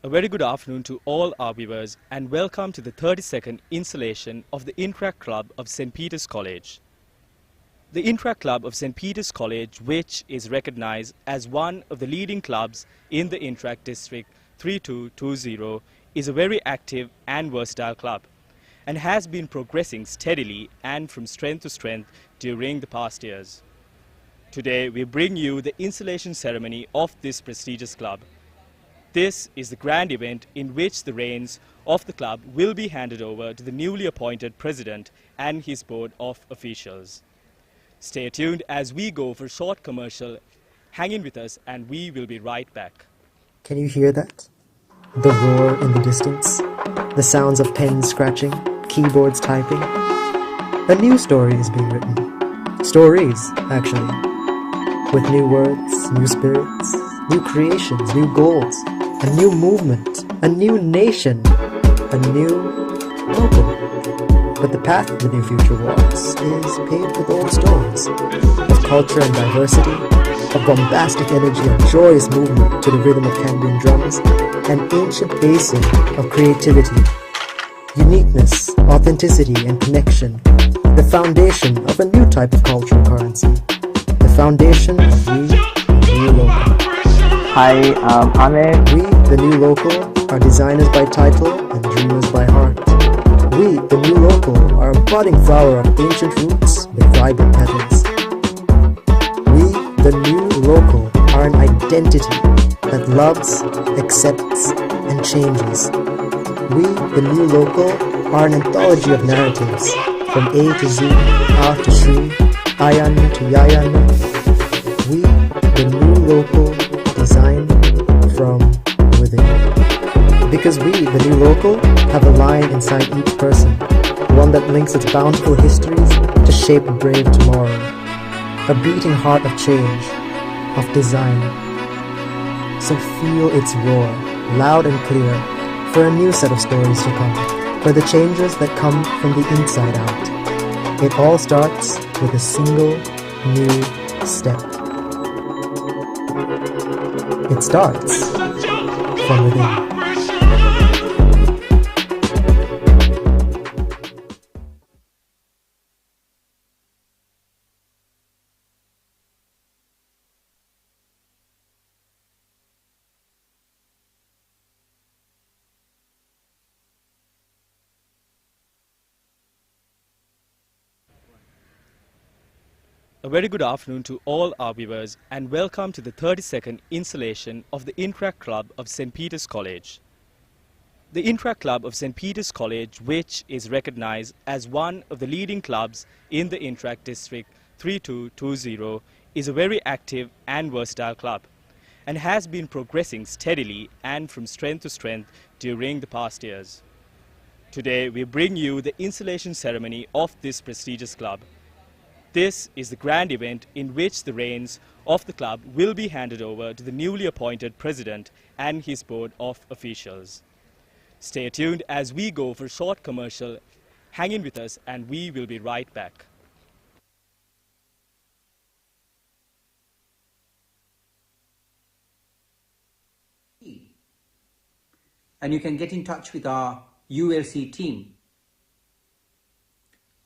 A very good afternoon to all our viewers and welcome to the 32nd installation of the Interact Club of St. Peter's College. The Interact Club of St. Peter's College, which is recognized as one of the leading clubs in the Interact District 3220, is a very active and versatile club and has been progressing steadily and from strength to strength during the past years. Today we bring you the installation ceremony of this prestigious club. This is the grand event in which the reins of the club will be handed over to the newly appointed president and his board of officials. Stay tuned as we go for a short commercial. Hang in with us and we will be right back. Can you hear that? The roar in the distance, the sounds of pens scratching, keyboards typing. A new story is being written. Stories, actually. With new words, new spirits, new creations, new goals. A new movement, a new nation, a new local. But the path the new future walks is paved with old stones of culture and diversity, of bombastic energy and joyous movement to the rhythm of Cambrian drums, an ancient basin of creativity, uniqueness, authenticity and connection, the foundation of a new type of cultural currency, the foundation of the new local. Hi, I'm Ahmed. We, the new local, are designers by title and dreamers by heart. We, the new local, are a budding flower of ancient roots with vibrant petals. We, the new local, are an identity that loves, accepts, and changes. We, the new local, are an anthology of narratives from A to Z, A to Shri, Ayan to Yayan. We, the new local, design from within. Because we, the new local, have a lion inside each person, one that links its bountiful histories to shape a brave tomorrow, a beating heart of change, of design. So feel its roar, loud and clear, for a new set of stories to come, for the changes that come from the inside out. It all starts with a single new step. It starts from within. A very good afternoon to all our viewers and welcome to the 32nd installation of the Interact Club of St. Peter's College. The Interact Club of St. Peter's College, which is recognized as one of the leading clubs in the Interact District 3220, is a very active and versatile club and has been progressing steadily and from strength to strength during the past years. Today we bring you the installation ceremony of this prestigious club. This is the grand event in which the reins of the club will be handed over to the newly appointed president and his board of officials. Stay tuned as we go for a short commercial. Hang in with us and we will be right back. And you can get in touch with our ULC team.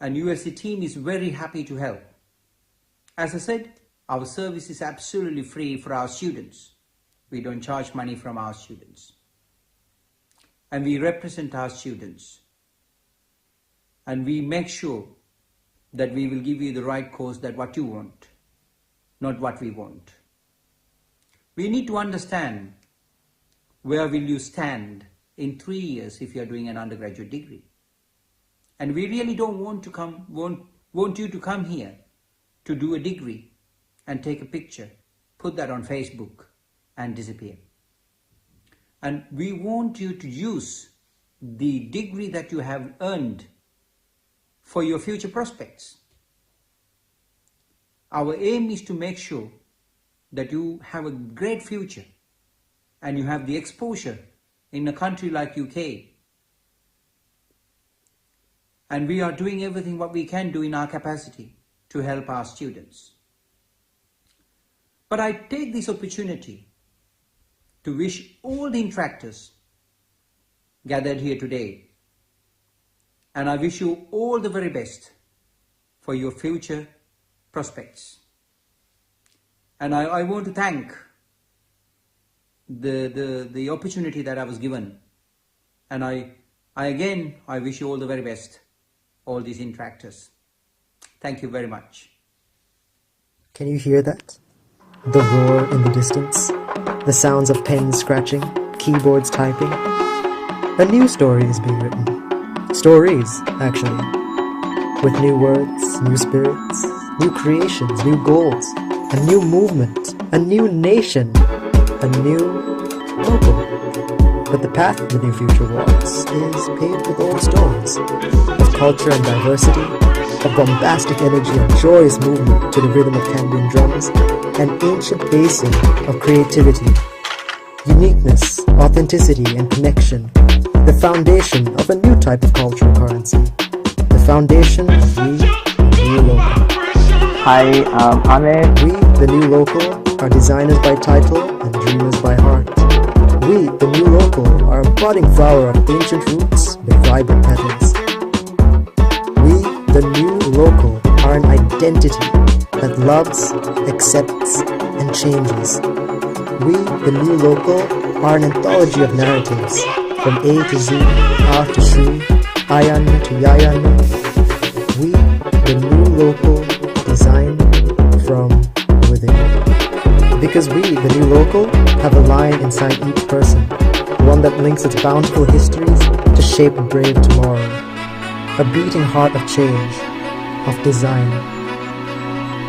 And ULC team is very happy to help. As I said, our service is absolutely free for our students. We don't charge money from our students. And we represent our students. And we make sure that we will give you the right course that what you want, not what we want. We need to understand where will you stand in 3 years if you are doing an undergraduate degree. And we really don't want you to come here to do a degree and take a picture, put that on Facebook and disappear. And we want you to use the degree that you have earned for your future prospects. Our aim is to make sure that you have a great future and you have the exposure in a country like UK. And we are doing everything what we can do in our capacity to help our students. But I take this opportunity to wish all the interactors gathered here today. And I wish you all the very best for your future prospects. And I want to thank the opportunity that I was given. And I wish you all the very best, all these interactors. Thank you very much. Can you hear that? The roar in the distance, the sounds of pens scratching, keyboards typing. A new story is being written. Stories, actually. With new words, new spirits, new creations, new goals, a new movement, a new nation, a new local. But the path the new future walks is paved with old stones, of culture and diversity, of bombastic energy and joyous movement to the rhythm of tambourine drums, an ancient basin of creativity, uniqueness, authenticity, and connection, the foundation of a new type of cultural currency, the foundation of we, the new local. Hi, I'm Amit. We, the new local, are designers by title and dreamers by heart. We, the new local, are a budding flower of ancient roots with vibrant petals. We, the new local, are an identity that loves, accepts, and changes. We, the new local, are an anthology of narratives, from A to Z, A to C, Ayan to Yayan. We, the new local, design from within. Because we, the new local, have a line inside each person, one that links its bountiful histories to shape a brave tomorrow, a beating heart of change, of design.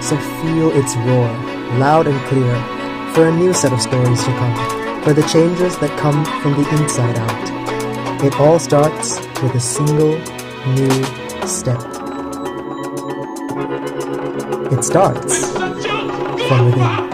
So feel its roar, loud and clear, for a new set of stories to come, for the changes that come from the inside out. It all starts with a single new step. It starts from within.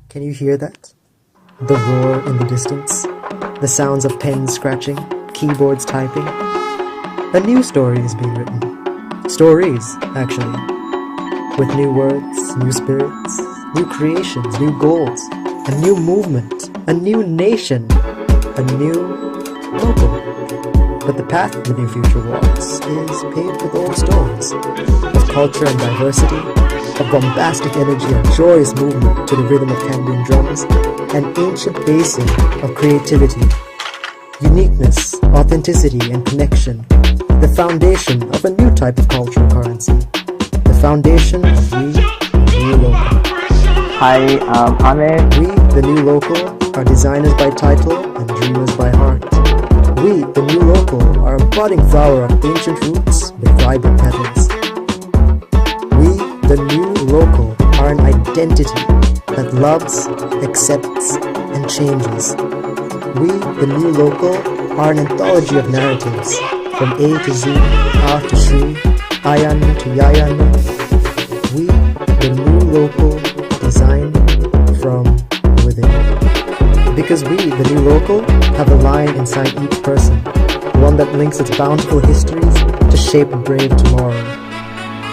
Can you hear that? The roar in the distance, the sounds of pens scratching, keyboards typing. A new story is being written. Stories, actually. With new words, new spirits, new creations, new goals, a new movement, a new nation, a new local. But the path the new future walks is paved with old stones of culture and diversity, of bombastic energy and joyous movement to the rhythm of Cambian drums, an ancient basin of creativity, uniqueness, authenticity, and connection, the foundation of a new type of cultural currency, the foundation of we, the new local. Hi, Amit. We, the new local, are designers by title and dreamers by heart. We, the new local, are a budding flower of ancient roots with vibrant petals. We, the new local, are an identity that loves, accepts, and changes. We, the new local, are an anthology of narratives, from A to Z, A to Shri, Ayan to Yayan. We, the new local, design from within. Because we, the new local, have a lion inside each person, one that links its bountiful histories to shape a brave tomorrow,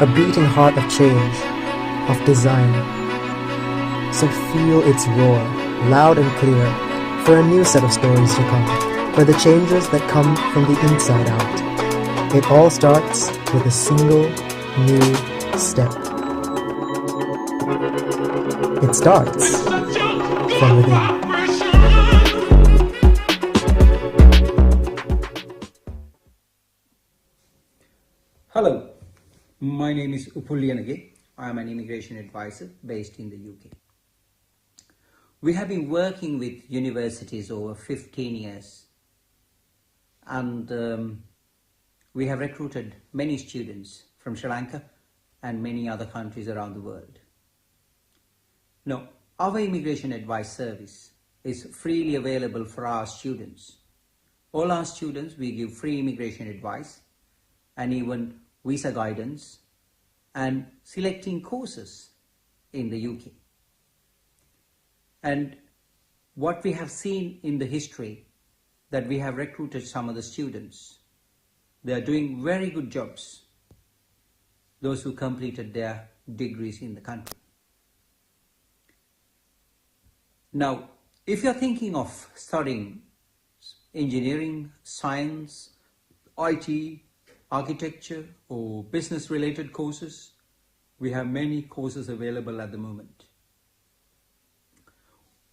a beating heart of change, of design. So feel its roar, loud and clear, for a new set of stories to come, for the changes that come from the inside out. It all starts with a single new step. It starts from within. Hello, my name is Upulyanage. I am an immigration advisor based in the UK. We have been working with universities over 15 years, and we have recruited many students from Sri Lanka and many other countries around the world. Now, our immigration advice service is freely available for our students. All our students, we give free immigration advice and even visa guidance and selecting courses in the UK. And what we have seen in the history, that we have recruited some of the students, they are doing very good jobs, those who completed their degrees in the country. Now, if you're thinking of studying engineering, science, IT, architecture, or business related courses, we have many courses available at the moment.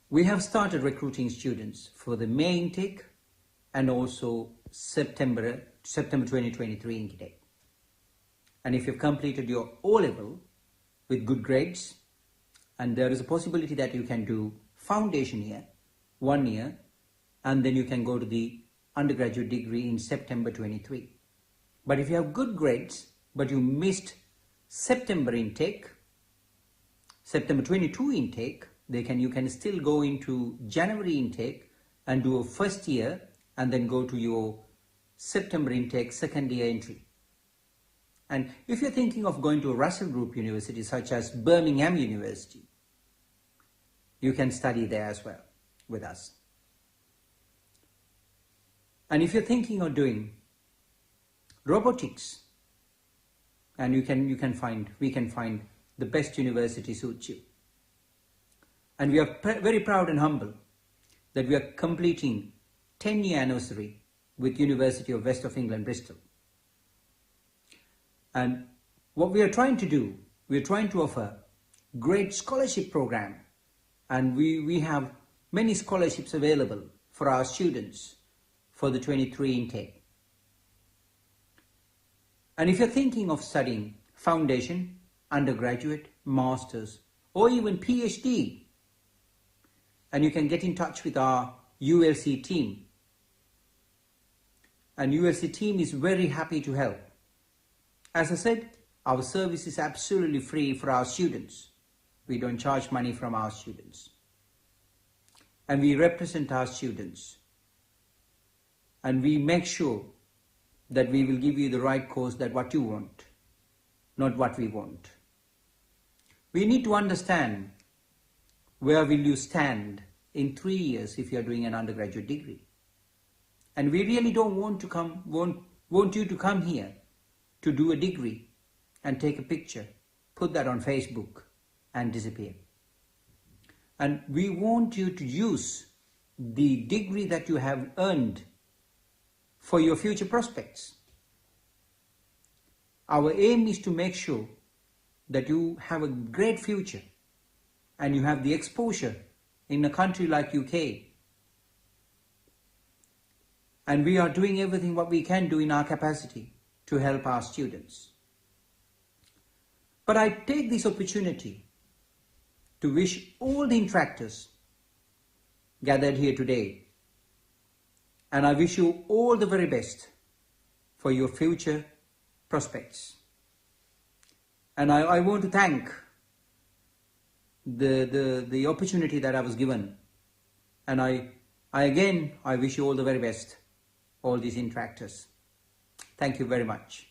We have started recruiting students for the May intake and also September 2023 intake. And if you've completed your O-level with good grades, and there is a possibility that you can do foundation year, 1 year, and then you can go to the undergraduate degree in September 23. But if you have good grades, but you missed September intake, September 22 intake, you can still go into January intake and do a first year and then go to your September intake second year entry. And if you're thinking of going to a Russell Group university such as Birmingham University, you can study there as well with us. And if you're thinking of doing robotics, and we can find the best university suits you. And we are very proud and humble that we are completing 10-year anniversary with University of West of England, Bristol. And what we are trying to do, we are trying to offer great scholarship program, and we have many scholarships available for our students for the 23 intake. And if you're thinking of studying foundation, undergraduate, masters, or even PhD, and you can get in touch with our ULC team. And ULC team is very happy to help. As I said, our service is absolutely free for our students. We don't charge money from our students. And we represent our students. And we make sure that we will give you the right course, that what you want, not what we want. We need to understand where will you stand in 3 years if you are doing an undergraduate degree. And we really don't want you to come here to do a degree and take a picture, put that on Facebook and disappear. And we want you to use the degree that you have earned for your future prospects. Our aim is to make sure that you have a great future and you have the exposure in a country like UK. And we are doing everything what we can do in our capacity to help our students. But I take this opportunity to wish all the interactors gathered here today, and I wish you all the very best for your future prospects. And I want to thank the opportunity that I was given, and I wish you all the very best, all these interactors. Thank you very much.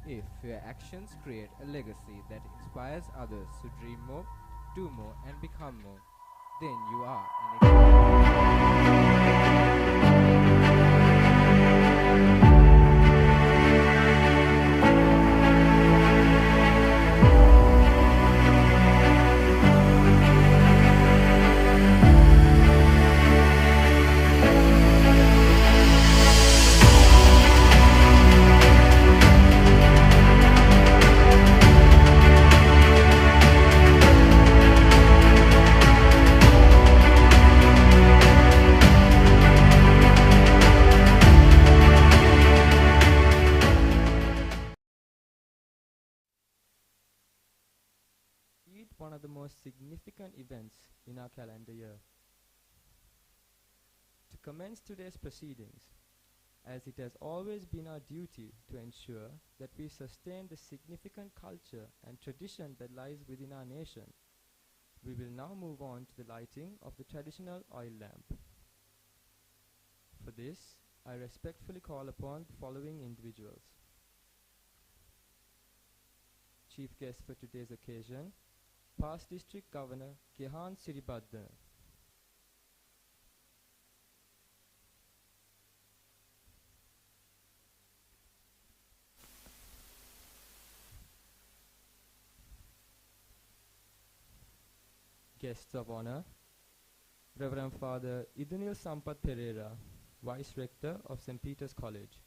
If your actions create a legacy that inspires others to dream more, do more, and become more, then you are one of the most significant events in our calendar year. To commence today's proceedings, as it has always been our duty to ensure that we sustain the significant culture and tradition that lies within our nation, we will now move on to the lighting of the traditional oil lamp. For this, I respectfully call upon the following individuals. Chief guest for today's occasion, Past District Governor Kehan Siribadana. Guests of honor, Reverend Father Idunil Sampath Pereira, Vice Rector of St. Peter's College.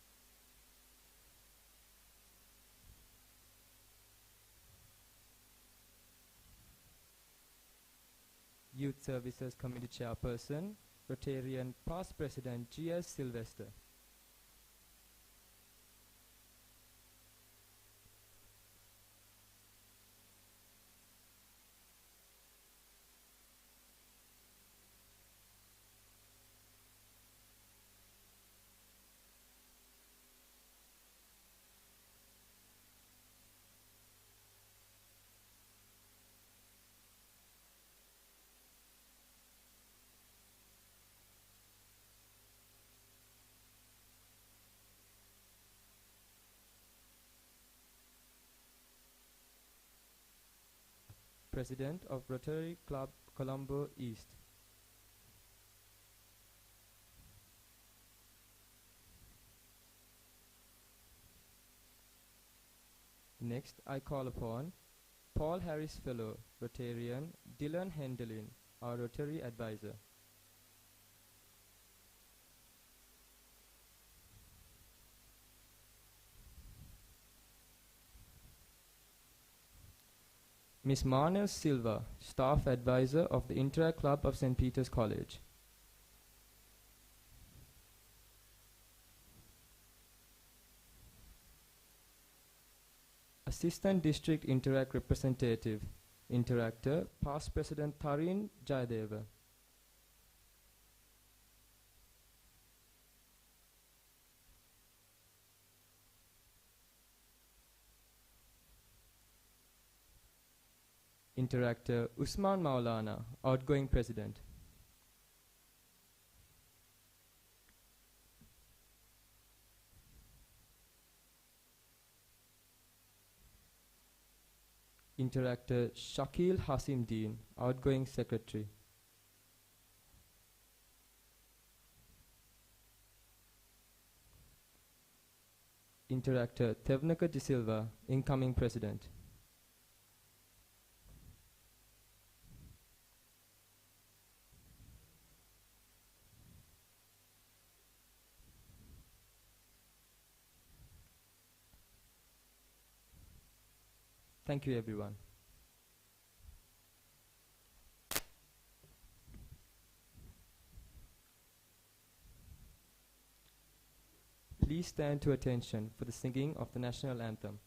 Youth Services Committee Chairperson, Rotarian Past President G.S. Sylvester. President of Rotary Club Colombo East. Next, I call upon Paul Harris Fellow, Rotarian, Dylan Hendelin, our Rotary Advisor. Ms. Marnel Silva, Staff Advisor of the Interact Club of St. Peter's College. Assistant District Interact Representative, Interactor, Past President Tarin Jayadeva. Interactor Usman Maulana, Outgoing President. Interactor Shakil Hasim Deen, Outgoing Secretary. Interactor Tevnaka De Silva, Incoming President. Thank you, everyone. Please stand to attention for the singing of the national anthem.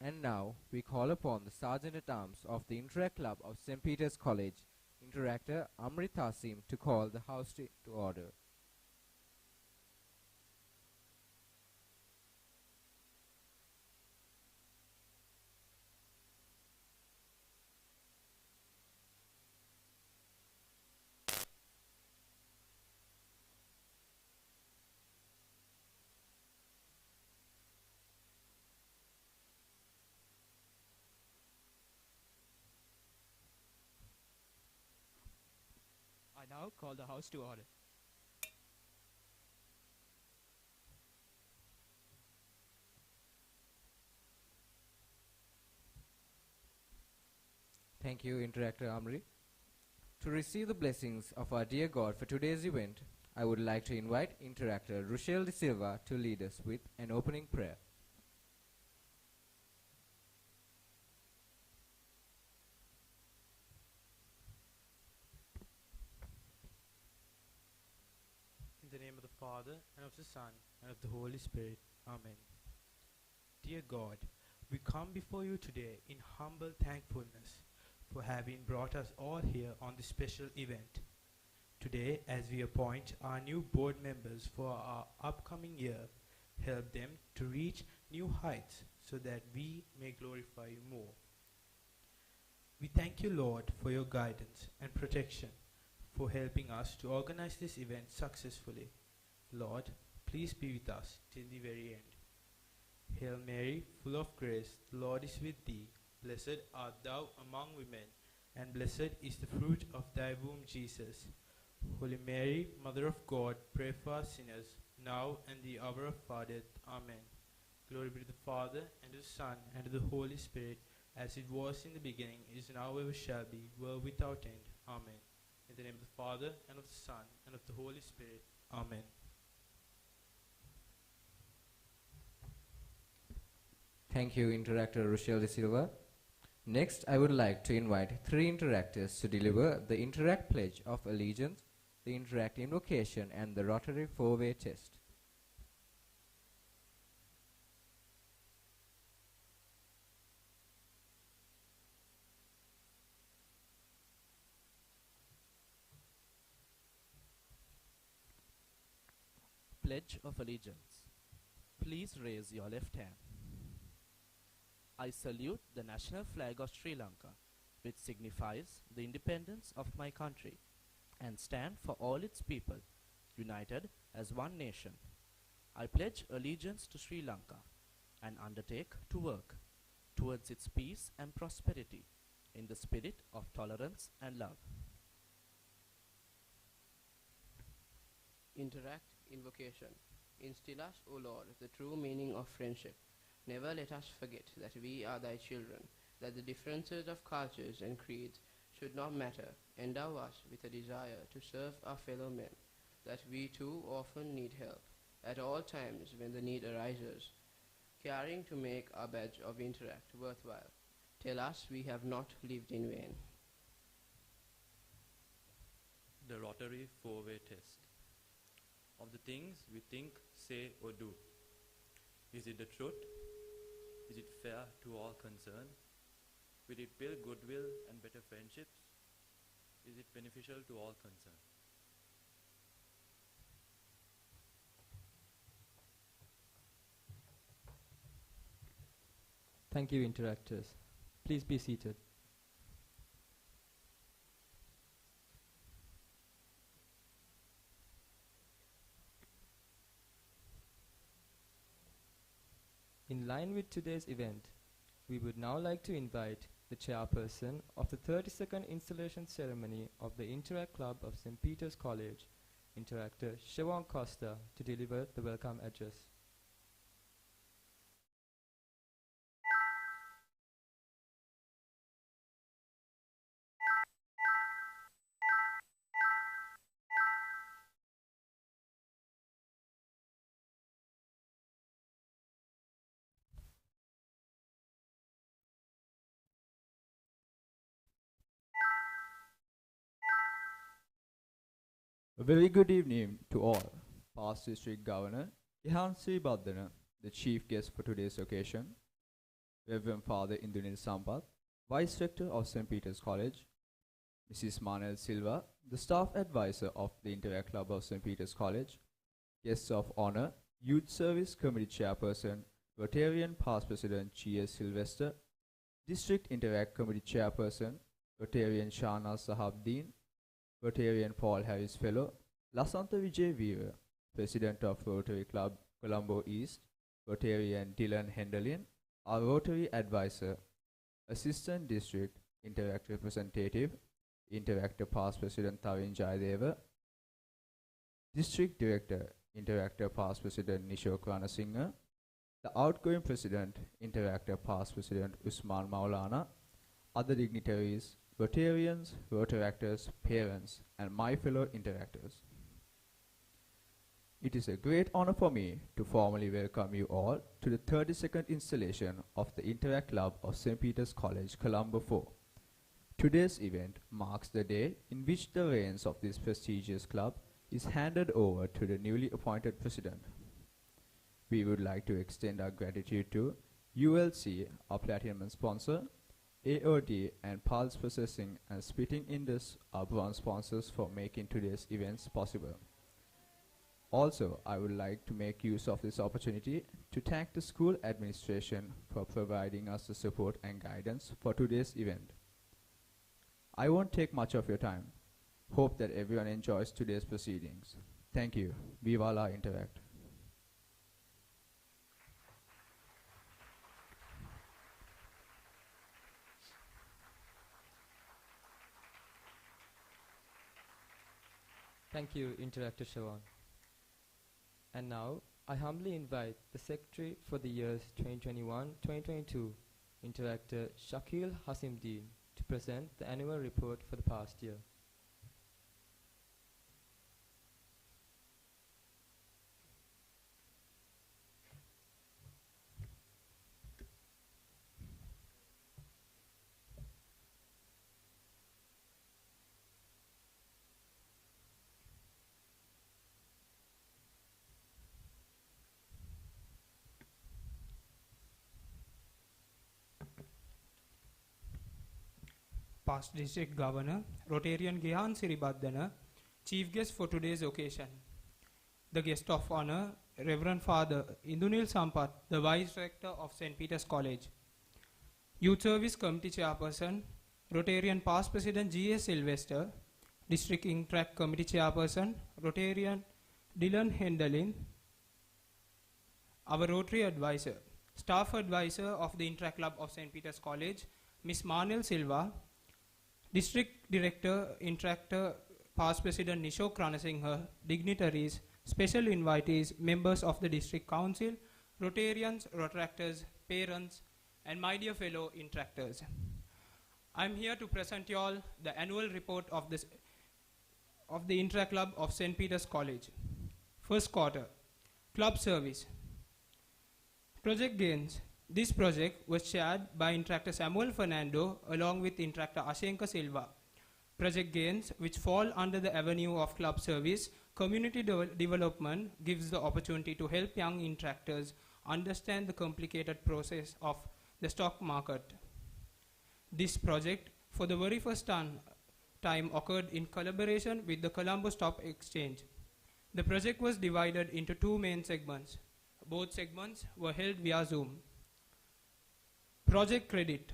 And now we call upon the Sergeant-at-Arms of the Interact Club of St. Peter's College, Interactor Amrit Tasim, to call the House to order. I now call the House to order. Thank you, Interactor Amri. To receive the blessings of our dear God for today's event, I would like to invite Interactor Rochelle De Silva to lead us with an opening prayer. In the name of the Father, and of the Son, and of the Holy Spirit. Amen. Dear God, we come before you today in humble thankfulness for having brought us all here on this special event. Today, as we appoint our new board members for our upcoming year, help them to reach new heights so that we may glorify you more. We thank you, Lord, for your guidance and protection, for helping us to organize this event successfully. Lord, please be with us till the very end. Hail Mary, full of grace, the Lord is with thee. Blessed art thou among women, and blessed is the fruit of thy womb, Jesus. Holy Mary, Mother of God, pray for us sinners, now and the hour of our death. Amen. Glory be to the Father, and to the Son, and to the Holy Spirit, as it was in the beginning, is now, ever shall be, world without end. Amen. In the name of the Father, and of the Son, and of the Holy Spirit. Amen. Thank you, Interactor Rochelle De Silva. Next, I would like to invite three interactors to deliver the Interact Pledge of Allegiance, the Interact Invocation, and the Rotary Four-Way Test. Pledge of Allegiance. Please raise your left hand. I salute the national flag of Sri Lanka, which signifies the independence of my country, and stand for all its people, united as one nation. I pledge allegiance to Sri Lanka and undertake to work towards its peace and prosperity in the spirit of tolerance and love. Interact Invocation. Instill us, O Lord, the true meaning of friendship. Never let us forget that we are thy children, that the differences of cultures and creeds should not matter. Endow us with a desire to serve our fellow men, that we too often need help, at all times when the need arises, caring to make our badge of Interact worthwhile. Tell us we have not lived in vain. The Rotary Four-Way Test. Of the things we think, say, or do, is it the truth? Is it fair to all concerned? Will it build goodwill and better friendships? Is it beneficial to all concerned? Thank you, interactors. Please be seated. In line with today's event, we would now like to invite the chairperson of the 32nd installation ceremony of the Interact Club of St. Peter's College, Interactor Siobhan Costa, to deliver the welcome address. A very good evening to all. Past District Governor Ihan C. Badana, the chief guest for today's occasion, Reverend Father Indunil Sampath, Vice Rector of St. Peter's College, Mrs. Manel Silva, the Staff Advisor of the Interact Club of St. Peter's College, Guests of Honor, Youth Service Committee Chairperson, Rotarian Past President G.S. Sylvester, District Interact Committee Chairperson, Rotarian Shana Sahabdeen, Rotarian Paul Harris Fellow, Lasantha Vijay Veera, President of Rotary Club Colombo East, Rotarian Dylan Hendelin, our Rotary Advisor, Assistant District Interact Representative, Interactor Past President Tavin Jayadeva, District Director, Interactor Past President Nishok Ranasinghe, the outgoing President, Interactor Past President Usman Maulana, other dignitaries, Rotarians, Rotaractors, parents, and my fellow Interactors. It is a great honor for me to formally welcome you all to the 32nd installation of the Interact Club of St. Peter's College, Colombo 4. Today's event marks the day in which the reins of this prestigious club is handed over to the newly appointed president. We would like to extend our gratitude to ULC, our platinum sponsor, AOD and Pulse Processing and Spitting Indus, our bronze sponsors, for making today's events possible. Also, I would like to make use of this opportunity to thank the school administration for providing us the support and guidance for today's event. I won't take much of your time. Hope that everyone enjoys today's proceedings. Thank you. Viva la Interact. Thank you, Interactor Shawan. And now, I humbly invite the Secretary for the years 2021-2022, Interactor Shakil Hasimdeen, to present the annual report for the past year. Past District Governor, Rotarian Gehan Siribaddana, Chief Guest for today's occasion. The Guest of Honor, Reverend Father Indunil Sampath, the Vice Rector of St. Peter's College. Youth Service Committee Chairperson, Rotarian Past President G.S. Sylvester, District Interact Committee Chairperson, Rotarian Dylan Hendelin, our Rotary Advisor, Staff Advisor of the Interact Club of St. Peter's College, Ms. Manel Silva, District Director, Interactor, Past President Nishok Ranasinghe, dignitaries, special invitees, members of the District Council, Rotarians, Rotaractors, parents, and my dear fellow Interactors. I'm here to present you all the annual report of the Interact Club of St. Peter's College. First quarter, Club Service. Project Gains. This project was chaired by Interactor Samuel Fernando along with Interactor Ashenka Silva. Project Gains, which fall under the avenue of club service, community development, gives the opportunity to help young interactors understand the complicated process of the stock market. This project, for the very first time, occurred in collaboration with the Colombo Stock Exchange. The project was divided into two main segments. Both segments were held via Zoom. Project Credit.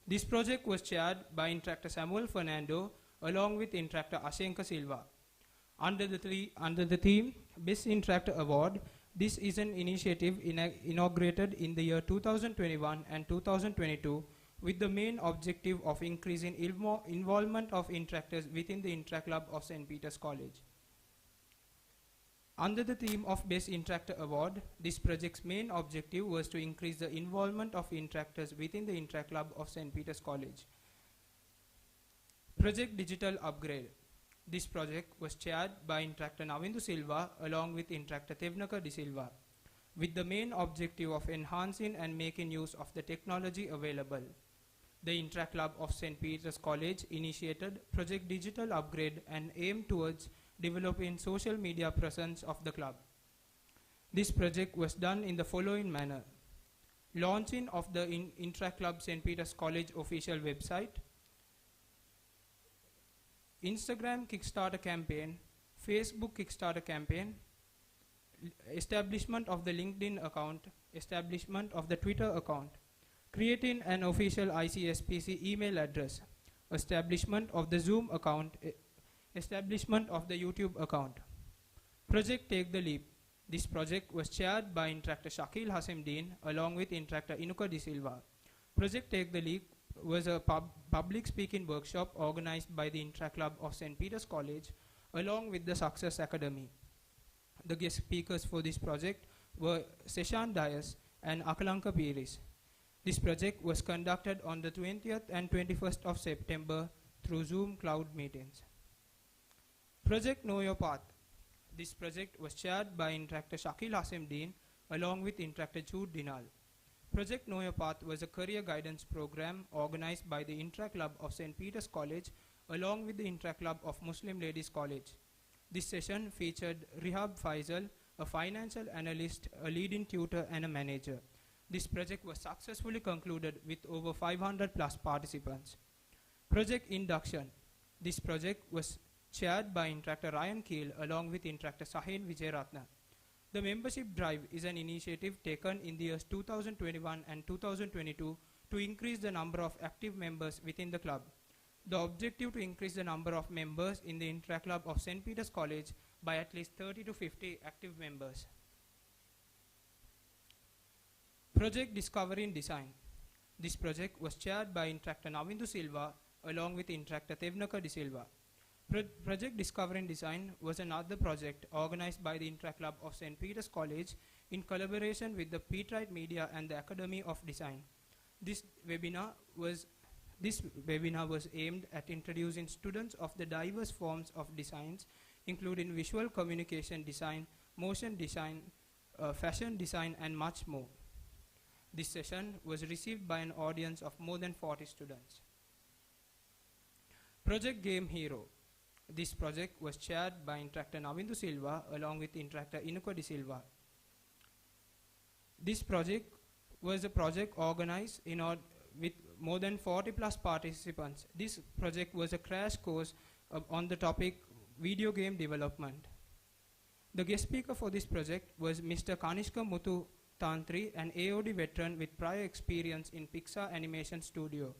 This project was chaired by Interactor Samuel Fernando along with Interactor Ashenka Silva. Under the theme Best Interactor Award, this is an initiative inaugurated in the year 2021 and 2022 with the main objective of increasing involvement of interactors within the Interact Club of St. Peter's College. Under the theme of Best Interactor Award, this project's main objective was to increase the involvement of interactors within the Interact Club of St. Peter's College. Project Digital Upgrade. This project was chaired by Interactor Navindu Silva along with Interactor Tevnaka De Silva, with the main objective of enhancing and making use of the technology available. The Interact Club of St. Peter's College initiated Project Digital Upgrade and aimed towards developing social media presence of the club. This project was done in the following manner. launching of the Interact Club St. Peter's College official website, Instagram Kickstarter campaign, Facebook Kickstarter campaign, establishment of the LinkedIn account, establishment of the Twitter account, creating an official ICSPC email address, establishment of the Zoom account, establishment of the YouTube account. Project Take the Leap. This project was chaired by Interactor Shakil Hasemdeen along with Interactor Inuka De Silva. Project Take the Leap was a public speaking workshop organized by the Interact Club of St. Peter's College along with the Success Academy. The guest speakers for this project were Seshan Dias and Akalanka Piris. This project was conducted on the 20th and 21st of September through Zoom cloud meetings. Project Know Your Path. This project was chaired by Interactor Shakil Hasemdeen along with Interactor Jude Dinal. Project Know Your Path was a career guidance program organized by the Interact Club of St. Peter's College along with the Interact Club of Muslim Ladies College. This session featured Rihab Faisal, a financial analyst, a leading tutor and a manager. This project was successfully concluded with over 500 plus participants. Project Induction. This project was chaired by Interactor Ryan Keel along with Interactor Sahin Vijayaratna. The membership drive is an initiative taken in the years 2021 and 2022 to increase the number of active members within the club. The objective to increase the number of members in the Interact Club of St. Peter's College by at least 30 to 50 active members. Project Discovery and Design. This project was chaired by Interactor Navindu Silva along with Interactor Tevnaka De Silva. Project Discovery and Design was another project organized by the Interact Club of St. Peter's College in collaboration with the Peterite Media and the Academy of Design. This webinar was aimed at introducing students of the diverse forms of designs, including visual communication design, motion design, fashion design, and much more. This session was received by an audience of more than 40 students. Project Game Hero. This project was chaired by Interactor Navindu Silva along with Interactor Inuka De Silva. This project was a project organized with more than 40 plus participants. This project was a crash course on the topic video game development. The guest speaker for this project was Mr. Kanishka Muthu Tantri, an AOD veteran with prior experience in Pixar Animation Studio.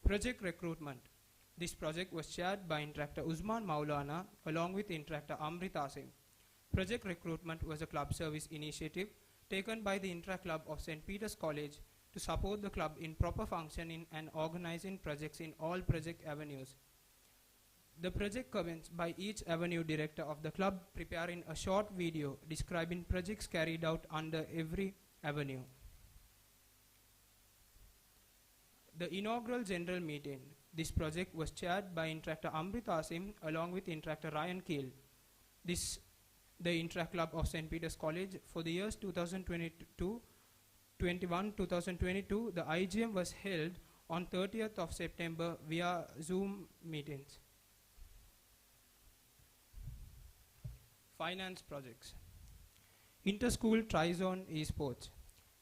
Project Recruitment. This project was chaired by Interactor Usman Maulana along with Interactor Amrit Asim. Project Recruitment was a club service initiative taken by the Interact Club of St. Peter's College to support the club in proper functioning and organizing projects in all project avenues. The project commenced by each avenue director of the club preparing a short video describing projects carried out under every avenue. The inaugural general meeting. This project was chaired by Interactor Amrit Asim along with Interactor Ryan Keel. The Interact Club of St. Peter's College for the years 2021-2022, the IGM was held on 30th of September via Zoom meetings. Finance projects. Inter-School Tri-Zone Esports.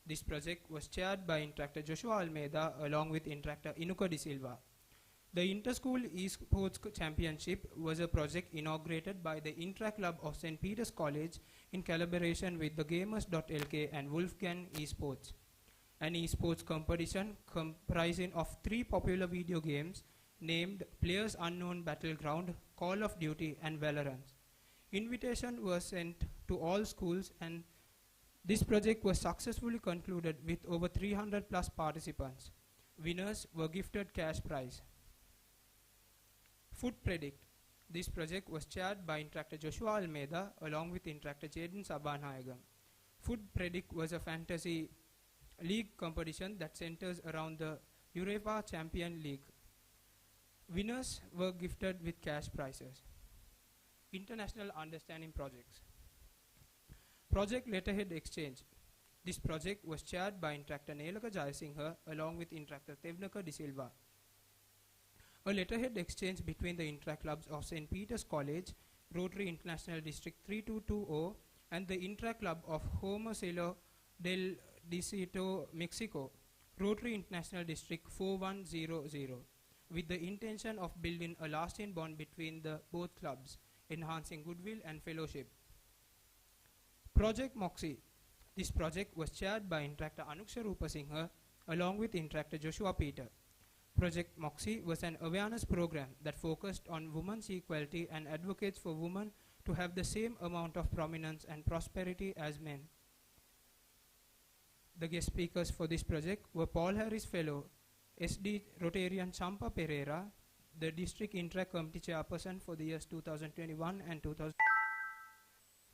This project was chaired by Interactor Joshua Almeida along with Interactor Inuka De Silva. The Inter-School Esports Championship was a project inaugurated by the Interact Club of St. Peter's College in collaboration with the Gamers.lk and Wolfgang Esports. An esports competition comprising of 3 popular video games named Players Unknown Battleground, Call of Duty, and Valorant. Invitation was sent to all schools, and this project was successfully concluded with over 300 plus participants. Winners were gifted cash prize. Food Predict. This project was chaired by Interactor Joshua Almeida along with Interactor Jaden Sabanayagam. Food Predict was a fantasy league competition that centers around the UEFA Champion League. Winners were gifted with cash prizes. International Understanding Projects. Project Letterhead Exchange. This project was chaired by Interactor Nelaka Jayasinghe along with Interactor Tevnaka De Silva. A letterhead exchange between the Interact Clubs of St. Peter's College, Rotary International District 3220 and the Interact Club of Homoselo del Distrito, Mexico, Rotary International District 4100, with the intention of building a lasting bond between the both clubs, enhancing goodwill and fellowship. Project Moxie. This project was chaired by Interactor Anuksha Rupasinghe along with Interactor Joshua Peter. Project Moxie was an awareness program that focused on women's equality and advocates for women to have the same amount of prominence and prosperity as men. The guest speakers for this project were Paul Harris Fellow, SD Rotarian Champa Pereira, the District Interact Committee Chairperson for the years 2021 and 2000.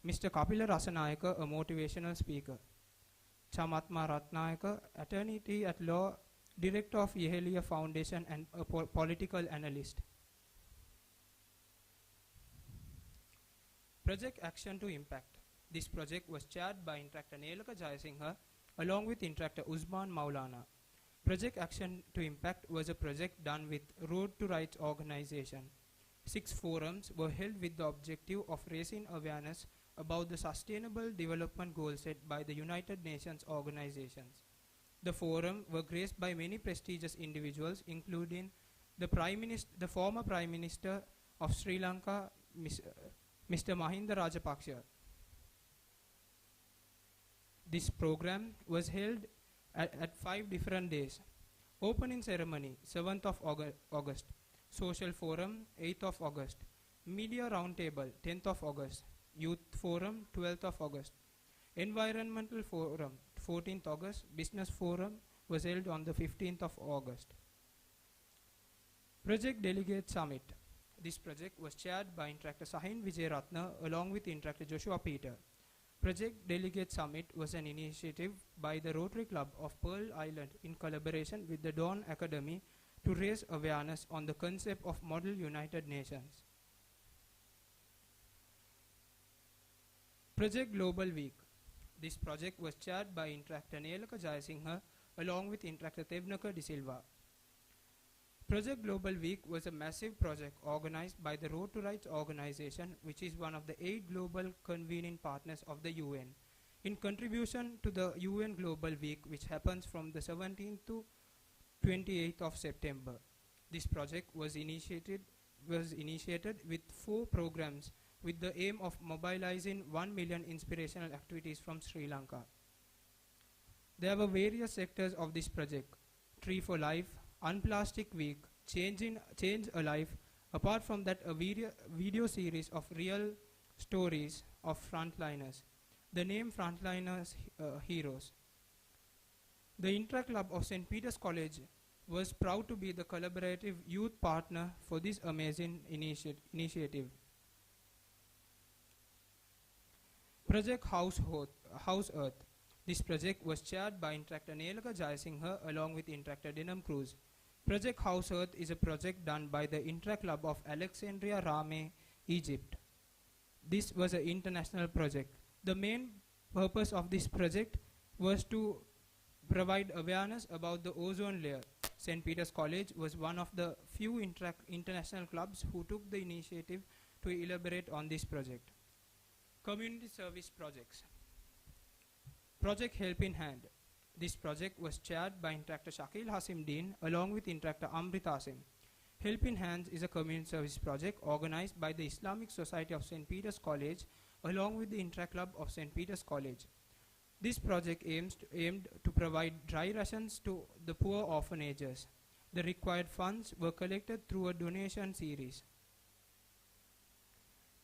Mr. Kapila Rasanayaka, a motivational speaker. Chamatma Ratnayaka, attorney at law, director of Yehelia Foundation and a political analyst. Project Action to Impact. This project was chaired by Interactor Nelaka Jayasinghe along with Interactor Usman Maulana. Project Action to Impact was a project done with Road to Rights organization. 6 forums were held with the objective of raising awareness about the Sustainable Development Goals set by the United Nations organizations. The forum were graced by many prestigious individuals, including the former Prime Minister of Sri Lanka, Mr. Mahinda Rajapaksa. This program was held at 5 different days. Opening ceremony, 7th of August. Social forum, 8th of August. Media roundtable, 10th of August. Youth forum, 12th of August. Environmental forum, 14th August. Business forum was held on the 15th of August. Project Delegate Summit. This project was chaired by Interactor Sahin Vijayaratna along with Interactor Joshua Peter. Project Delegate Summit was an initiative by the Rotary Club of Pearl Island in collaboration with the Dawn Academy to raise awareness on the concept of Model United Nations. Project Global Week. This project was chaired by Interactor Nelaka Jayasinghe along with Interactor Tevnaka De Silva. Project Global Week was a massive project organized by the Road to Rights organization, which is one of the 8 global convening partners of the UN. In contribution to the UN Global Week, which happens from the 17th to 28th of September. This project was initiated with 4 programs with the aim of mobilizing 1 million inspirational activities from Sri Lanka. There were various sectors of this project: Tree for Life, Unplastic Week, Change a Life. Apart from that, a video series of real stories of frontliners. The name Frontliners Heroes. The Intra Club of St. Peter's College was proud to be the collaborative youth partner for this amazing initiative. Project House Earth. This project was chaired by Interactor Nelaka Jayasinghe along with Interactor Denham Cruz. Project House Earth is a project done by the Intra Club of Alexandria Rame, Egypt. This was an international project. The main purpose of this project was to provide awareness about the ozone layer. St. Peter's College was one of the few international clubs who took the initiative to elaborate on this project. Community service projects. Project Help in Hand. This project was chaired by Interactor Shakil Hasim Dean along with Interactor Amrit Asim. Help in Hands is a community service project organized by the Islamic Society of St. Peter's College along with the Intra Club of St. Peter's College. This project aimed to provide dry rations to the poor orphanages. The required funds were collected through a donation series.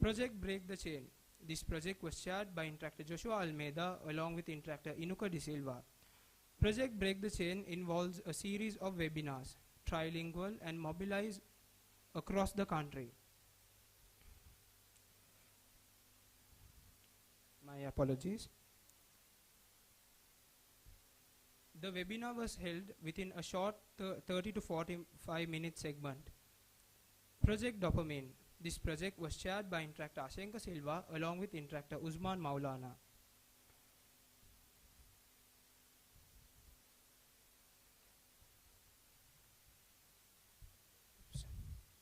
Project Break the Chain. This project was chaired by Interactor Joshua Almeida along with Interactor Inuka De Silva. Project Break the Chain involves a series of webinars, trilingual and mobilized across the country. My apologies. The webinar was held within a short 30 to 45 minute segment. Project Dopamine. This project was chaired by Interactor Ashenka Silva along with Interactor Usman Maulana.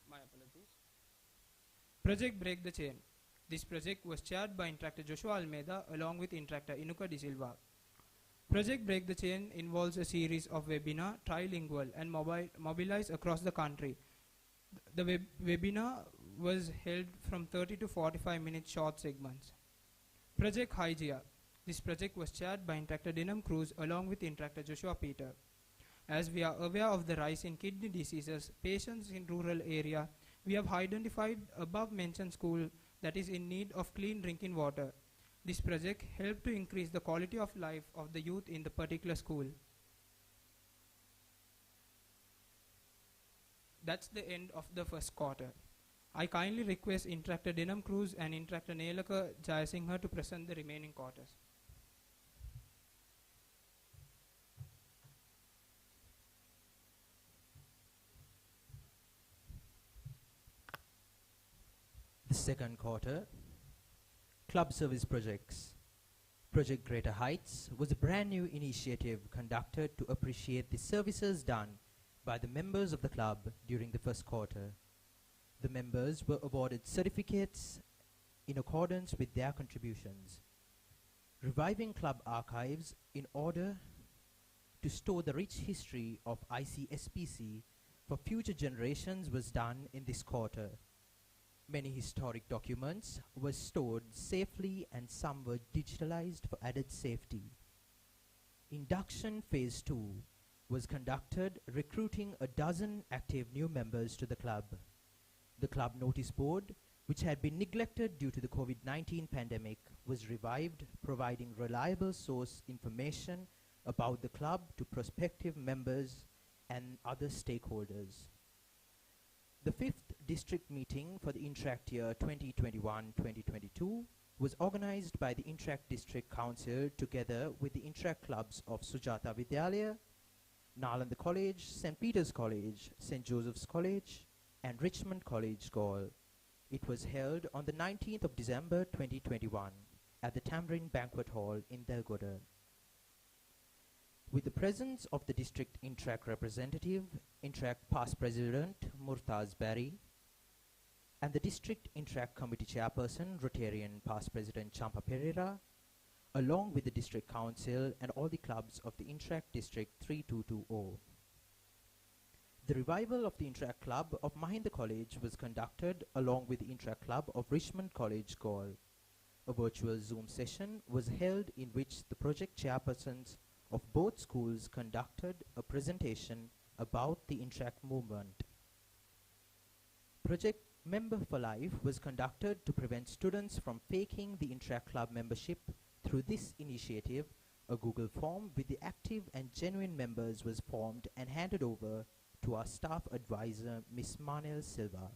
My apologies. Project Break the Chain. This project was chaired by Interactor Joshua Almeida along with Interactor Inuka De Silva. Project Break the Chain involves a series of webinar, trilingual and mobilized across the country. The webinar was held from 30 to 45-minute short segments. Project Hygia. This project was chaired by Interactor Denham Cruz along with Interactor Joshua Peter. As we are aware of the rise in kidney diseases, patients in rural area, we have identified above-mentioned school that is in need of clean drinking water. This project helped to increase the quality of life of the youth in the particular school. That's the end of the first quarter. I kindly request Interactor Denham Cruz and Interactor Nelaka Jayasinghe to present the remaining quarters. The second quarter, Club Service Projects. Project Greater Heights was a brand new initiative conducted to appreciate the services done by the members of the club during the first quarter. The members were awarded certificates in accordance with their contributions. Reviving club archives in order to store the rich history of ICSPC for future generations was done in this quarter. Many historic documents were stored safely and some were digitalized for added safety. Induction Phase 2 was conducted, recruiting a dozen active new members to the club. The club notice board, which had been neglected due to the COVID-19 pandemic, was revived, providing reliable source information about the club to prospective members and other stakeholders. The 5th district meeting for the Interact year 2021-2022 was organized by the Interact District Council together with the Interact clubs of Sujata Vidyalaya, Nalanda College, St. Peter's College, St. Joseph's College, and Richmond College, Gaul. It was held on the 19th of December 2021 at the Tamarind Banquet Hall in Delgoda. With the presence of the district Interact representative, Interact past president Murtaz Barry, and the district Interact committee chairperson, Rotarian past president Champa Pereira, along with the district council and all the clubs of the Interact district 3220. The revival of the Interact club of Mahinda College was conducted along with the Interact club of Richmond College, Gaul. A virtual Zoom session was held in which the project chairpersons of both schools conducted a presentation about the Interact movement. Project Member for Life was conducted to prevent students from faking the Interact club membership. Through this initiative, a Google form with the active and genuine members was formed and handed over to our staff advisor, Ms. Manel Silva.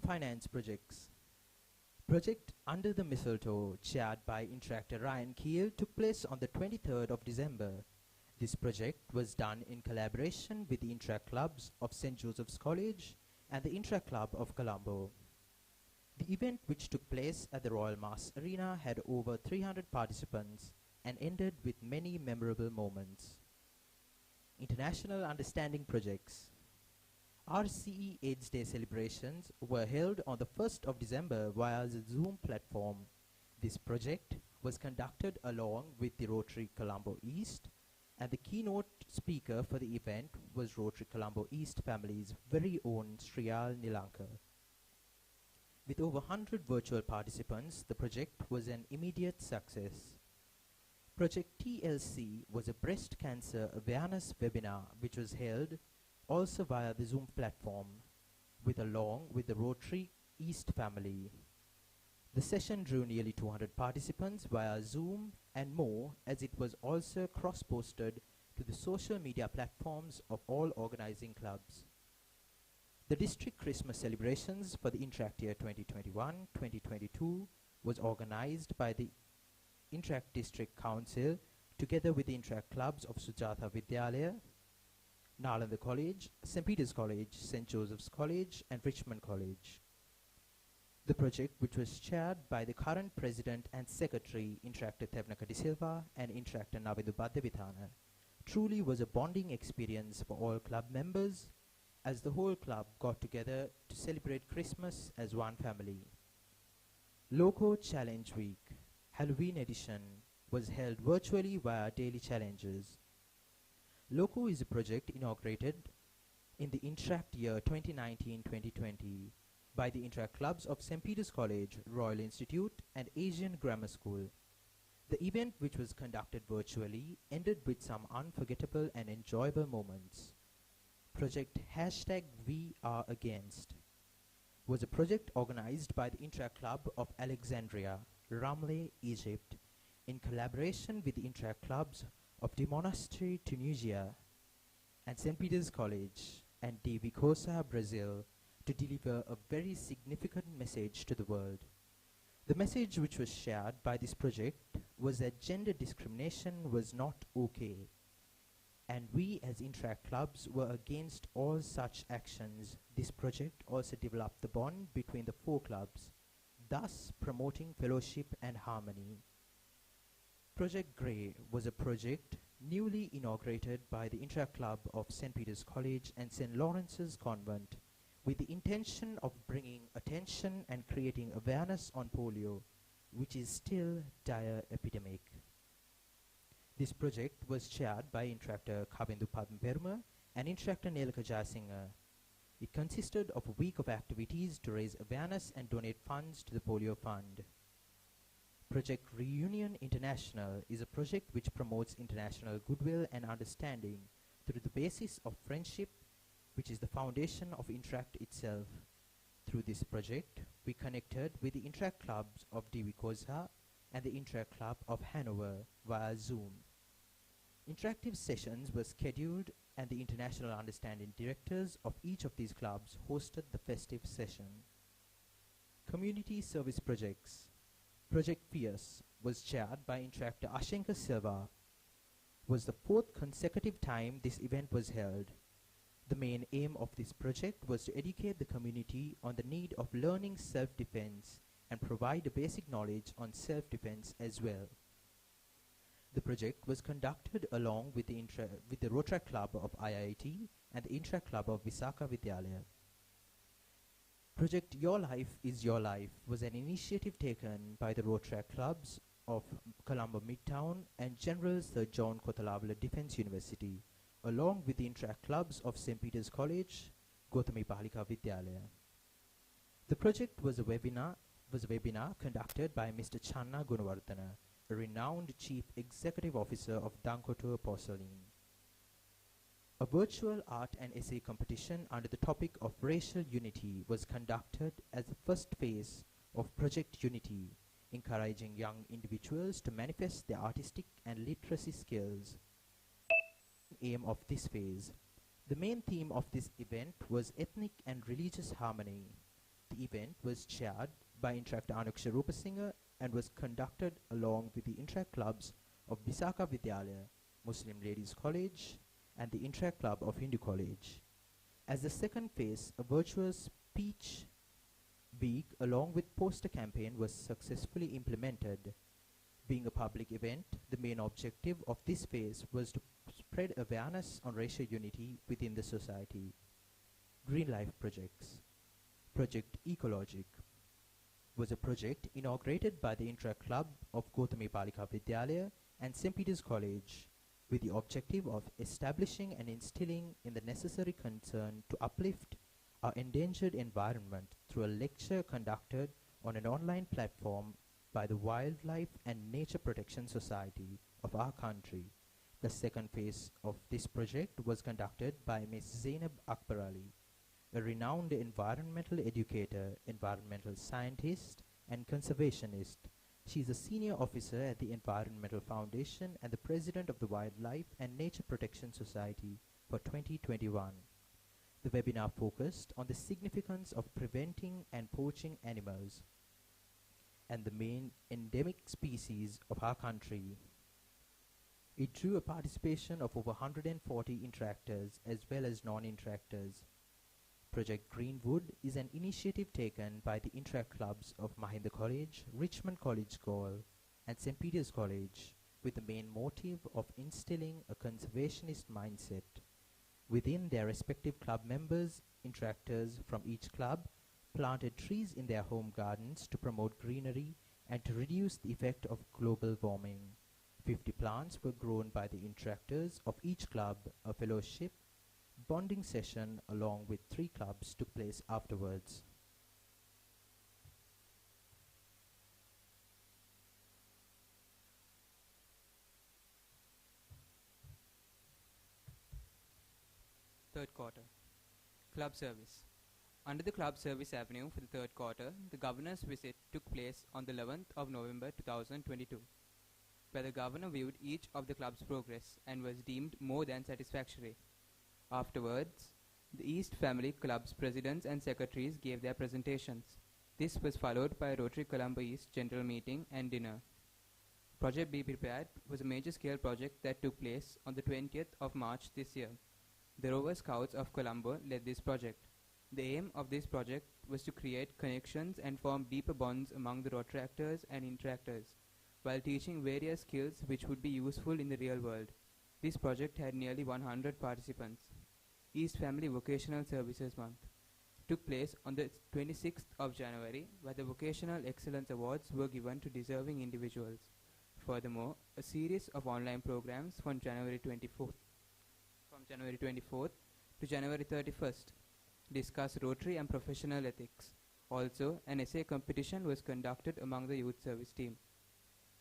Finance projects. Project Under the Mistletoe, chaired by Interactor Ryan Keel, took place on the 23rd of December. This project was done in collaboration with the Interact clubs of St. Joseph's College and the Interact Club of Colombo. The event, which took place at the Royal Mass Arena, had over 300 participants and ended with many memorable moments. International Understanding Projects. RCE AIDS Day celebrations were held on the 1st of December via the Zoom platform. This project was conducted along with the Rotary Colombo East, and the keynote speaker for the event was Rotary Colombo East family's very own Sriyal Nilanka. With over 100 virtual participants, the project was an immediate success. Project TLC was a breast cancer awareness webinar which was held also via the Zoom platform, along with the Rotary East family. The session drew nearly 200 participants via Zoom and more, as it was also cross-posted to the social media platforms of all organizing clubs. The district Christmas celebrations for the Interact year 2021-2022 was organized by the Interact District Council together with the Interact clubs of Sujata Vidyalaya, Nalanda College, St. Peter's College, St. Joseph's College, and Richmond College. The project, which was chaired by the current president and secretary, Interactor Tevnaka De Silva and Interactor Navindu Badevithana, truly was a bonding experience for all club members, as the whole club got together to celebrate Christmas as one family. Loco Challenge Week, Halloween edition, was held virtually via daily challenges. LOCO is a project inaugurated in the Interact year 2019-2020 by the Interact clubs of St. Peter's College, Royal Institute and Asian Grammar School. The event, which was conducted virtually, ended with some unforgettable and enjoyable moments. Project #WeAreAgainst was a project organized by the Interact Club of Alexandria, Ramleh, Egypt, in collaboration with the Interact clubs of Dignitary, Tunisia, and St. Peter's College and de Vicosa, Brazil, to deliver a very significant message to the world. The message which was shared by this project was that gender discrimination was not okay, and we as Interact clubs were against all such actions. This project also developed the bond between the four clubs, thus promoting fellowship and harmony. Project Grey was a project newly inaugurated by the Interact Club of St. Peter's College and St. Lawrence's Convent, with the intention of bringing attention and creating awareness on polio, which is still dire epidemic. This project was chaired by Interactor Kabindu Padmperuma and Interactor Nelaka Jayasinha. It consisted of a week of activities to raise awareness and donate funds to the Polio Fund. Project Reunion International is a project which promotes international goodwill and understanding through the basis of friendship, which is the foundation of Interact itself. Through this project, we connected with the Interact clubs of Divicosa and the Interact Club of Hanover via Zoom. Interactive sessions were scheduled and the international understanding directors of each of these clubs hosted the festive session. Community service projects. Project Fierce was chaired by Interactor Ashenka Silva. Was the fourth consecutive time this event was held. The main aim of this project was to educate the community on the need of learning self-defense and provide a basic knowledge on self-defense as well. The project was conducted along with the Rotary Club of IIT and the Interact Club of Visakha Vidyalaya. Project Your Life is Your Life was an initiative taken by the Rotary Clubs of Colombo Midtown and General Sir John Kothawala Defence University, along with the Interact clubs of St. Peter's College, Gautami Balika Vidyalaya. The project was a webinar conducted by Mr. Channa Gunawardana, a renowned Chief Executive Officer of Dankotur Porcelain. A virtual art and essay competition under the topic of racial unity was conducted as the first phase of Project Unity, encouraging young individuals to manifest their artistic and literacy skills. Aim of this phase. The main theme of this event was ethnic and religious harmony. The event was chaired by Interactor Anuksha Rupasinghe and was conducted along with the Interact clubs of Visakha Vidyalaya, Muslim Ladies College, and the Interact Club of Hindu College. As the second phase, a virtual speech week along with poster campaign was successfully implemented. Being a public event, the main objective of this phase was to spread awareness on racial unity within the society. Green Life Projects. Project Ecologic was a project inaugurated by the Interact Club of Gautami Balika Vidyalaya and St. Peter's College, with the objective of establishing and instilling in the necessary concern to uplift our endangered environment through a lecture conducted on an online platform by the Wildlife and Nature Protection Society of our country. The second phase of this project was conducted by Ms. Zainab Akbar Ali, a renowned environmental educator, environmental scientist, and conservationist. She is a senior officer at the Environmental Foundation and the president of the Wildlife and Nature Protection Society for 2021. The webinar focused on the significance of preventing and poaching animals and the main endemic species of our country. It drew a participation of over 140 interactors as well as non-interactors. Project Greenwood is an initiative taken by the Interact clubs of Mahinda College, Richmond College Gaol, and St. Peter's College, with the main motive of instilling a conservationist mindset. Within their respective club members, interactors from each club planted trees in their home gardens to promote greenery and to reduce the effect of global warming. 50 plants were grown by the interactors of each club. A fellowship bonding session along with 3 clubs took place afterwards. Third quarter. Club service. Under the club service avenue for the third quarter, the governor's visit took place on the 11th of November 2022, where the governor viewed each of the club's progress and was deemed more than satisfactory. Afterwards, the East Family Club's presidents and secretaries gave their presentations. This was followed by a Rotary Colombo East general meeting and dinner. Project Be Prepared was a major scale project that took place on the 20th of March this year. The Rover Scouts of Colombo led this project. The aim of this project was to create connections and form deeper bonds among the Rotaractors and Interactors, while teaching various skills which would be useful in the real world. This project had nearly 100 participants. East Family Vocational Services Month took place on the 26th of January, where the Vocational Excellence Awards were given to deserving individuals. Furthermore, a series of online programs from January 24th to January 31st discuss Rotary and professional ethics. Also, an essay competition was conducted among the youth service team.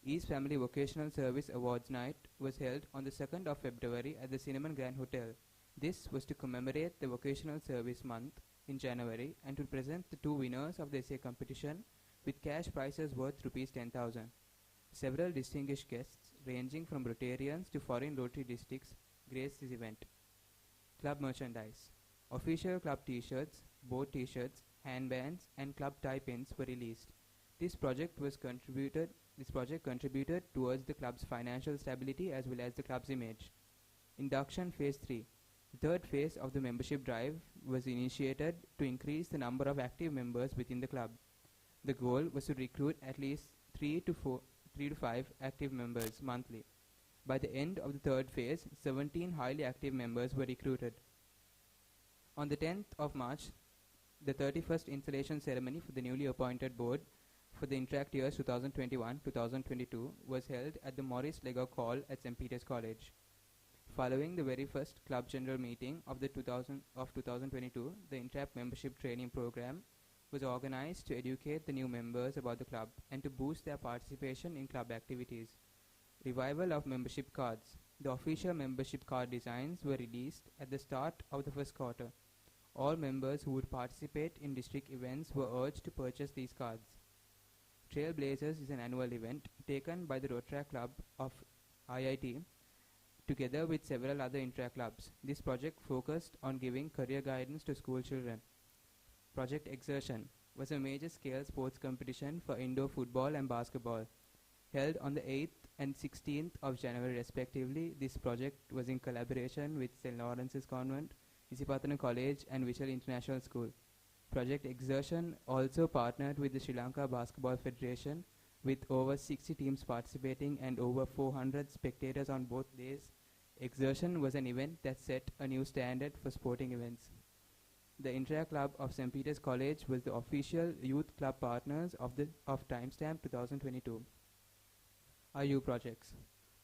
East Family Vocational Service Awards Night was held on the 2nd of February at the Cinnamon Grand Hotel. This was to commemorate the Vocational Service Month in January and to present the 2 winners of the essay competition with cash prizes worth Rs 10,000. Several distinguished guests, ranging from Rotarians to foreign Rotary districts, graced this event. Club merchandise. Official club t-shirts, board t-shirts, handbands, and club tie pins were released. This project contributed towards the club's financial stability as well as the club's image. Induction Phase 3. The third phase of the membership drive was initiated to increase the number of active members within the club. The goal was to recruit at least 3 to 5 active members monthly. By the end of the third phase, 17 highly active members were recruited. On the 10th of March, the 31st installation ceremony for the newly appointed board for the Interact years 2021-2022 was held at the Maurice Legok Hall at St. Peter's College. Following the very first club general meeting of 2022, the Interact membership training program was organized to educate the new members about the club and to boost their participation in club activities. Revival of membership cards. The official membership card designs were released at the start of the first quarter. All members who would participate in district events were urged to purchase these cards. Trailblazers is an annual event taken by the Rotaract Club of IIT together with several other Interact clubs. This project focused on giving career guidance to school children. Project Exertion was a major scale sports competition for indoor football and basketball. Held on the 8th and 16th of January respectively, this project was in collaboration with St. Lawrence's Convent, Isipatana College and Vishal International School. Project Exertion also partnered with the Sri Lanka Basketball Federation with over 60 teams participating and over 400 spectators on both days. Exertion was an event that set a new standard for sporting events. The Interact Club of St. Peter's College was the official youth club partners of Timestamp 2022. IU projects.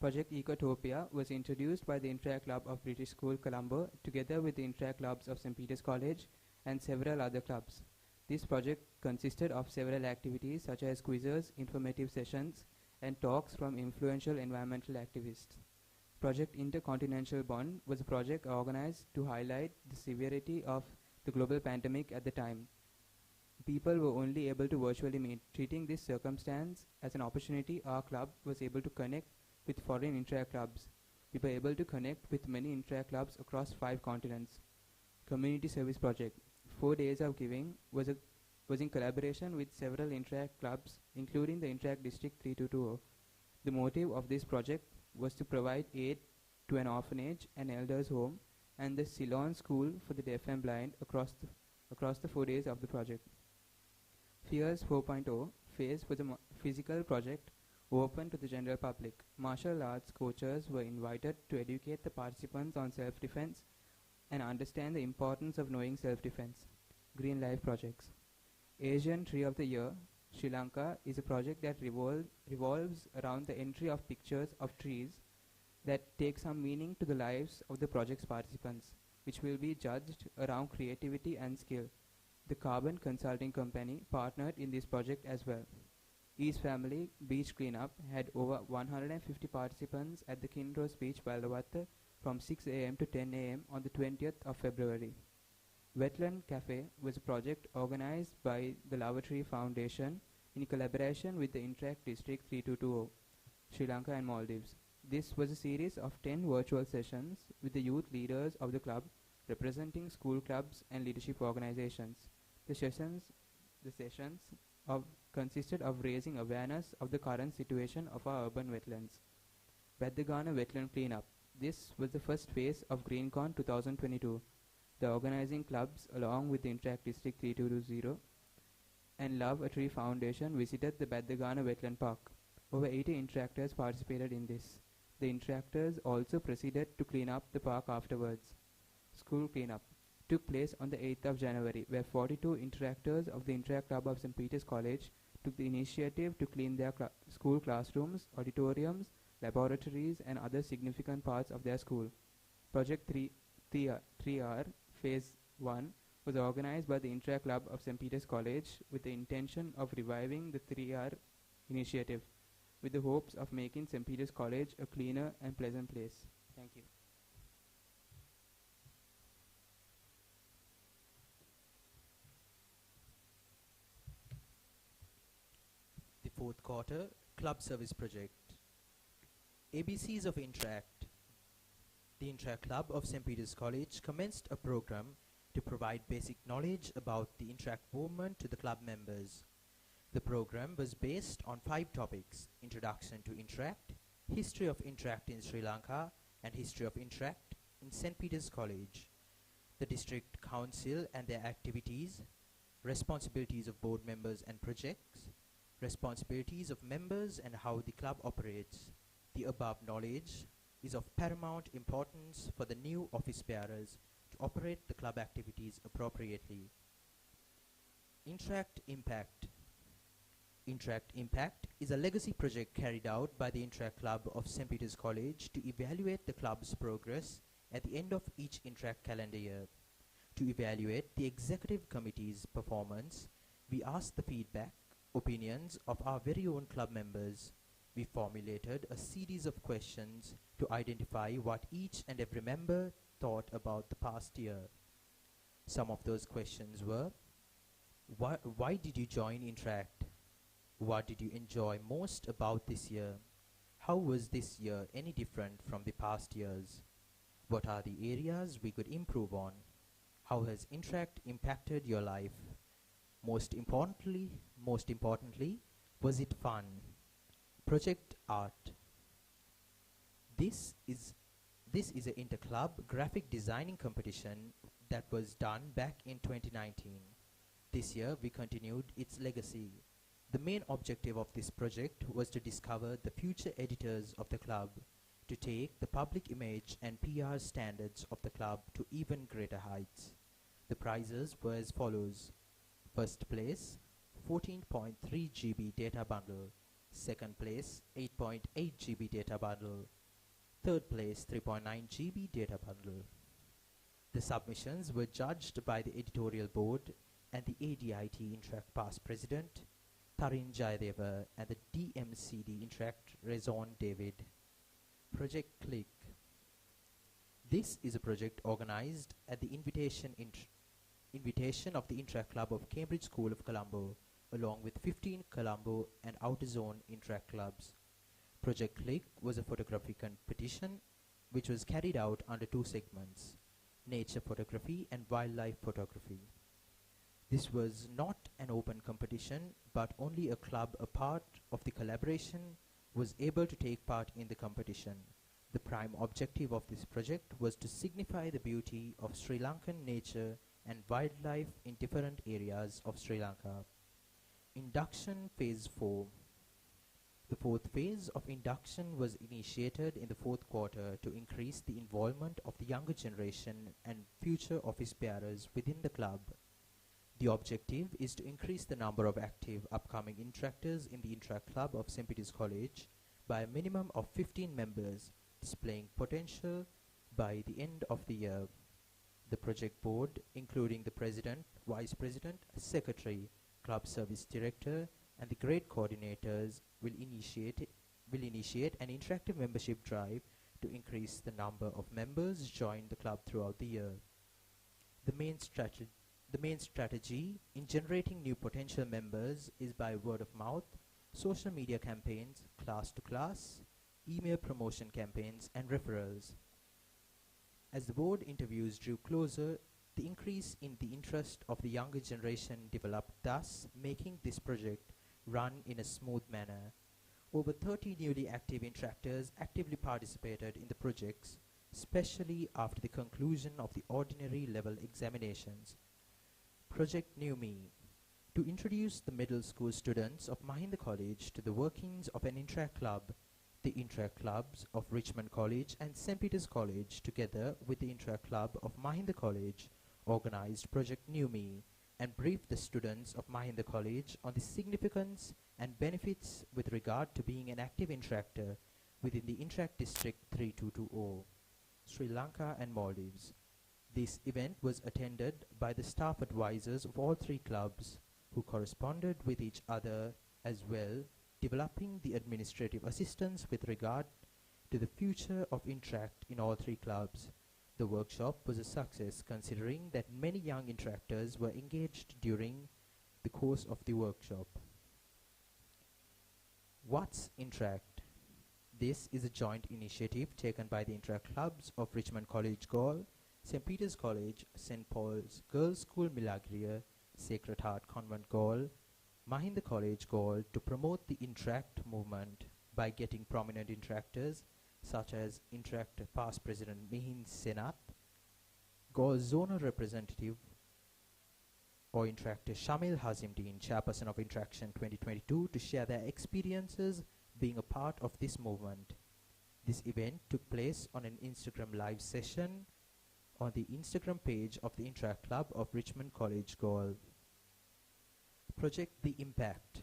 Project Ecotopia was introduced by the Interact Club of British School, Colombo, together with the Interact Clubs of St. Peter's College and several other clubs. This project consisted of several activities such as quizzes, informative sessions, and talks from influential environmental activists. Project Intercontinental Bond was a project organized to highlight the severity of the global pandemic at the time. People were only able to virtually meet. Treating this circumstance as an opportunity, our club was able to connect with foreign Interact clubs. We were able to connect with many Interact clubs across 5 continents. Community Service Project. 4 Days of Giving was in collaboration with several Interact clubs, including the Interact District 3220. The motive of this project was to provide aid to an orphanage, an elders' home, and the Ceylon School for the Deaf and Blind across the 4 days of the project. FEARS 4.0 phase was a physical project open to the general public. Martial arts coaches were invited to educate the participants on self-defense and understand the importance of knowing self-defense. Green Life projects. Asian Tree of the Year Sri Lanka is a project that revolves around the entry of pictures of trees that take some meaning to the lives of the project's participants, which will be judged around creativity and skill. The Carbon Consulting Company partnered in this project as well. East Family Beach Cleanup had over 150 participants at the Kinross Beach, Balavatta from 6 am to 10 am on the 20th of February. Wetland Cafe was a project organized by the Lavatory Foundation in collaboration with the Interact District 3220, Sri Lanka and Maldives. This was a series of 10 virtual sessions with the youth leaders of the club representing school clubs and leadership organizations. The sessions consisted of raising awareness of the current situation of our urban wetlands. Baddagana Wetland Cleanup. This was the first phase of GreenCon 2022. The organizing clubs, along with the Interact District 3220 and Love a Tree Foundation, visited the Baddagana Wetland Park. Over 80 interactors participated in this. The interactors also proceeded to clean up the park afterwards. School cleanup took place on the 8th of January, where 42 interactors of the Interact Club of St. Peter's College took the initiative to clean their school classrooms, auditoriums, laboratories, and other significant parts of their school. Project 3R Phase 1 was organized by the Interact Club of St. Peter's College with the intention of reviving the 3R initiative, with the hopes of making St. Peter's College a cleaner and pleasant place. Thank you. The fourth quarter Club Service Project. ABCs of Interact. The Interact Club of St. Peter's College commenced a program to provide basic knowledge about the Interact movement to the club members. The program was based on 5 topics: Introduction to Interact, History of Interact in Sri Lanka, and History of Interact in St. Peter's College, the District Council and their activities, responsibilities of board members and projects, responsibilities of members and how the club operates. The above knowledge is of paramount importance for the new office bearers to operate the club activities appropriately. Interact Impact. Interact Impact is a legacy project carried out by the Interact Club of St. Peter's College to evaluate the club's progress at the end of each Interact calendar year. To evaluate the executive committee's performance, we asked the feedback, opinions of our very own club members. We formulated a series of questions to identify what each and every member thought about the past year. Some of those questions were: why did you join Interact? What did you enjoy most about this year? How was this year any different from the past years? What are the areas we could improve on? How has Interact impacted your life? Most importantly, was it fun? Project Art. This is an inter-club graphic designing competition that was done back in 2019. This year we continued its legacy. The main objective of this project was to discover the future editors of the club, to take the public image and PR standards of the club to even greater heights. The prizes were as follows: first place, 14.3 GB data bundle; second place, 8.8 GB data bundle; third place, 3.9 GB data bundle. The submissions were judged by the editorial board and the ADIT Interact past president, Tarin Jayadeva, and the DMCD Interact Rezon David. Project Click. This is a project organized at the invitation of the Interact Club of Cambridge School of Colombo, along with 15 Colombo and Outer Zone Interact clubs. Project Click was a photography competition which was carried out under 2 segments: nature photography and wildlife photography. This was not an open competition, but only a club, a part of the collaboration, was able to take part in the competition. The prime objective of this project was to signify the beauty of Sri Lankan nature and wildlife in different areas of Sri Lanka. Induction Phase 4. The 4th phase of induction was initiated in the 4th quarter to increase the involvement of the younger generation and future office bearers within the club. The objective is to increase the number of active upcoming interactors in the Interact Club of St. Peter's College by a minimum of 15 members, displaying potential by the end of the year. The project board, including the president, vice president, secretary, club service director, and the grade coordinators, will initiate an interactive membership drive to increase the number of members join the club throughout the year. The main strategy in generating new potential members is by word of mouth, social media campaigns, class to class, email promotion campaigns, and referrals. As the board interviews drew closer, the increase in the interest of the younger generation developed, thus making this project run in a smooth manner. Over 30 newly active interactors actively participated in the projects, especially after the conclusion of the ordinary level examinations. Project New Me. To introduce the middle school students of Mahinda College to the workings of an Interact Club, the Interact Clubs of Richmond College and St. Peter's College, together with the Interact Club of Mahinda College, organized Project New Me and briefed the students of Mahinda College on the significance and benefits with regard to being an active interactor within the Interact District 3220, Sri Lanka and Maldives. This event was attended by the staff advisors of all three clubs, who corresponded with each other as well, developing the administrative assistance with regard to the future of Interact in all three clubs. The workshop was a success, considering that many young interactors were engaged during the course of the workshop. What's Interact? This is a joint initiative taken by the Interact Clubs of Richmond College Gaul, St. Peter's College, St. Paul's Girls' School Milagria, Sacred Heart Convent Gaul, Mahinda College Gaul, to promote the Interact movement by getting prominent interactors such as Interact past President Mihin Senath, Gaul Zonal Representative or Interactor Shamil Hazimdeen, Chairperson of Interaction 2022, to share their experiences being a part of this movement. This event took place on an Instagram live session on the Instagram page of the Interact Club of Richmond College Gaul. Project The Impact.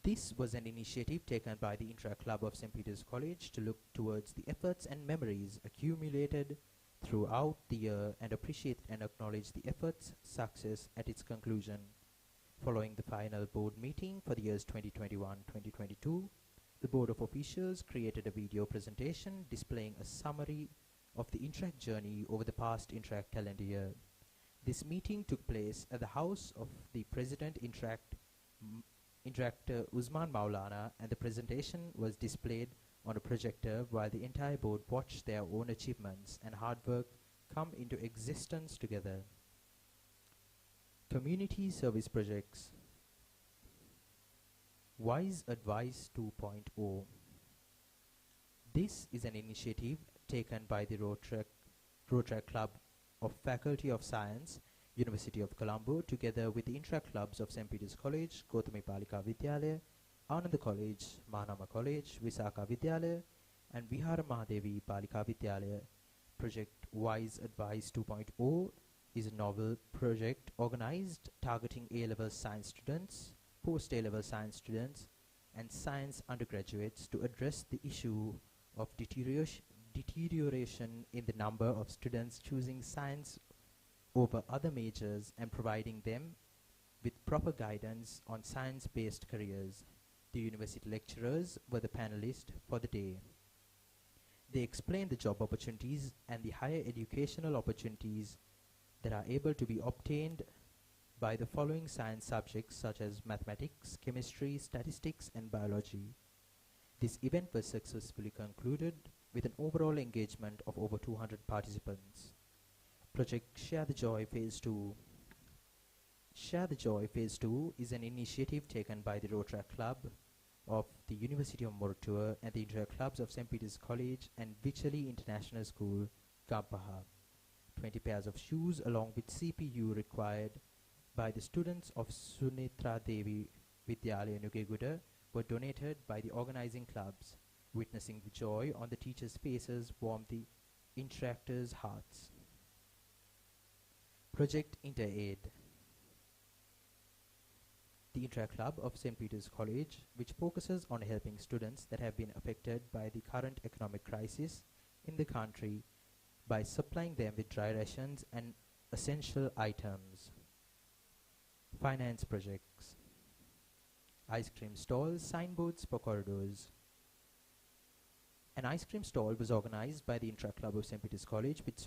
This was an initiative taken by the Interact Club of St. Peter's College to look towards the efforts and memories accumulated throughout the year and appreciate and acknowledge the efforts' success at its conclusion. Following the final board meeting for the years 2021-2022, the Board of Officials created a video presentation displaying a summary of the Interact journey over the past Interact calendar year. This meeting took place at the house of the President Interactor Usman Maulana, and the presentation was displayed on a projector while the entire board watched their own achievements and hard work come into existence together. Community service projects. Wise Advice 2.0. This is an initiative taken by the Rotaract Club of Faculty of Science, University of Colombo, together with the Interact Clubs of St. Peter's College, Gautami Palika Vidyalaya, Ananda College, Mahanama College, Visakha Vidyalaya, and Vihara Mahadevi Palika Vidyalaya. Project Wise Advice 2.0 is a novel project organized targeting A-level science students, post-A-level science students, and science undergraduates to address the issue of deterioration in the number of students choosing science over other majors and providing them with proper guidance on science-based careers. The university lecturers were the panelists for the day. They explained the job opportunities and the higher educational opportunities that are able to be obtained by the following science subjects such as mathematics, chemistry, statistics, and biology. This event was successfully concluded with an overall engagement of over 200 participants. Project Share the Joy Phase 2. Share the Joy Phase 2 is an initiative taken by the Rotaract Club of the University of Moratuwa and the Interact Clubs of St. Peter's College and Vichali International School, Gampaha. 20 pairs of shoes along with CPU required by the students of Sunitra Devi Vidyalaya Nugeguda were donated by the organizing clubs. Witnessing the joy on the teachers' faces warmed the interactors' hearts. Project InterAid. The Interact Club of St. Peter's College, which focuses on helping students that have been affected by the current economic crisis in the country by supplying them with dry rations and essential items. Finance projects. Ice cream stalls, signboards for corridors. An ice cream stall was organized by the Interact Club of St. Peter's College, which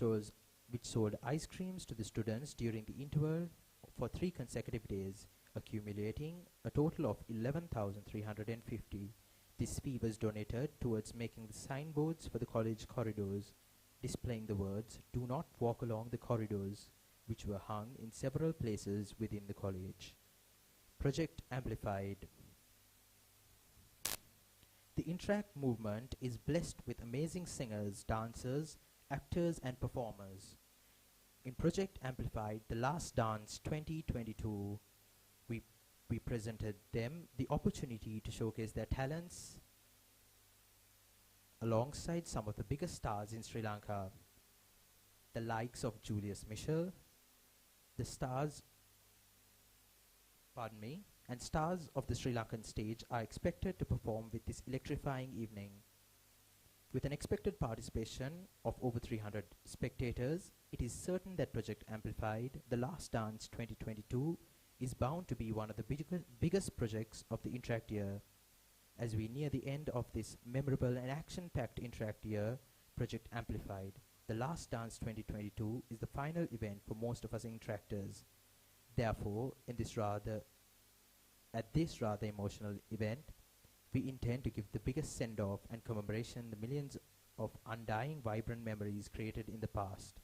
sold ice creams to the students during the interval for 3 consecutive days, accumulating a total of 11,350. This fee was donated towards making the signboards for the college corridors, displaying the words, "Do not walk along the corridors," which were hung in several places within the college. Project Amplified. The Interact movement is blessed with amazing singers, dancers, actors and performers. In Project Amplified, The Last Dance 2022, we presented them the opportunity to showcase their talents alongside some of the biggest stars in Sri Lanka, the likes of Julius Michel, the stars, and stars of the Sri Lankan stage are expected to perform with this electrifying evening. With an expected participation of over 300 spectators, it is certain that Project Amplified, The Last Dance 2022, is bound to be one of the biggest projects of the Interact year. As we near the end of this memorable and action-packed Interact year, Project Amplified, The Last Dance 2022 is the final event for most of us Interactors. Therefore, at this rather emotional event, we intend to give the biggest send-off and commemoration the millions of undying vibrant memories created in the past.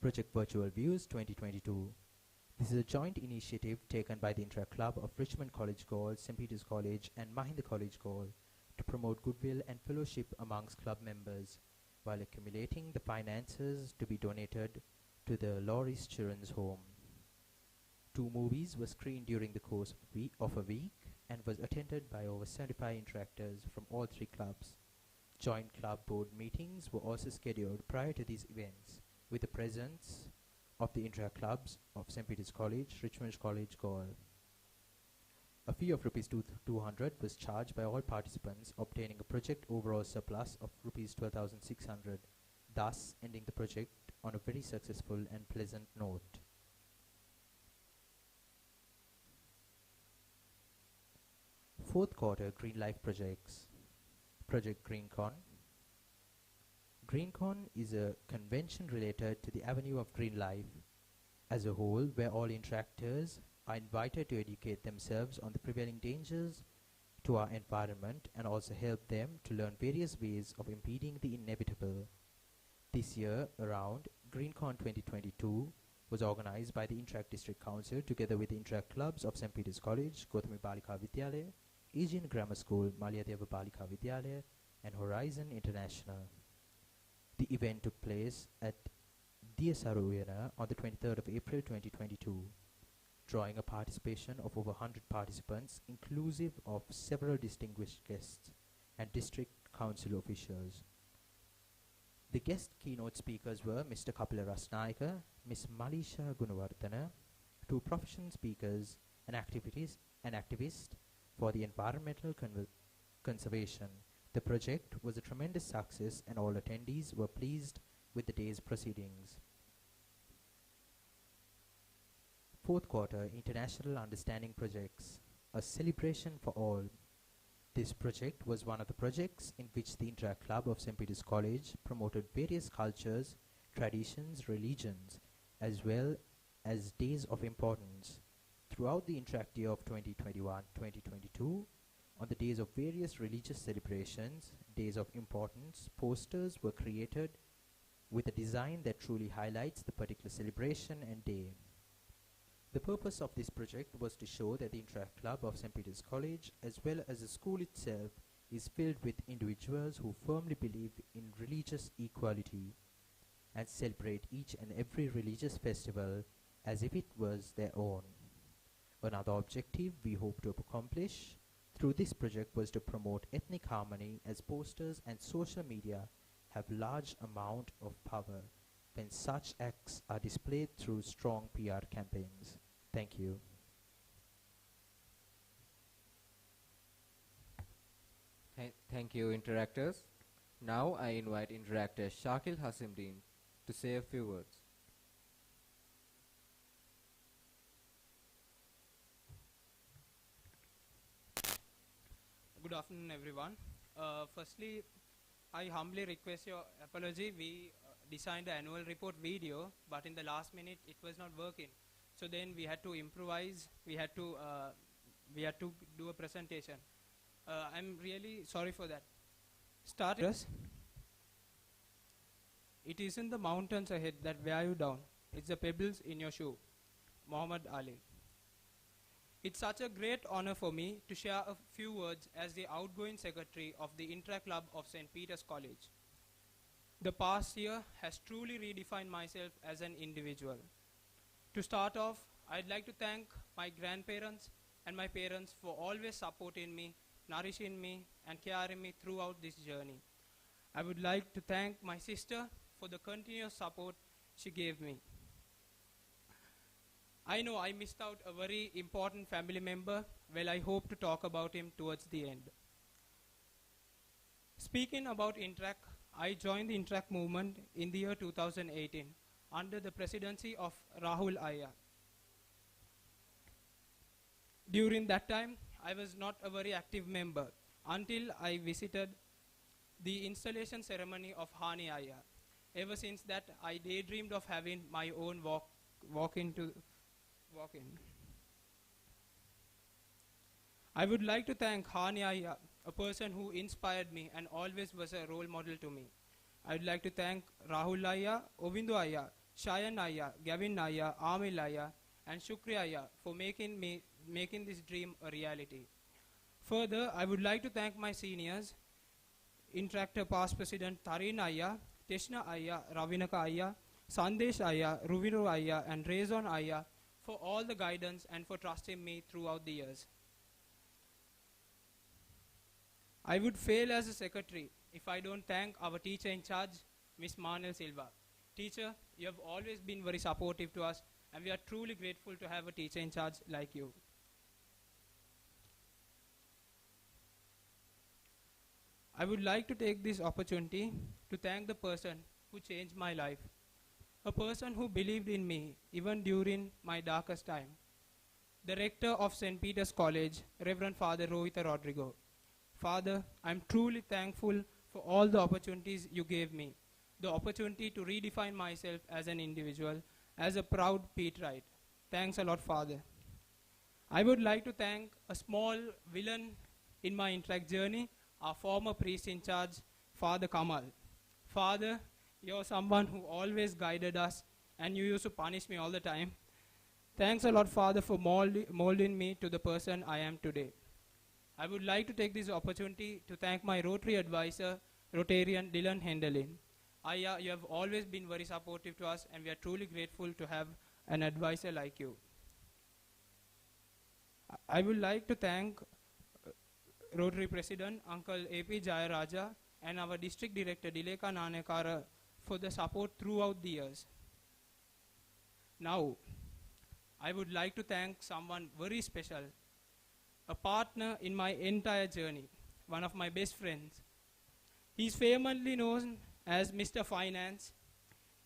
Project Virtual Views 2022. This is a joint initiative taken by the Interact Club of Richmond College Gaol, St. Peter's College and Mahinda College Gaol to promote goodwill and fellowship amongst club members while accumulating the finances to be donated to the Loris Children's Home. 2 movies were screened during the course of a week and was attended by over 75 interactors from all 3 clubs. Joint club board meetings were also scheduled prior to these events with the presence of the Interact Clubs of St. Peter's College, Richmond College Gaol. A fee of rupees 200 was charged by all participants, obtaining a project overall surplus of rupees 12,600, thus ending the project on a very successful and pleasant note. Fourth quarter Green Life projects. Project GreenCon. GreenCon is a convention related to the Avenue of Green Life as a whole, where all interactors are invited to educate themselves on the prevailing dangers to our environment and also help them to learn various ways of impeding the inevitable. This year around, GreenCon 2022 was organized by the Interact District Council together with the Interact Clubs of St. Peter's College, Gautami Balika Vidyalaya, Asian Grammar School, Malayadeva Balika Vidyalaya and Horizon International. The event took place at Diyasaroyana on the 23rd of April 2022, drawing a participation of over 100 participants, inclusive of several distinguished guests and district council officials. The guest keynote speakers were Mr. Kapila Rasnayaka, Ms. Malisha Gunawardana, 2 professional speakers and activists for the environmental conservation. The project was a tremendous success and all attendees were pleased with the day's proceedings. Fourth quarter International Understanding Projects, a celebration for all. This project was one of the projects in which the Interact Club of St. Peter's College promoted various cultures, traditions, religions, as well as days of importance. Throughout the Interact year of 2021-2022, on the days of various religious celebrations, days of importance, posters were created with a design that truly highlights the particular celebration and day. The purpose of this project was to show that the Interact Club of St. Peter's College, as well as the school itself, is filled with individuals who firmly believe in religious equality and celebrate each and every religious festival as if it was their own. Another objective we hope to accomplish through this project was to promote ethnic harmony, as posters and social media have large amount of power when such acts are displayed through strong PR campaigns. Thank you. Thank you, interactors. Now I invite interactor Shakil Hasimdeen to say a few words. Good afternoon, everyone. Firstly, I humbly request your apology. We designed the annual report video, but in the last minute it was not working. So then we had to improvise. We had to do a presentation. I'm really sorry for that. Starters, it isn't the mountains ahead that wear you down. It's the pebbles in your shoe. Muhammad Ali. It's such a great honor for me to share a few words as the outgoing secretary of the Intra-Club of St. Peter's College. The past year has truly redefined myself as an individual. To start off, I'd like to thank my grandparents and my parents for always supporting me, nourishing me, and carrying me throughout this journey. I would like to thank my sister for the continuous support she gave me. I know I missed out a very important family member. Well, I hope to talk about him towards the end. Speaking about Interact, I joined the Interact movement in the year 2018 under the presidency of Rahul Iyer. During that time, I was not a very active member until I visited the installation ceremony of Hani Iyer. Ever since that, I daydreamed of having my own walk-in. I would like to thank Hani Iyer, a person who inspired me and always was a role model to me. I would like to thank Rahul Iyer, Ovindu Iyer, Shayan Iyer, Gavin Iyer, Amil Iyer, and Shukri Iyer for making this dream a reality. Further, I would like to thank my seniors, Interactor past president Tarin Iyer, Teshna Iyer, Ravinaka Iyer, Sandesh Iyer, Ruvinu Iyer, and Rezon Iyer for all the guidance and for trusting me throughout the years. I would fail as a secretary if I don't thank our teacher in charge, Ms. Manuel Silva. Teacher, you have always been very supportive to us, and we are truly grateful to have a teacher in charge like you. I would like to take this opportunity to thank the person who changed my life, a person who believed in me even during my darkest time. The rector of St. Peter's College, Reverend Father Rohita Rodrigo. Father, I'm truly thankful for all the opportunities you gave me, the opportunity to redefine myself as an individual, as a proud Peterite. Thanks a lot, Father. I would like to thank a small villain in my Interact journey, our former priest in charge, Father Kamal. Father, you're someone who always guided us, and you used to punish me all the time. Thanks a lot, Father, for molding me to the person I am today. I would like to take this opportunity to thank my Rotary advisor, Rotarian Dylan Hendelin. Aya, you have always been very supportive to us, and we are truly grateful to have an advisor like you. I would like to thank Rotary President, Uncle A.P. Jayaraja, and our District Director, Dileka Nanekara, for the support throughout the years. Now, I would like to thank someone very special, a partner in my entire journey, one of my best friends. He's famously known as Mr. Finance,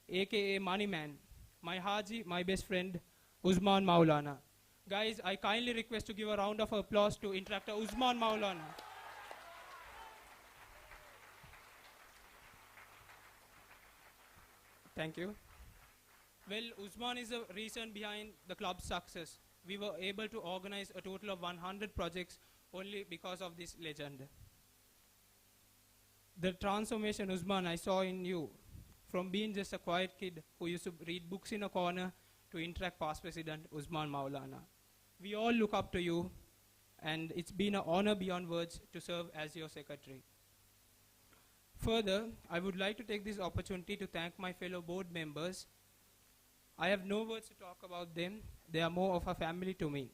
aka Moneyman, my Haji, my best friend, Usman Maulana. Guys, I kindly request to give a round of applause to Interactor Usman Maulana. Thank you. Well, Usman is the reason behind the club's success. We were able to organize a total of 100 projects only because of this legend. The transformation, Usman, I saw in you, from being just a quiet kid who used to read books in a corner to Interact past president, Usman Maulana. We all look up to you, and it's been an honor beyond words to serve as your secretary. Further, I would like to take this opportunity to thank my fellow board members. I have no words to talk about them. They are more of a family to me.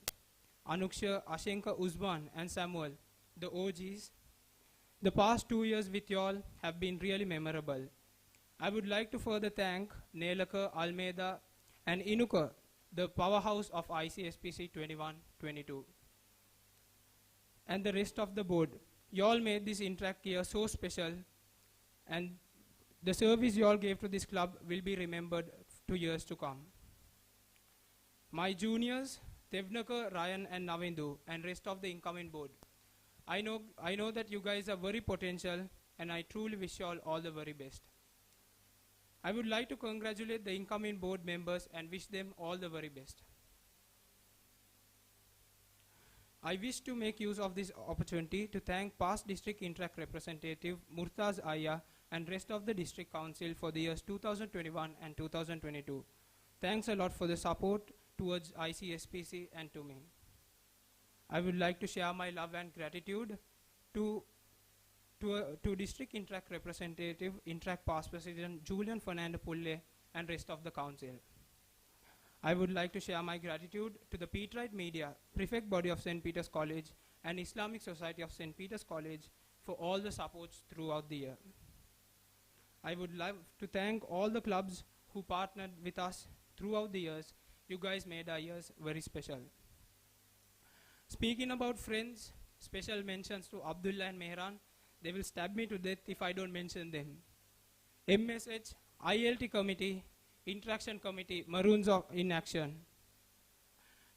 Anuksha, Ashenka, Usman, and Samuel, the OGs. The past 2 years with y'all have been really memorable. I would like to further thank Nelaka, Almeida, and Inuka, the powerhouse of ICSPC 21-22, and the rest of the board. You all made this Interact year so special, and the service you all gave to this club will be remembered to years to come. My juniors, Tevnaka, Ryan, and Navindu, and rest of the incoming board. I know that you guys are very potential, and I truly wish you all the very best. I would like to congratulate the incoming board members and wish them all the very best. I wish to make use of this opportunity to thank past district Interact representative Murtaz Aya and rest of the district council for the years 2021 and 2022. Thanks a lot for the support towards ICSPC and to me. I would like to share my love and gratitude to District Interact Representative, Interact Past President Julian Fernando Pulle and rest of the council. I would like to share my gratitude to the Peterite Media, Prefect Body of St. Peter's College and Islamic Society of St. Peter's College for all the supports throughout the year. I would love to thank all the clubs who partnered with us throughout the years. You guys made our years very special. Speaking about friends, special mentions to Abdullah and Mehran. They will stab me to death if I don't mention them. MSH, ILT Committee, Interaction Committee, Maroons in Action,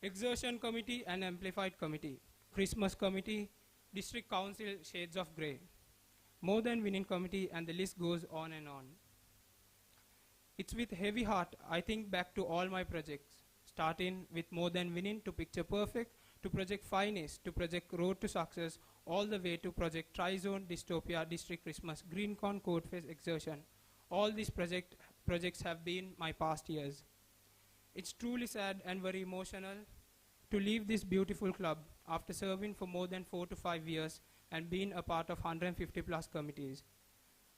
Exertion Committee and Amplified Committee, Christmas Committee, District Council Shades of Grey, More Than Winning Committee, and the list goes on and on. It's with heavy heart I think back to all my projects, starting with More Than Winning to Picture Perfect, to Project Finest, to Project Road to Success, all the way to Project Tri-Zone, Dystopia, District Christmas, GreenCon, Codeface, Exertion. All these projects have been my past years. It's truly sad and very emotional to leave this beautiful club after serving for more than 4 to 5 years and being a part of 150 plus committees.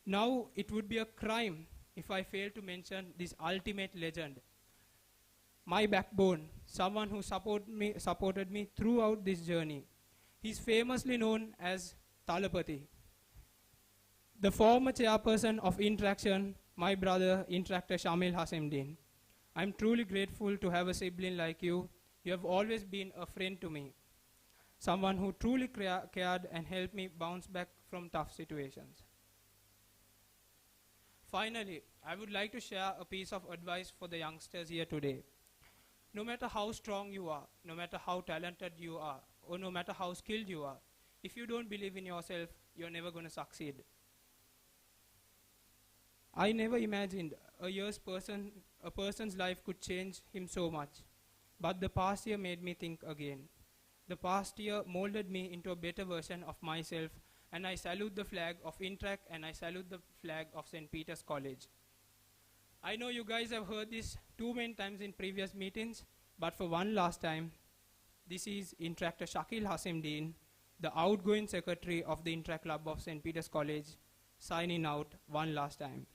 Now it would be a crime if I fail to mention this ultimate legend, my backbone, someone who supported me throughout this journey. He's famously known as Talapati. The former chairperson of Interaction, my brother, Interactor Shamil Hasimdin. I'm truly grateful to have a sibling like you. You have always been a friend to me, someone who truly cared and helped me bounce back from tough situations. Finally, I would like to share a piece of advice for the youngsters here today. No matter how strong you are, no matter how talented you are, or no matter how skilled you are, if you don't believe in yourself, you're never going to succeed. I never imagined a person's life could change him so much. But the past year made me think again. The past year molded me into a better version of myself, and I salute the flag of Interact and I salute the flag of St. Peter's College. I know you guys have heard this too many times in previous meetings, but for one last time, this is Interactor Shakil Hasimdin, the outgoing secretary of the Interact Club of St. Peter's College, signing out one last time.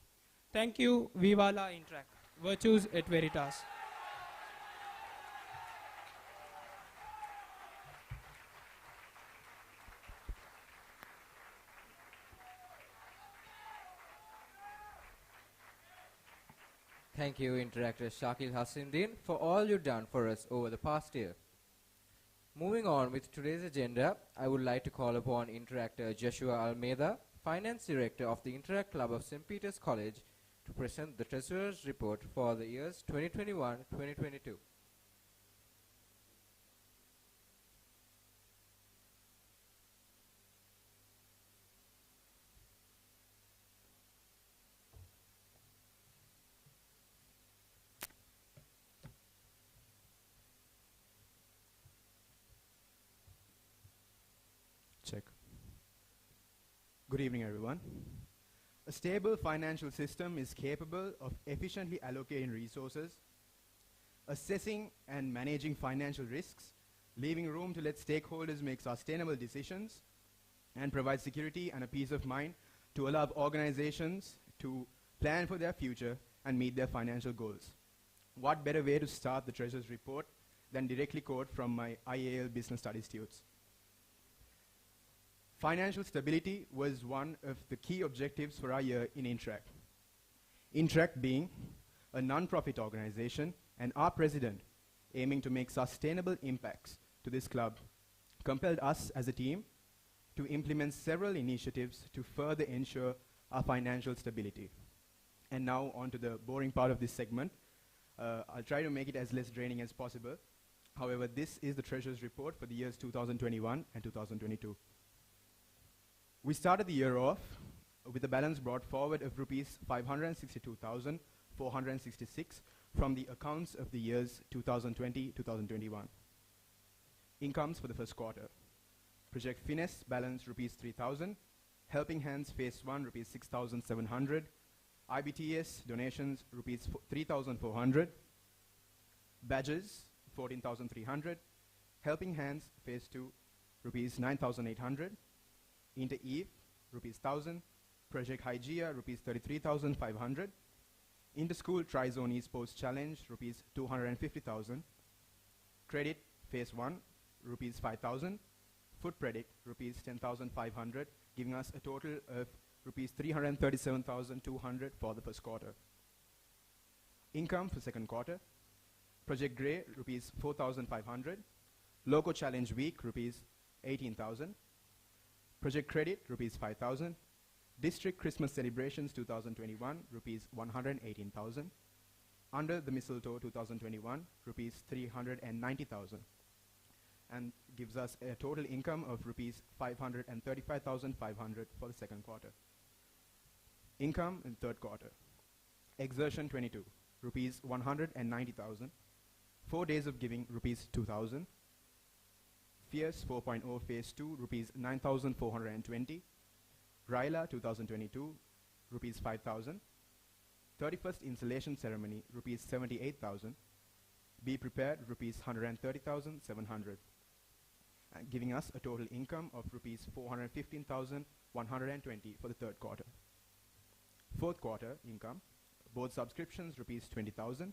Thank you, Viva la Interact. Virtues et Veritas. Thank you, Interactor Shakil Hasimdin, for all you've done for us over the past year. Moving on with today's agenda, I would like to call upon Interactor Joshua Almeida, Finance Director of the Interact Club of St. Peter's College, to present the Treasurer's Report for the years 2021-2022. Check. Good evening, everyone. A stable financial system is capable of efficiently allocating resources, assessing and managing financial risks, leaving room to let stakeholders make sustainable decisions, and provide security and a peace of mind to allow organizations to plan for their future and meet their financial goals. What better way to start the Treasurer's Report than directly quote from my IAL Business Studies students. Financial stability was one of the key objectives for our year in Interact. Interact being a non-profit organization, and our president, aiming to make sustainable impacts to this club, compelled us as a team to implement several initiatives to further ensure our financial stability. And now on to the boring part of this segment. I'll try to make it as less draining as possible. However, this is the Treasurer's report for the years 2021 and 2022. We started the year off with a balance brought forward of rupees 562,466 from the accounts of the years 2020-2021. Incomes for the first quarter. Project Finesse balance rupees 3,000. Helping Hands Phase 1 rupees 6,700. IBTS donations rupees 3,400. Badges 14,300. Helping Hands Phase 2 rupees 9,800. Inter-Eve rupees 1,000. Project Hygeia rupees 33,500. Inter-School Tri-Zone Esports Challenge rupees 250,000. Credit Phase 1 rupees 5,000. Food Predict rupees 10,500, giving us a total of rupees 337,200 for the first quarter. Income for second quarter. Project Grey rupees 4,500. Loco Challenge Week rupees 18,000. Project Credit rupees 5,000. District Christmas Celebrations 2021 rupees 118,000. Under the Mistletoe 2021 rupees 390,000, and gives us a total income of rupees 535,500 for the second quarter. Income in third quarter. Exertion 22 rupees 190,000. 4 days of giving rupees 2,000. Fierce 4.0 Phase 2 rupees 9,420. Ryla 2022 rupees 5,000. 31st installation ceremony rupees 78,000. Be prepared rupees 130,700, giving us a total income of rupees 415,120 for the third quarter. Fourth quarter income. Board subscriptions rupees 20,000.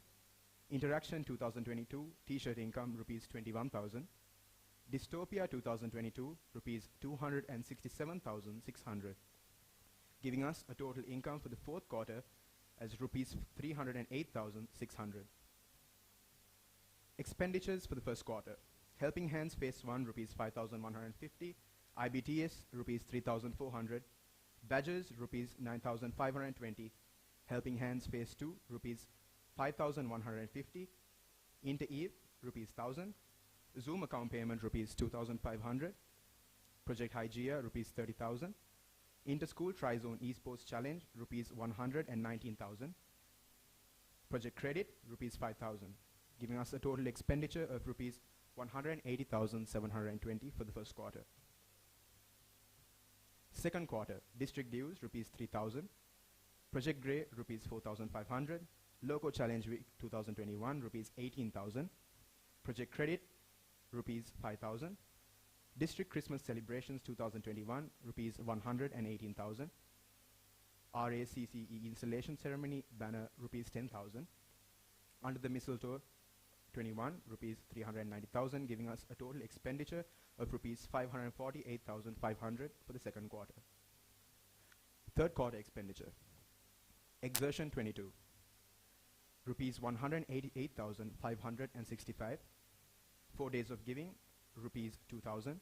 Interaction 2022 t-shirt income rupees 21,000. Dystopia 2022 rupees 267,600, giving us a total income for the fourth quarter as rupees 308,600. Expenditures for the first quarter. Helping Hands Phase 1 rupees 5,150. IBTS rupees 3,400. Badges rupees 9,520. Helping Hands Phase 2 rupees 5,150. Inter-Eve rupees 1,000. Zoom account payment rupees 2,500. Project Hygeia rupees 30,000. Inter-School Tri-Zone Esports Challenge rupees 119,000. Project Credit rupees 5,000, giving us a total expenditure of rupees 180,720 for the first quarter. Second quarter. District dues rupees 3,000. Project Grey rupees 4,500. Loco Challenge Week 2021 rupees 18,000. Project Credit rupees 5,000. District Christmas Celebrations 2021 rupees 118,000. RACCE Installation Ceremony banner rupees 10,000. Under the Mistletoe 21 rupees 390,000, giving us a total expenditure of rupees 548,500 for the second quarter. Third quarter expenditure. Exertion 22 rupees 188,565. 4 days of giving rupees 2,000.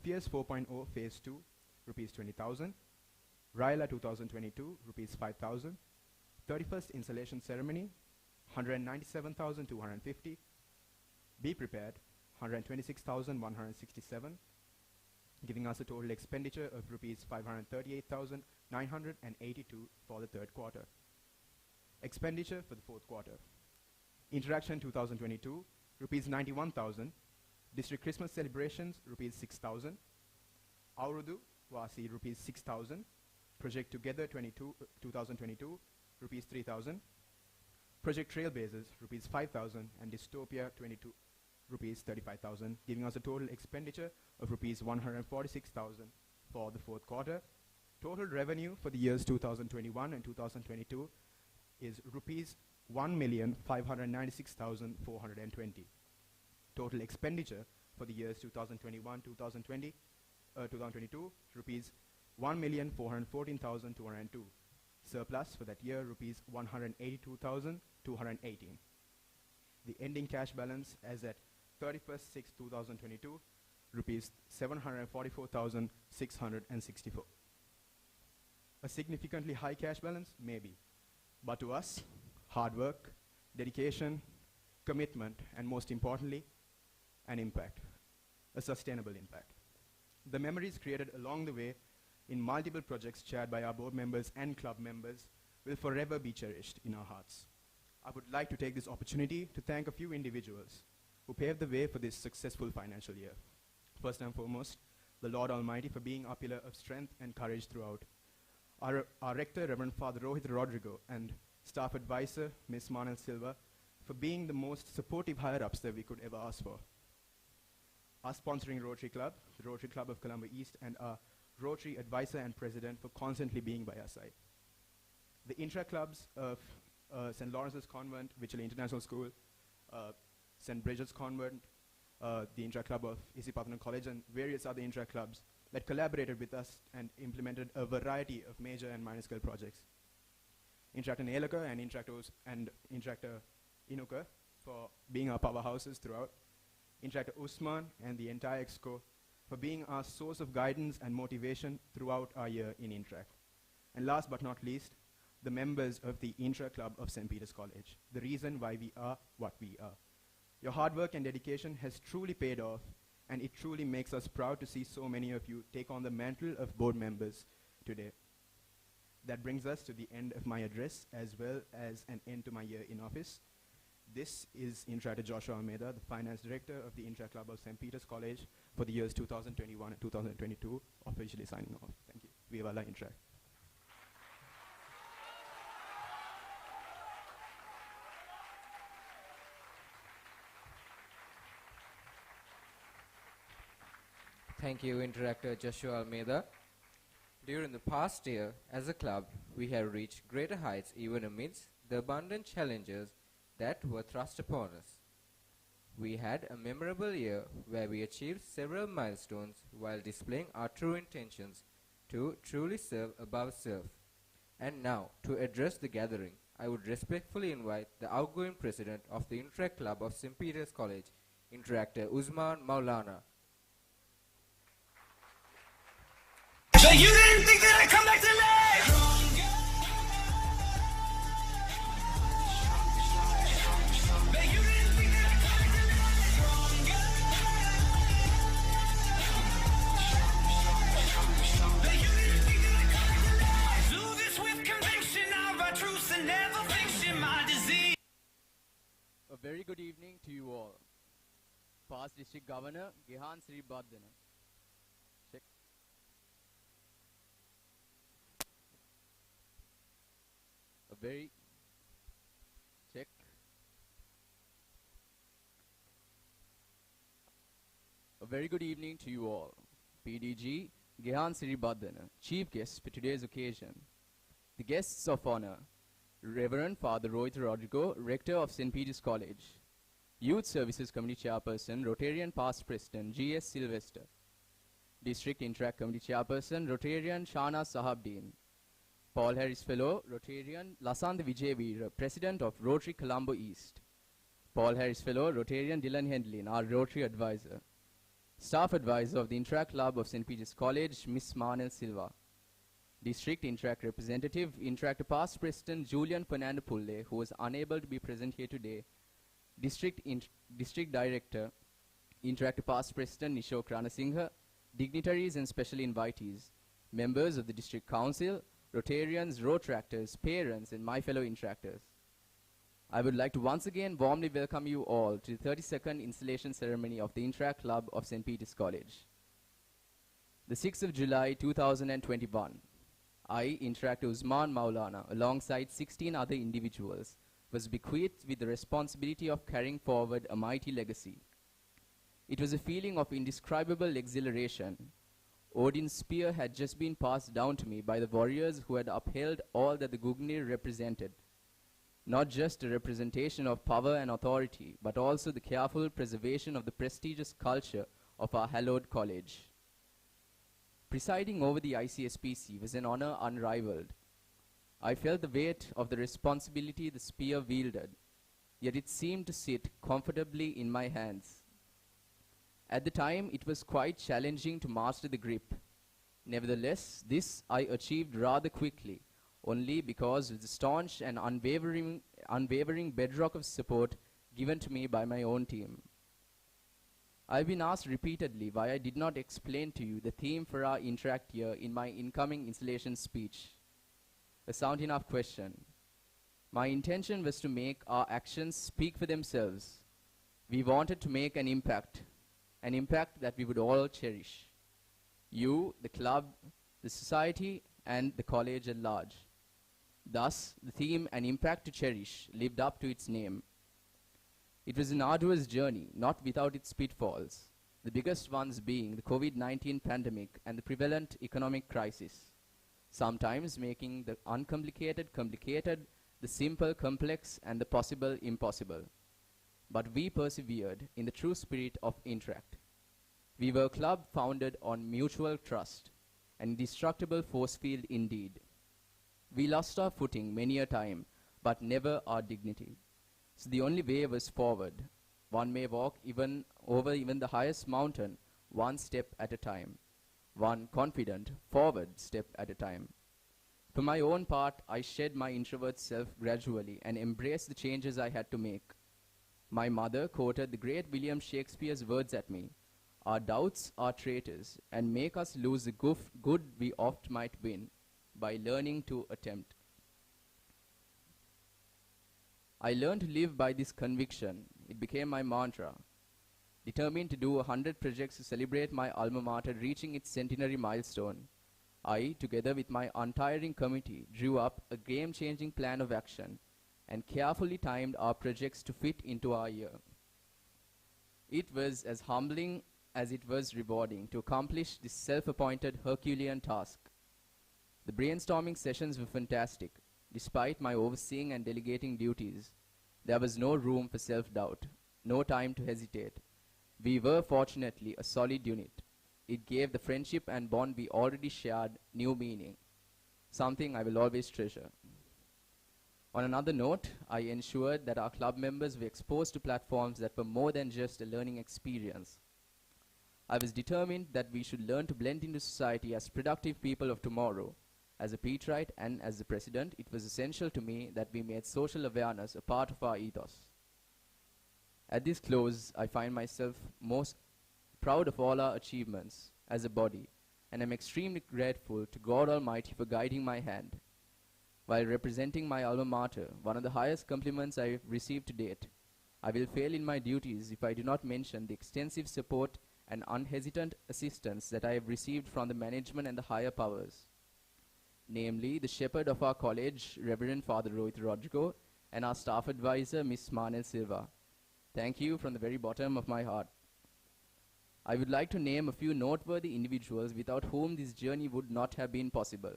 Fierce 4.0 Phase 2 rupees 20,000. Ryla 2022 rupees 5,000. 31st installation ceremony 197,250. Be prepared 126,167, giving us a total expenditure of rupees 538,982 for the third quarter. Expenditure for the fourth quarter. Interaction 2022 rupees 91,000. District Christmas Celebrations rupees 6,000. Aurudu Wasi rupees 6,000. Project Together 2022 rupees 3,000. Project Trailblazers rupees 5,000, and Dystopia 22 rupees 35,000, giving us a total expenditure of rupees 146,000 for the fourth quarter. Total revenue for the years 2021 and 2022 is rupees 1,596,420. Total expenditure for the years 2021, 2022 rupees 1,414,202. Surplus for that year, rupees 182,218. The ending cash balance as at 31st/6/2022, rupees 744,664. A significantly high cash balance? Maybe. But to us, hard work, dedication, commitment, and most importantly, an impact, a sustainable impact. The memories created along the way in multiple projects chaired by our board members and club members will forever be cherished in our hearts. I would like to take this opportunity to thank a few individuals who paved the way for this successful financial year. First and foremost, the Lord Almighty for being our pillar of strength and courage throughout. Our rector, Reverend Father Rohit Rodrigo, and staff advisor, Ms. Manal Silva, for being the most supportive higher-ups that we could ever ask for. Our sponsoring Rotary Club, the Rotary Club of Colombo East, and our Rotary advisor and president for constantly being by our side. The intra-clubs of St. Lawrence's Convent, Victory International School, St. Bridget's Convent, the intra-club of Isipatana College, and various other intra-clubs that collaborated with us and implemented a variety of major and minor scale projects. Intractor Nelaka and Intractor Inuka for being our powerhouses throughout. Intractor Usman and the entire EXCO for being our source of guidance and motivation throughout our year in Intract. And last but not least, the members of the Intra Club of St. Peter's College, the reason why we are what we are. Your hard work and dedication has truly paid off, and it truly makes us proud to see so many of you take on the mantle of board members today. That brings us to the end of my address, as well as an end to my year in office. This is Intractor Joshua Almeida, the Finance Director of the Intra Club of St. Peter's College for the years 2021 and 2022, officially signing off. Thank you. Viva la Intract. Thank you, Interactor Joshua Almeida. During the past year, as a club, we have reached greater heights even amidst the abundant challenges that were thrust upon us. We had a memorable year where we achieved several milestones while displaying our true intentions to truly serve above self. And now, to address the gathering, I would respectfully invite the outgoing president of the Interact Club of St. Peter's College, Interactor Usman Maulana. So you didn't think that I'd come back to life? But you didn't think that I'd come back to life? But you didn't think that I'd come back to life? Do this with conviction, I'll write truths and never fiction, my disease. A very good evening to you all. Past District Governor Gihan Sri Badana. Check. A very good evening to you all. PDG Gihan Sri Badana, chief guest for today's occasion. The guests of honor, Reverend Father Rohit Rodrigo, Rector of St. Peter's College. Youth Services Committee Chairperson, Rotarian Past President G.S. Sylvester. District Interact Committee Chairperson, Rotarian Shana Sahabdeen. Paul Harris Fellow, Rotarian Lasantha Vijayveera, President of Rotary Colombo East. Paul Harris Fellow, Rotarian Dylan Hendlin, our Rotary Advisor. Staff Advisor of the Interact Club of St. Peter's College, Ms. Manal Silva. District Interact Representative, Interactor Past President Julian Fernando Pulle, who was unable to be present here today. District Director, Interactor Past President Nishok Ranasinghe, dignitaries and special invitees, members of the District Council, Rotarians, Rotractors, parents, and my fellow Interactors. I would like to once again warmly welcome you all to the 32nd installation ceremony of the Interact Club of St. Peter's College. The 6th of July 2021, I, Interactor Usman Maulana, alongside 16 other individuals, was bequeathed with the responsibility of carrying forward a mighty legacy. It was a feeling of indescribable exhilaration. Odin's spear had just been passed down to me by the warriors who had upheld all that the Gugnir represented. Not just a representation of power and authority, but also the careful preservation of the prestigious culture of our hallowed college. Presiding over the ICSPC was an honor unrivaled. I felt the weight of the responsibility the spear wielded, yet it seemed to sit comfortably in my hands. At the time, it was quite challenging to master the grip. Nevertheless, this I achieved rather quickly, only because of the staunch and unwavering bedrock of support given to me by my own team. I've been asked repeatedly why I did not explain to you the theme for our Interact year in my incoming installation speech. A sound enough question. My intention was to make our actions speak for themselves. We wanted to make an impact that we would all cherish. You, the club, the society, and the college at large. Thus, the theme An Impact to Cherish lived up to its name. It was an arduous journey, not without its pitfalls, the biggest ones being the COVID-19 pandemic and the prevalent economic crisis, sometimes making the uncomplicated complicated, the simple complex, and the possible impossible. But we persevered in the true spirit of Interact. We were a club founded on mutual trust, an indestructible force field indeed. We lost our footing many a time, but never our dignity. So the only way was forward. One may walk over even the highest mountain, one step at a time. One confident, forward step at a time. For my own part, I shed my introvert self gradually and embraced the changes I had to make. My mother quoted the great William Shakespeare's words at me, "Our doubts are traitors, and make us lose the good we oft might win, by learning to attempt." I learned to live by this conviction. It became my mantra. Determined to do 100 projects to celebrate my alma mater reaching its centenary milestone, I, together with my untiring committee, drew up a game-changing plan of action and carefully timed our projects to fit into our year. It was as humbling as it was rewarding to accomplish this self-appointed Herculean task. The brainstorming sessions were fantastic. Despite my overseeing and delegating duties, there was no room for self-doubt, no time to hesitate. We were fortunately a solid unit. It gave the friendship and bond we already shared new meaning, something I will always treasure. On another note, I ensured that our club members were exposed to platforms that were more than just a learning experience. I was determined that we should learn to blend into society as productive people of tomorrow. As a Peterite and as the president, it was essential to me that we made social awareness a part of our ethos. At this close, I find myself most proud of all our achievements as a body, and am extremely grateful to God Almighty for guiding my hand. While representing my alma mater, one of the highest compliments I have received to date, I will fail in my duties if I do not mention the extensive support and unhesitant assistance that I have received from the management and the higher powers, namely the shepherd of our college, Reverend Father Rohit Rodrigo, and our staff advisor, Ms. Manel Silva. Thank you from the very bottom of my heart. I would like to name a few noteworthy individuals without whom this journey would not have been possible.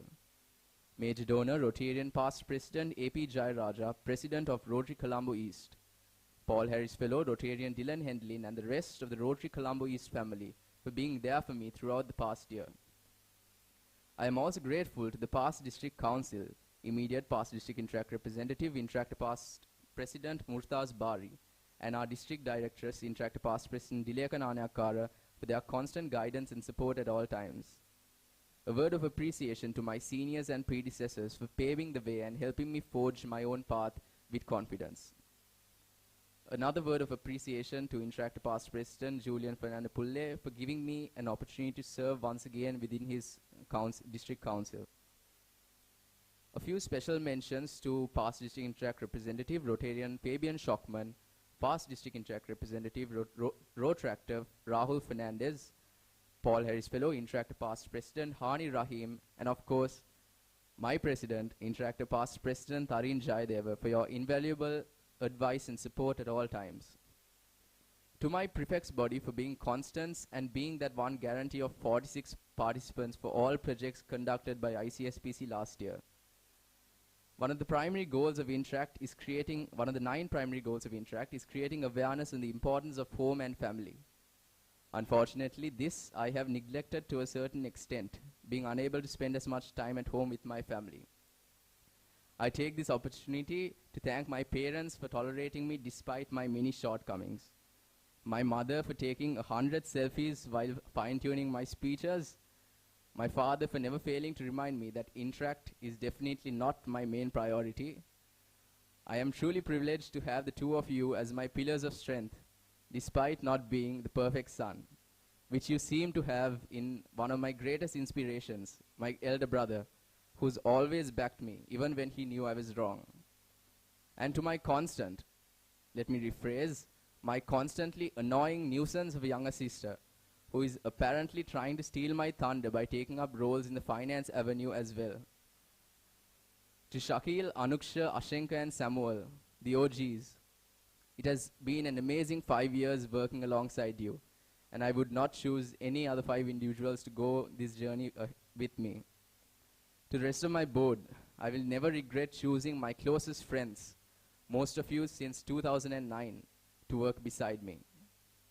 Major Donor, Rotarian Past President A.P. Jayaraja, President of Rotary Colombo East. Paul Harris Fellow, Rotarian Dylan Hendlin, and the rest of the Rotary Colombo East family for being there for me throughout the past year. I am also grateful to the past District Council, immediate past District Interact Representative, Interact Past President Murtaz Bari, and our District Directors, Interact Past President Dileka Nanayakara, for their constant guidance and support at all times. A word of appreciation to my seniors and predecessors for paving the way and helping me forge my own path with confidence. Another word of appreciation to Interact Past President Julian Fernando Pulle for giving me an opportunity to serve once again within his District Council. A few special mentions to past District Interact Representative Rotarian Fabian Schockman, past District Interact Representative Rotractor Rahul Fernandez, Paul Harris Fellow, Interact Past President Hani Rahim, and of course, my President, Interact Past President Tarin Jayadeva, for your invaluable advice and support at all times. To my prefects body for being constant and being that one guarantee of 46 participants for all projects conducted by ICSPC last year. One of the 9 primary goals of Interact is creating awareness on the importance of home and family. Unfortunately, this I have neglected to a certain extent, being unable to spend as much time at home with my family. I take this opportunity to thank my parents for tolerating me despite my many shortcomings. My mother for taking 100 selfies while fine-tuning my speeches. My father for never failing to remind me that interact is definitely not my main priority. I am truly privileged to have the two of you as my pillars of strength, despite not being the perfect son, which you seem to have in one of my greatest inspirations, my elder brother, who's always backed me, even when he knew I was wrong. And to my constant, let me rephrase, my constantly annoying nuisance of a younger sister, who is apparently trying to steal my thunder by taking up roles in the finance avenue as well. To Shakil, Anuksha, Ashenka and Samuel, the OGs, it has been an amazing 5 years working alongside you, and I would not choose any other 5 individuals to go this journey with me. To the rest of my board, I will never regret choosing my closest friends, most of you since 2009, to work beside me.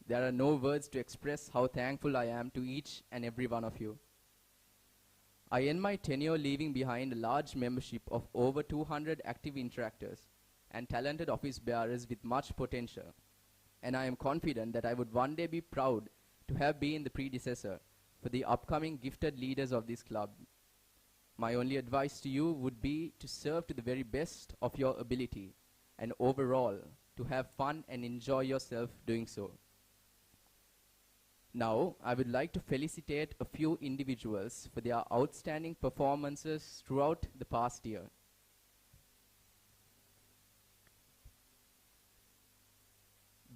There are no words to express how thankful I am to each and every one of you. I end my tenure leaving behind a large membership of over 200 active interactors and talented office bearers with much potential, and I am confident that I would one day be proud to have been the predecessor for the upcoming gifted leaders of this club. My only advice to you would be to serve to the very best of your ability and overall to have fun and enjoy yourself doing so. Now, I would like to felicitate a few individuals for their outstanding performances throughout the past year.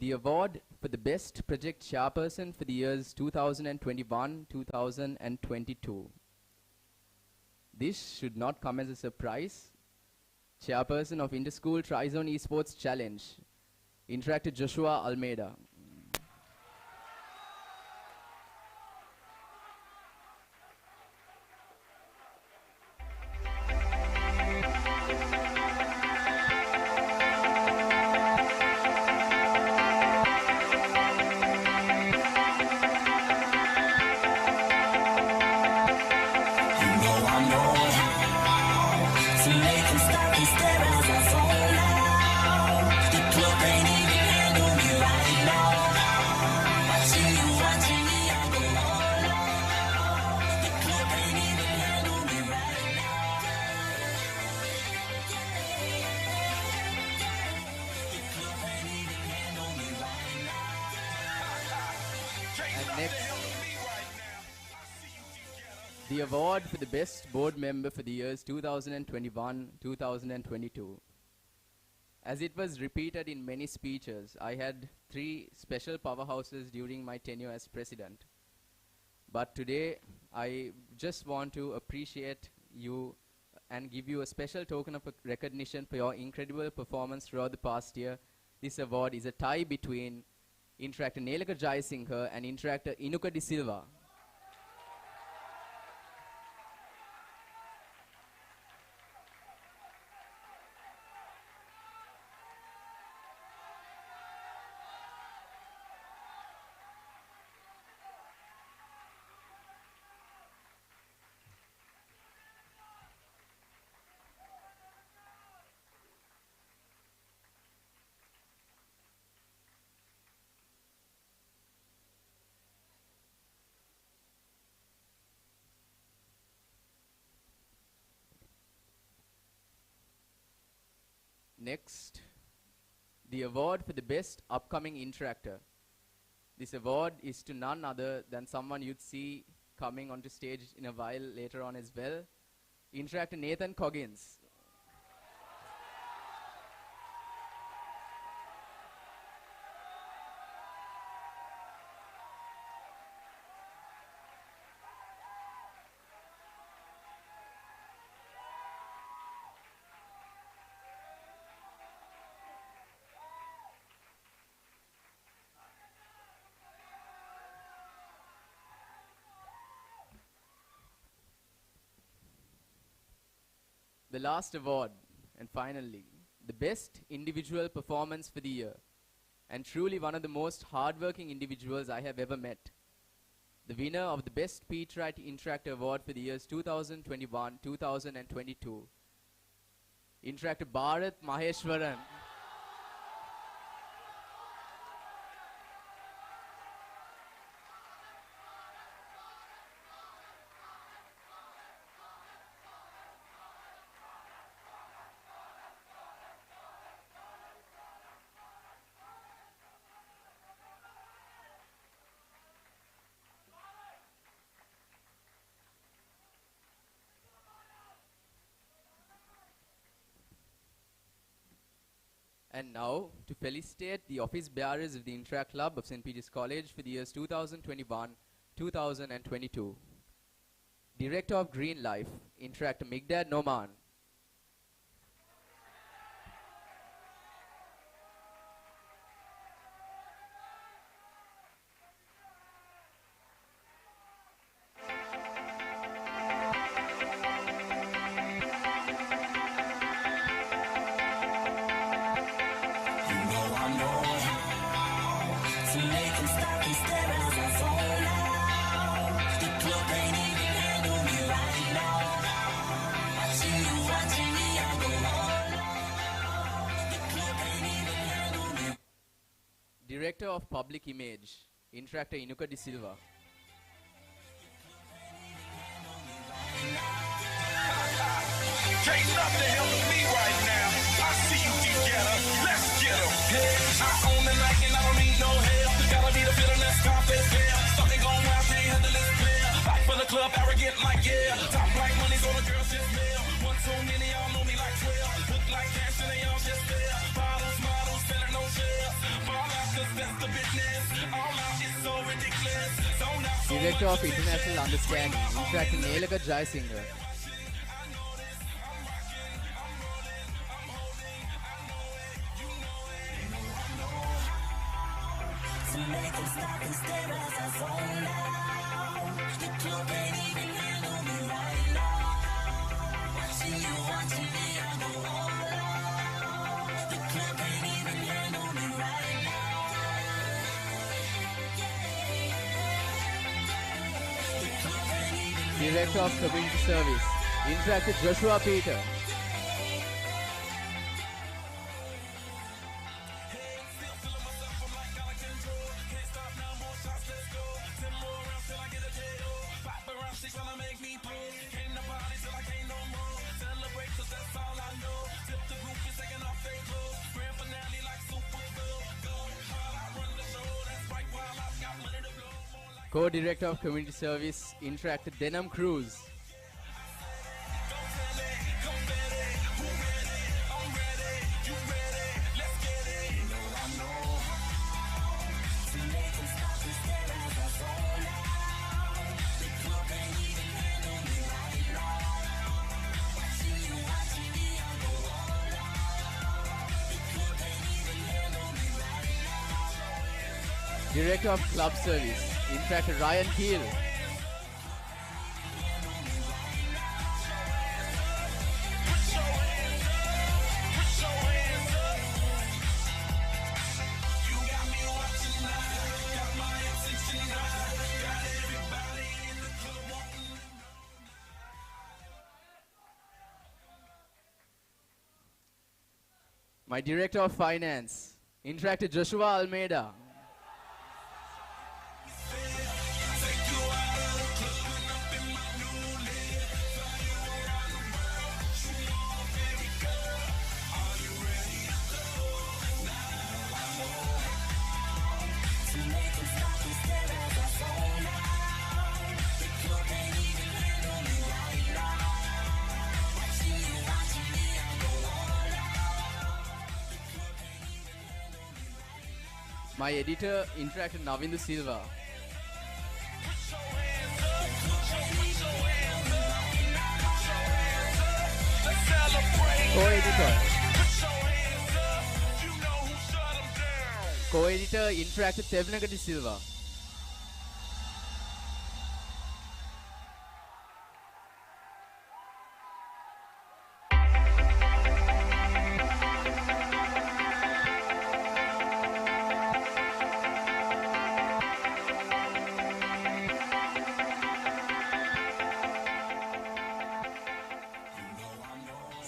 The award for the Best Project Chairperson for the years 2021-2022. This should not come as a surprise. Chairperson of Interschool Trizone Esports Challenge, Interactor Joshua Almeida. The award for the best board member for the years 2021-2022. As it was repeated in many speeches, I had 3 special powerhouses during my tenure as president. But today, I just want to appreciate you and give you a special token of recognition for your incredible performance throughout the past year. This award is a tie between Interactor Nelaka Jayasinghe and Interactor Inuka De Silva. Next, the award for the best upcoming interactor. This award is to none other than someone you'd see coming onto stage in a while later on as well, interactor Nathan Coggins. The last award, and finally, the best individual performance for the year, and truly one of the most hardworking individuals I have ever met. The winner of the Best Peterite Interactor Award for the years 2021-2022 Interactor Bharat Maheshwaran. And now, to felicitate the office bearers of the Interact Club of St. Peter's College for the years 2021-2022. Director of Green Life, Interactor Migdad Noman. Director of Public Image, Interactor Inuka De Silva. Can't nothing help me right now. I see you together. Let's get 'em. Hey, I own the night and I don't need no help. Gotta be the feeling that's confident there. Something going wild, can't handle this player. Back for the club, arrogant like yeah. Top like money's on the girls just mail. One too many, y'all know me like 12. Look like cash and they all just there. Bottles, models, better no shares. Fall out 'cause that's the business. All out is so ridiculous. Zone out so Director of International Understanding, Interactor Nelaka Jayasinghe. Director of Community Service, Interactor Joshua Peter. Co-Director of Community Service, Interactor Denham Cruz. Director of Club Service, Interactor Ryan Keel. My Director of Finance, Interactor Joshua Almeida. My editor, Interactor Navindu Silva. Co-editor. Co-editor, Interactor Tevnaka De Silva.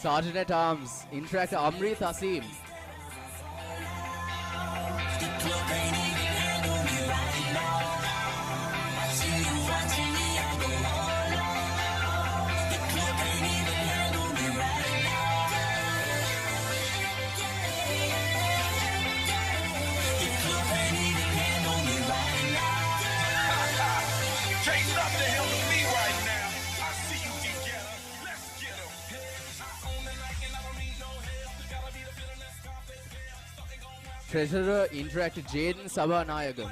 Sergeant at Arms, Interactor Amrit Asim. Can't nothing handle me right now. I see you together. Let's get 'em. I own the night and I don't need no help. Gotta be the feeling that's confident. Something going round. Treasurer Interactor Jaden Sabanayagam.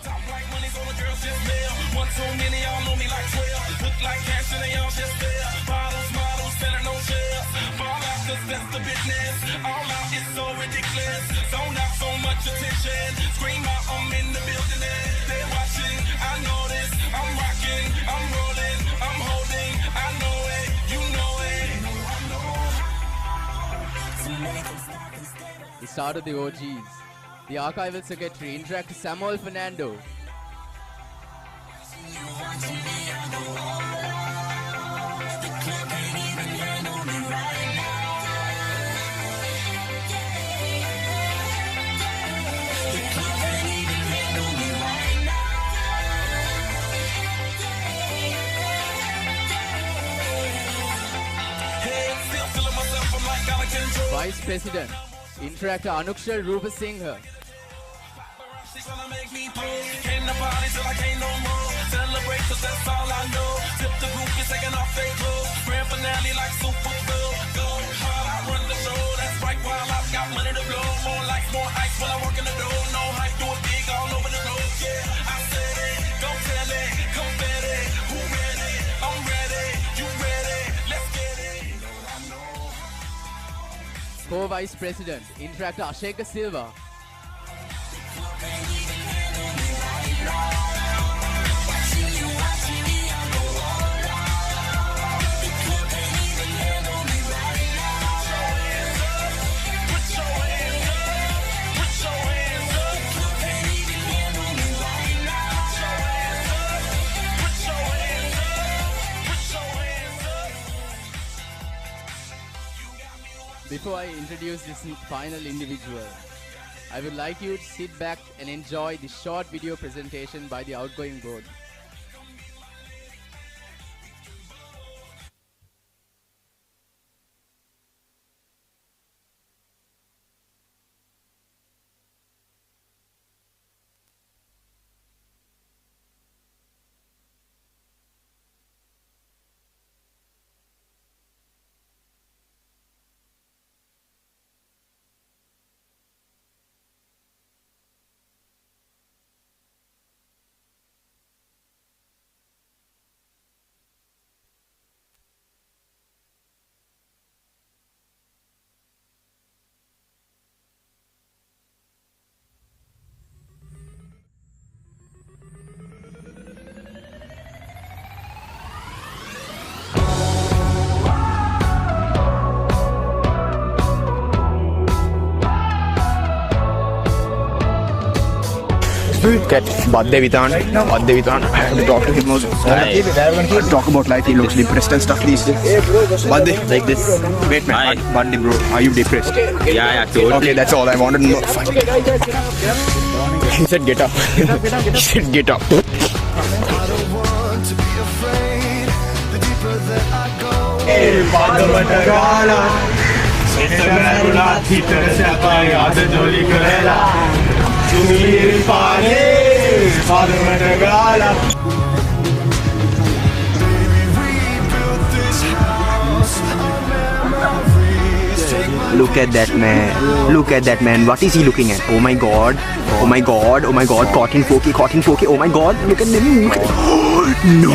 Top like money, so the girls just mail. One too many, y'all know me like 12. Look like cash and they all just there. Bottles, models, selling no shares. Fall out, cause that's the business. All out is so ridiculous. Zone out so much attention. Scream out, I'm in the building and they're watching. I know this, I'm rocking, I'm rolling, I'm holding. I know it, you know it. The start of the OGs. The Archival Secretary, Interactor Samuel Fernando. Vice President, Interactor Anukshal Rupa Singha. Came to party till I can't no more. Celebrate cause that's all I know. Tip the group is taking off their clothes. Grand finale like Super Bowl. Go hard, I run the show. That's right, while I've got money to blow. More lights, more ice when I walk in the door. No hype, do it big all over the globe. Yeah, I said it, go tell it, come bet it. Who ready? I'm ready, you ready? Let's get it. Co-Vice President, Interactor Asheka Silva. Before I introduce this final individual, I would like you to sit back and enjoy the short video presentation by the outgoing board. Get Baddevitan. Baddevitan. I have to talk to him also. Talk about life. He looks depressed and stuff. Please. Badde. Like this. Wait, man. Badde, bro. Are you depressed? Yeah, totally. Okay, that's all I wanted to know. He said get up. He said get up. Look at that man. Look at that man. What is he looking at? Oh my god. Oh my god. Oh my god. Caught in 4K. Caught in 4K. Oh my god. Look at them. Look at no. No.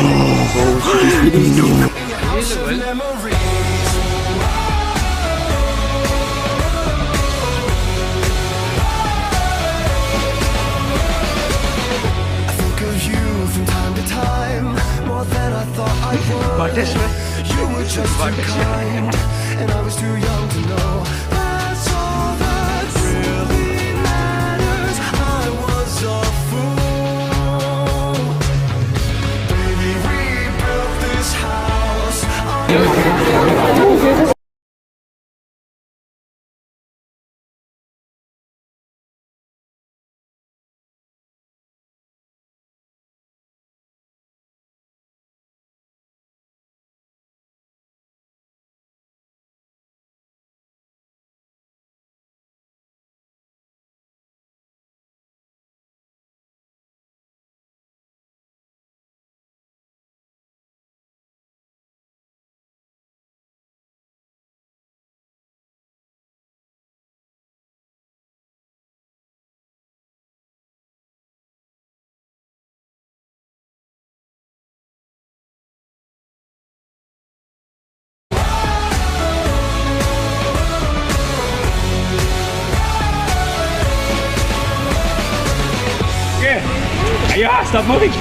You were just too kind, and I was too young to know. That's all that really matters. I was a fool. Baby, we built this house. Stop moving.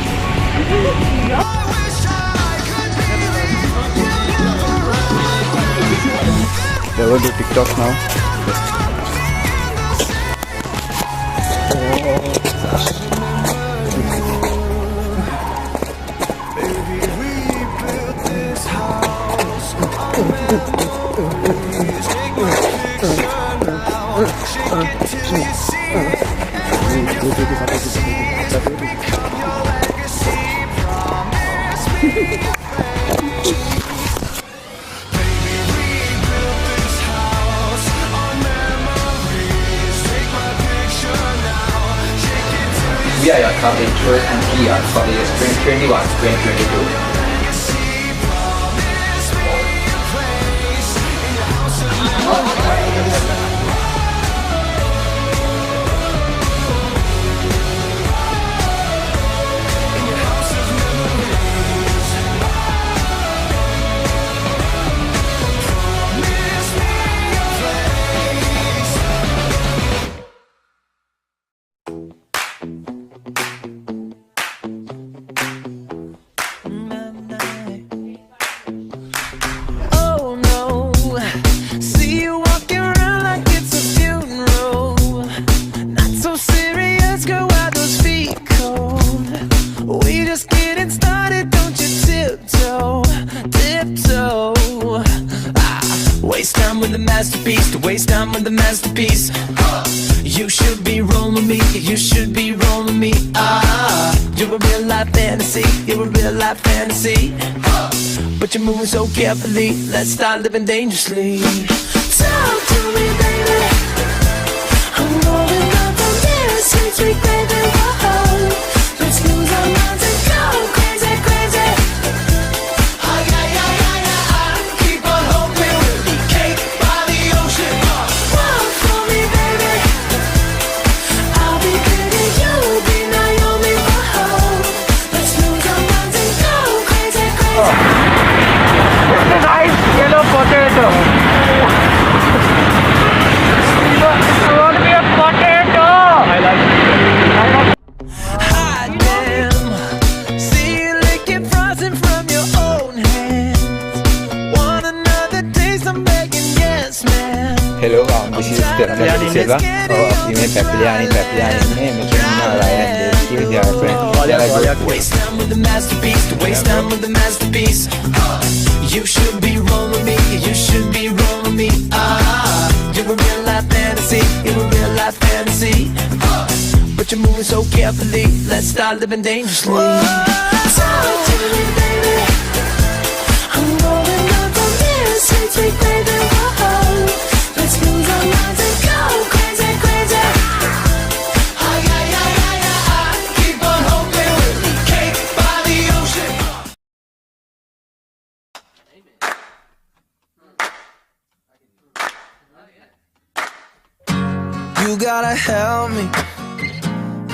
They will do TikTok now. We are your club intro and PR for the years 2021-2022. Waste time with the masterpiece, to waste time with the masterpiece. You should be rolling me, you should be rolling me. You're a real life fantasy, you're a real life fantasy. But you're moving so carefully, let's start living dangerously. Talk to me, baby. I'm rolling up on this sweet, sweet baby. Whoa. Let's lose our minds and go crazy, crazy. Keep on hoping we'll be cake by the ocean. Walk for me, baby. I'll be pretty, you'll be Naomi. Whoa. Let's lose our minds and go crazy, crazy. It's a nice yellow potato. I want to be a potato. I like it. Hot damn. See you licking frosting from your own hands. Want another taste? I'm begging, yes, man. Hello, this is Ceremonial Silva of Email Papiliani name. They are friends. They are good. Waste time with the masterpiece, to waste time with the masterpiece. You should be rolling me, you should be rolling me. You're a real life fantasy, you're a real life fantasy. But you're moving so carefully, let's start living dangerously. Talk to me, baby. I'm rolling up on this sweet, sweet baby. Whoa. Let's lose our minds and go crazy, crazy. Keep on hoping we'll be cake by the ocean. You gotta help me,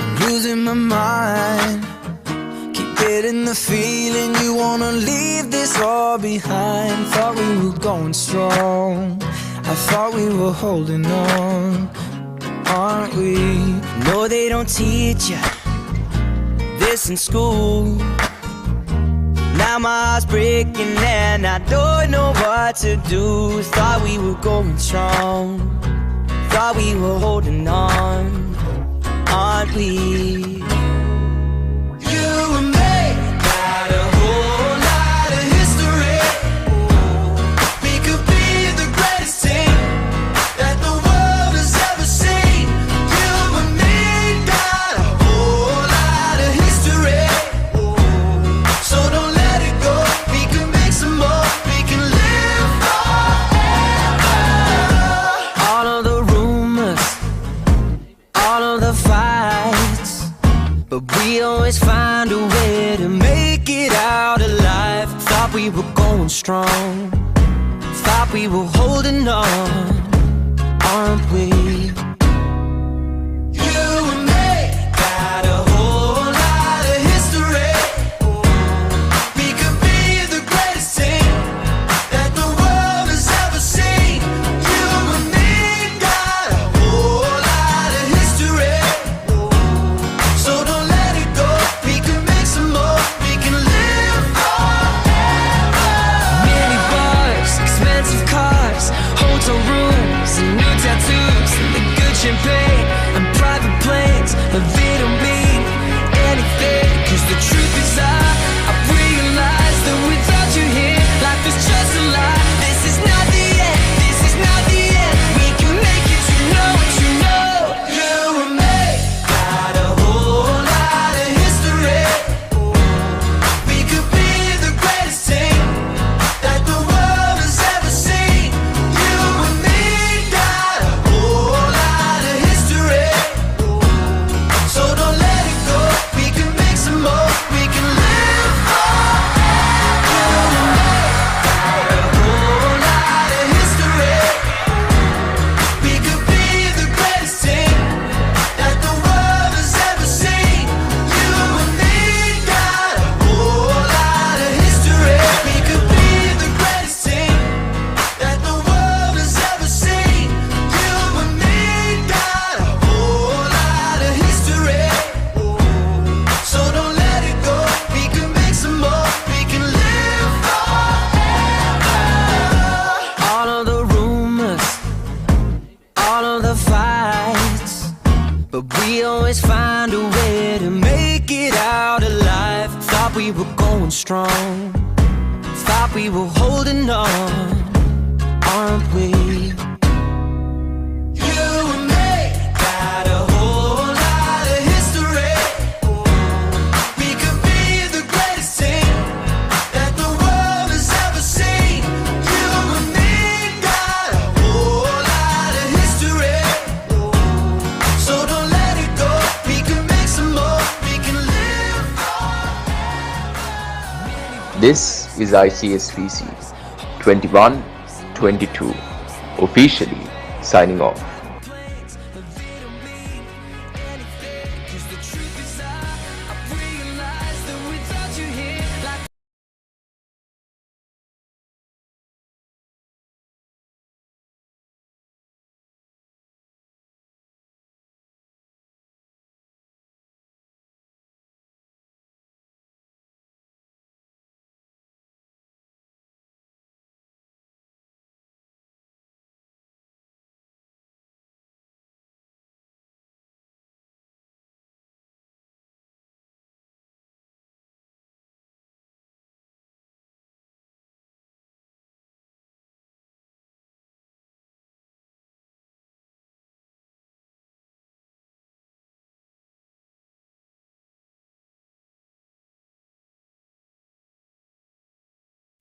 I'm losing my mind. Keep getting the feeling you wanna leave this all behind. Thought we were going strong, I thought we were holding on, aren't we? No, they don't teach you this in school. Now my heart's breaking and I don't know what to do. Thought we were going strong, thought we were holding on, aren't we? You and me got a whole lot of history. We could be the greatest team that the world has ever seen. You and me got a whole lot of history. So don't let it go, we can make some more, we can live forever. All of the rumors, all of the fights, but we always find a way to make it out alive. Thought we were going strong, thought we were holding on, aren't we? You and me got a whole lot of history. We could be the greatest team that the world has ever seen. You and me got a whole lot of history. So don't let it go, we can strong. Thought we were holding on, aren't we? You and me got a whole lot of history. We could be the greatest team that the world has ever seen. You and me got a whole lot of history. So don't let it go. We can make some more. We can live forever. This is ICSVC 21-22, officially signing off.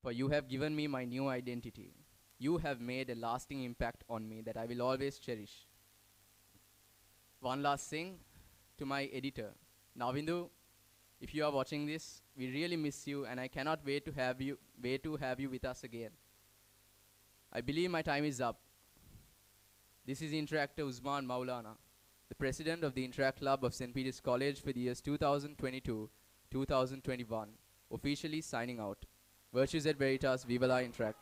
For you have given me my new identity. You have made a lasting impact on me that I will always cherish. One last thing to my editor. Navindu, if you are watching this, we really miss you and I cannot wait to have you with us again. I believe my time is up. This is Interactor Usman Maulana, the president of the Interact Club of St. Peter's College for the years 2022-2021, officially signing out. Virtues et Veritas, Viva la Interact.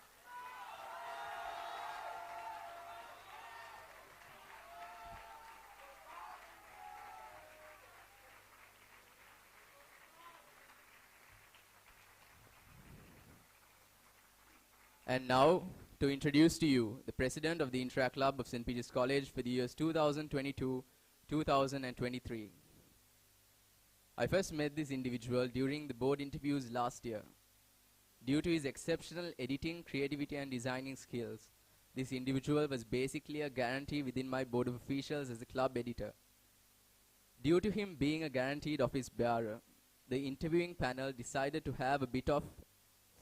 And now, to introduce to you the president of the Interact Club of St. Peter's College for the years 2022-2023. I first met this individual during the board interviews last year. Due to his exceptional editing, creativity and designing skills, this individual was basically a guarantee within my board of officials as a club editor. Due to him being a guaranteed office bearer, the interviewing panel decided to have a bit of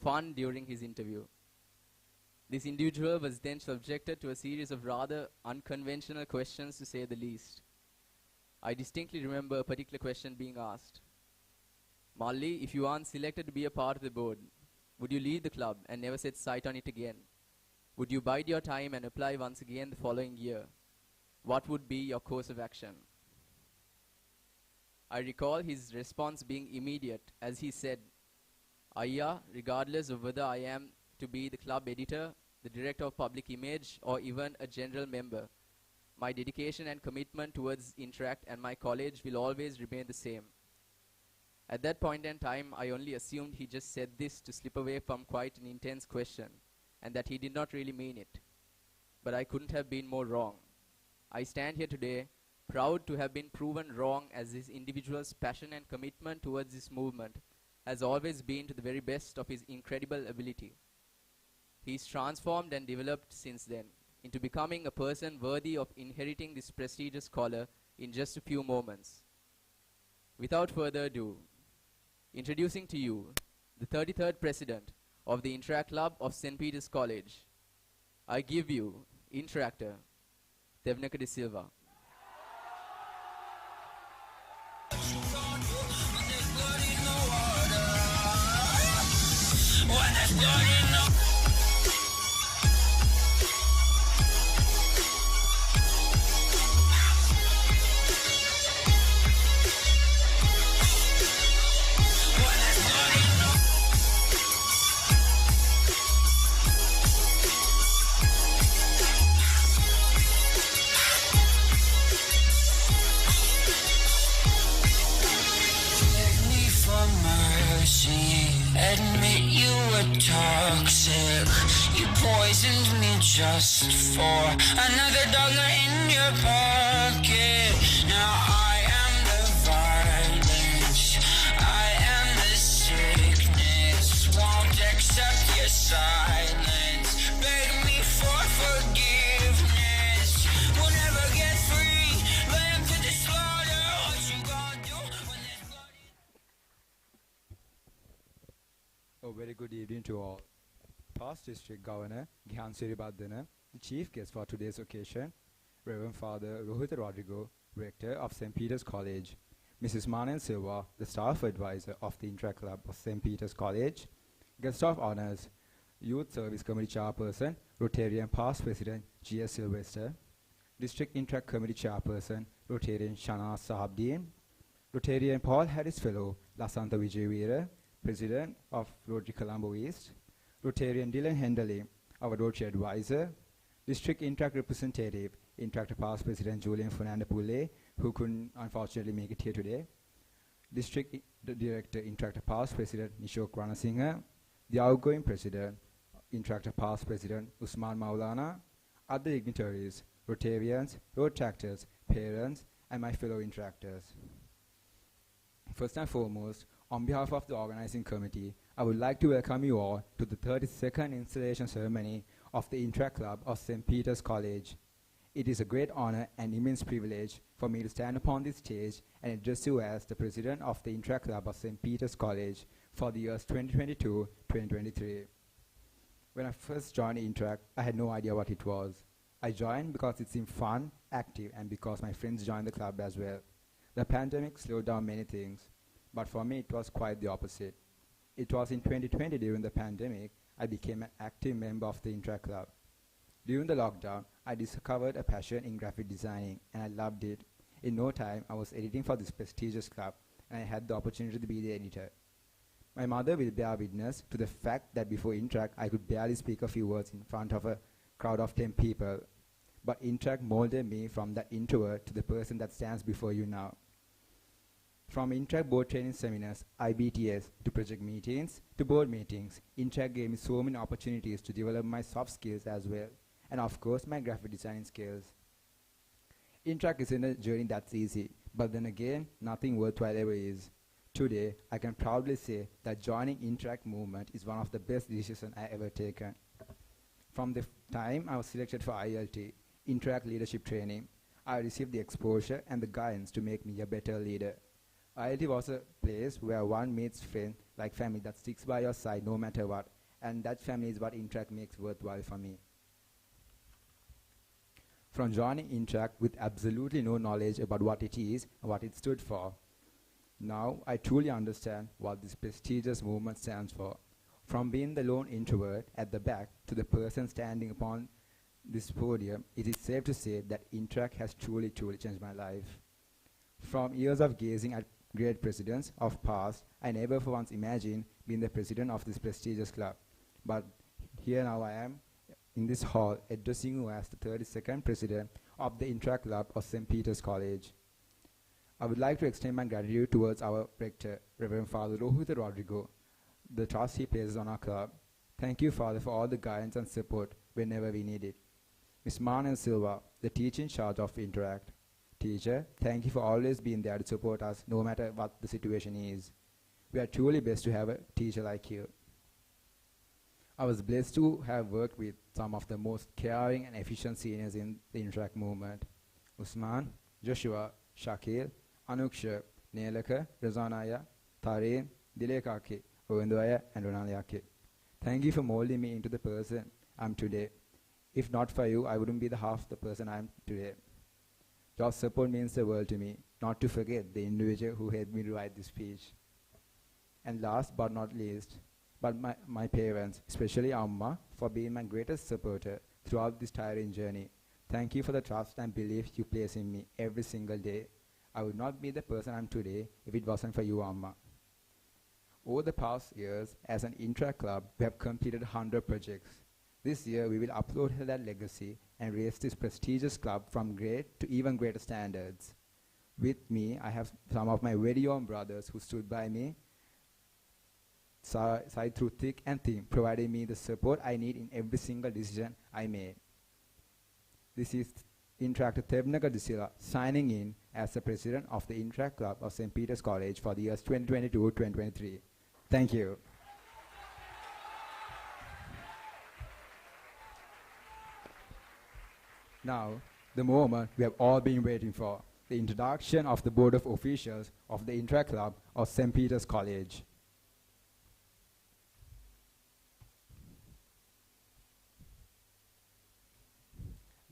fun during his interview. This individual was then subjected to a series of rather unconventional questions, to say the least. I distinctly remember a particular question being asked. Malli, if you aren't selected to be a part of the board, would you leave the club and never set sight on it again? Would you bide your time and apply once again the following year? What would be your course of action? I recall his response being immediate as he said, Ayya, regardless of whether I am to be the club editor, the director of public image, or even a general member, my dedication and commitment towards Interact and my college will always remain the same. At that point in time, I only assumed he just said this to slip away from quite an intense question, and that he did not really mean it. But I couldn't have been more wrong. I stand here today, proud to have been proven wrong, as this individual's passion and commitment towards this movement has always been to the very best of his incredible ability. He's transformed and developed since then into becoming a person worthy of inheriting this prestigious collar in just a few moments. Without further ado, introducing to you the 33rd President of the Interact Club of St. Peter's College. I give you Interactor, Devnaka de Silva. Admit you were toxic. You poisoned me just for another dollar in your pocket. Now I am the violence, I am the sickness. good evening to all. Past District Governor Gihan Siribadana, the chief guest for today's occasion, Reverend Father Rohit Rodrigo, Rector of St. Peter's College, Mrs. Manan Silva, the staff advisor of the Interact Club of St. Peter's College, guest of honors, Youth Service Committee Chairperson, Rotarian Past President G.S. Sylvester, District Interact Committee Chairperson, Rotarian Shana Sahabdeen, Rotarian Paul Harris Fellow, Lasanta Vijayveera, President of Rotary Colombo East, Rotarian Dylan Henderley, our Rotary Advisor, District Interact Representative, Interact Past President Julian Fernando Pule, who couldn't unfortunately make it here today, District Director, Interact Past President Nishok Ranasinghe, the outgoing President, Interact Past President Usman Maulana, other dignitaries, Rotarians, road tractors, parents, and my fellow interactors. First and foremost, on behalf of the organizing committee, I would like to welcome you all to the 32nd installation ceremony of the Interact Club of St. Peter's College. It is a great honor and immense privilege for me to stand upon this stage and address you as the president of the Interact Club of St. Peter's College for the years 2022-2023. When I first joined Interact, I had no idea what it was. I joined because it seemed fun, active, and because my friends joined the club as well. The pandemic slowed down many things, but for me it was quite the opposite. It was in 2020 during the pandemic I became an active member of the Interact Club. During the lockdown, I discovered a passion in graphic designing and I loved it. In no time, I was editing for this prestigious club and I had the opportunity to be the editor. My mother will bear witness to the fact that before Interact, I could barely speak a few words in front of a crowd of 10 people. But Interact molded me from that introvert to the person that stands before you now. From Interact board training seminars, IBTS, to project meetings, to board meetings, Interact gave me so many opportunities to develop my soft skills as well, and of course my graphic designing skills. Interact isn't a journey that's easy, but then again, nothing worthwhile ever is. Today, I can proudly say that joining Interact movement is one of the best decisions I ever taken. From the time I was selected for ILT, Interact Leadership Training, I received the exposure and the guidance to make me a better leader. ILT was a place where one meets friends like family that sticks by your side no matter what, and that family is what Interact makes worthwhile for me. From joining Interact with absolutely no knowledge about what it is and what it stood for, now I truly understand what this prestigious movement stands for. From being the lone introvert at the back to the person standing upon this podium, it is safe to say that Interact has truly changed my life. From years of gazing at great presidents of past, I never for once imagined being the president of this prestigious club. But here now I am in this hall addressing you as the 32nd president of the Interact Club of St. Peter's College. I would like to extend my gratitude towards our rector, Reverend Father Rohit Rodrigo, the trust he places on our club. Thank you, Father, for all the guidance and support whenever we need it. Ms. Manan Silva, the teacher in charge of Interact. Teacher, thank you for always being there to support us no matter what the situation is. We are truly blessed to have a teacher like you. I was blessed to have worked with some of the most caring and efficient seniors in the Interact movement. Usman, Joshua, Shakil, Anuksha, Nelaka, Razanaya, Tareen, Dilekake, Owendoya, and Ronaliake. Thank you for molding me into the person I'm today. If not for you, I wouldn't be the half the person I am today. Your support means the world to me, not to forget the individual who helped me to write this speech. And last but not least, my parents, especially Amma, for being my greatest supporter throughout this tiring journey. Thank you for the trust and belief you place in me every single day. I would not be the person I am today if it wasn't for you, Amma. Over the past years, as an Interact Club, we have completed 100 projects. This year, we will upload that legacy and raise this prestigious club from great to even greater standards. With me, I have some of my very own brothers who stood by me side through thick and thin, providing me the support I need in every single decision I made. This is Interactor Thebnaka Disila signing in as the president of the Interact Club of St. Peter's College for the years 2022-2023. Thank you. Now, the moment we have all been waiting for, the introduction of the Board of Officials of the Interact Club of St. Peter's College.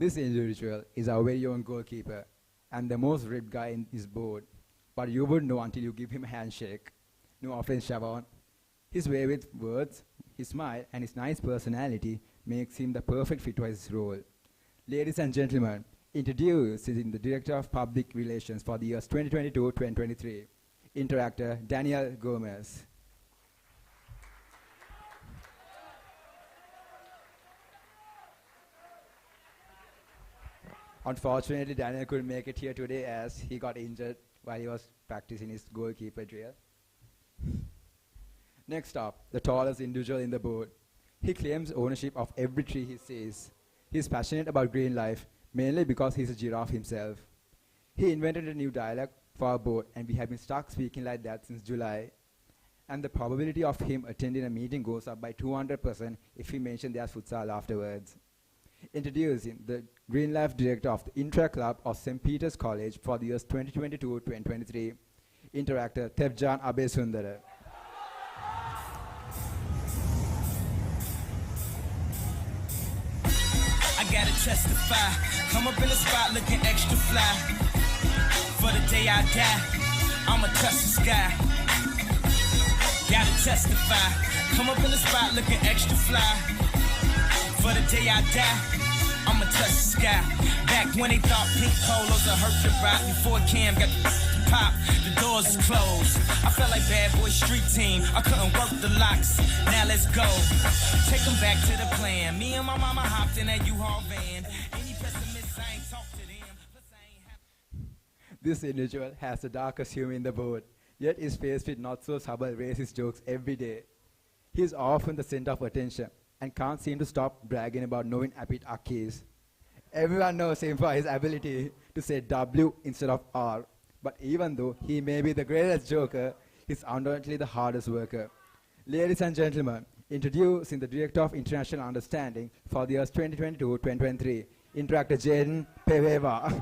This individual is our very own goalkeeper and the most ripped guy in his board. But you wouldn't know until you give him a handshake. No offense, Shavon. His way with words, his smile, and his nice personality makes him the perfect fit for his role. Ladies and gentlemen, introducing the Director of Public Relations for the years 2022-2023, Interactor Daniel Gomez. Unfortunately, Daniel couldn't make it here today as he got injured while he was practicing his goalkeeper drill. Next up, the tallest individual in the board. He claims ownership of every tree he sees. He is passionate about green life, mainly because he's a giraffe himself. He invented a new dialect for our board, and we have been stuck speaking like that since July. And the probability of him attending a meeting goes up by 200% if he mentions there's futsal afterwards. Introducing the Green Life Director of the Interact Club of St. Peter's College for the years 2022-2023, Interactor Tevjan Abesundara. I gotta testify, come up in the spot looking extra fly. For the day I die, I'ma touch the sky. Gotta testify, come up in the spot looking extra fly. For the day I die, I'ma touch the sky. Back when they thought pink polos would hurt the rock. Before Cam got the pop, the doors is closed. I felt like bad boy street team, I couldn't work the locks. Now let's go, take them back to the plan. Me and my mama hopped in that U-Haul van. Any pessimists, I ain't talk to them. This individual has the darkest humor in the board, yet is faced with not so subtle racist jokes every day. He is often the center of attention and can't seem to stop bragging about knowing Apit Akis. Everyone knows him for his ability to say W instead of R. But even though he may be the greatest joker, he's undoubtedly the hardest worker. Ladies and gentlemen, introducing the Director of International Understanding for the years 2022-2023, Interactor Jaden Peveva.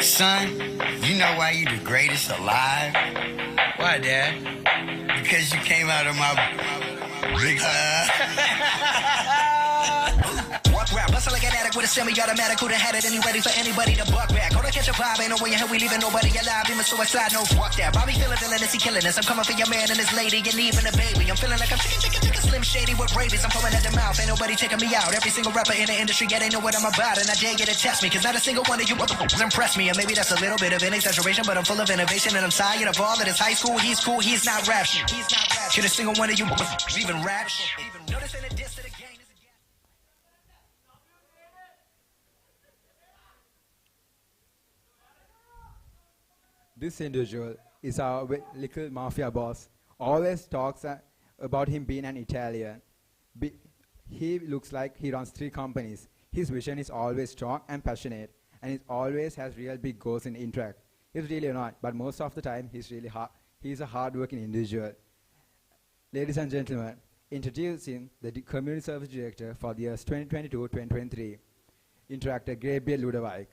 Son, you know why you the greatest alive? Why, Dad? Because you came out of my big Walk rap, bustle like an addict with a semi-automatic. Who'da had it and you ready for anybody to buck back? Go to catch a vibe, ain't no way in hell we leaving nobody alive. Even suicide, no fuck that. Bobby feeling villainous, he killing us. I'm coming for your man and his lady, and even a baby. I'm feeling like I'm chicken, slim shady with rabies. I'm foaming at the mouth, ain't nobody taking me out. Every single rapper in the industry, yeah, they know what I'm about. And I dare you to test me, cause not a single one of you impress me. And maybe that's a little bit of an exaggeration, but I'm full of innovation. And I'm tired of all of this high school. He's cool, he's not rap shit. He's not rap shit. A single one of you even rap shit. Notice in the diss to the game. This individual is our little mafia boss. Always talks about him being an Italian. He looks like he runs 3 companies. His vision is always strong and passionate, and he always has real big goals in Interact. He's really not, but most of the time he's really he's a hard-working individual. Ladies and gentlemen, introducing the Community Service Director for the years 2022-2023, Interactor Gabriel Ludovik.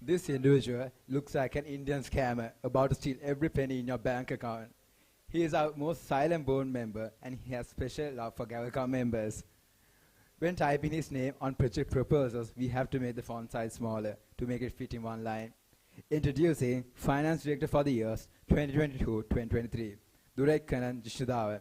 This individual looks like an Indian scammer about to steal every penny in your bank account. He is our most silent board member and he has special love for Gavalcom members. When typing his name on project proposals, we have to make the font size smaller to make it fit in one line. Introducing Finance Director for the years 2022-2023, Durek Kanan Jishudava.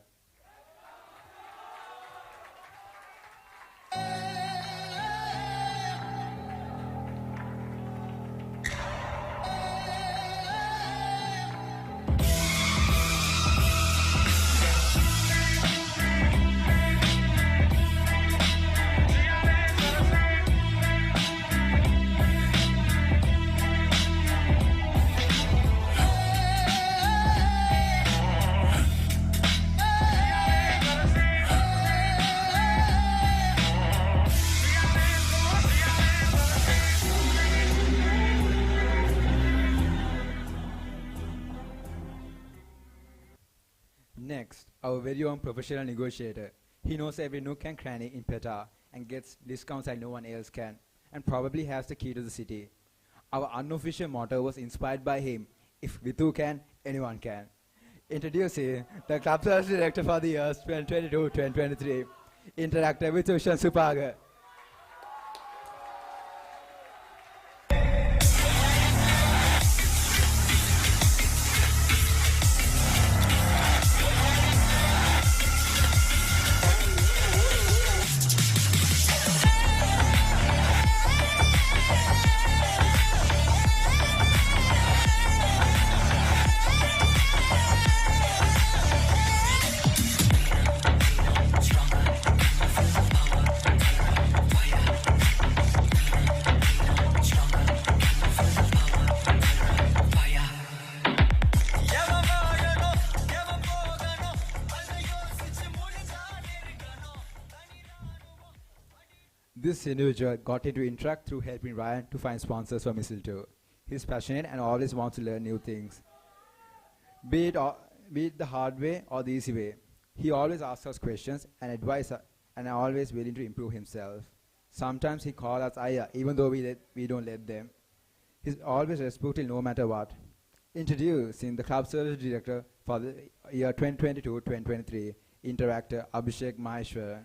our very own professional negotiator. He knows every nook and cranny in Peta and gets discounts like no one else can, and probably has the key to the city. Our unofficial motto was inspired by him. If Vitu can, anyone can. Introducing the club service director for the years 2022-2023, Interactor with Ushan Supaga. This individual got into Interact through helping Ryan to find sponsors for Mistletoe. He's passionate and always wants to learn new things, be it the hard way or the easy way. He always asks us questions and advice and are always willing to improve himself. Sometimes he calls us Aya, even though we don't let them. He's always respectful no matter what. Introducing the club service director for the year 2022-2023, Interactor Abhishek Maheshwar.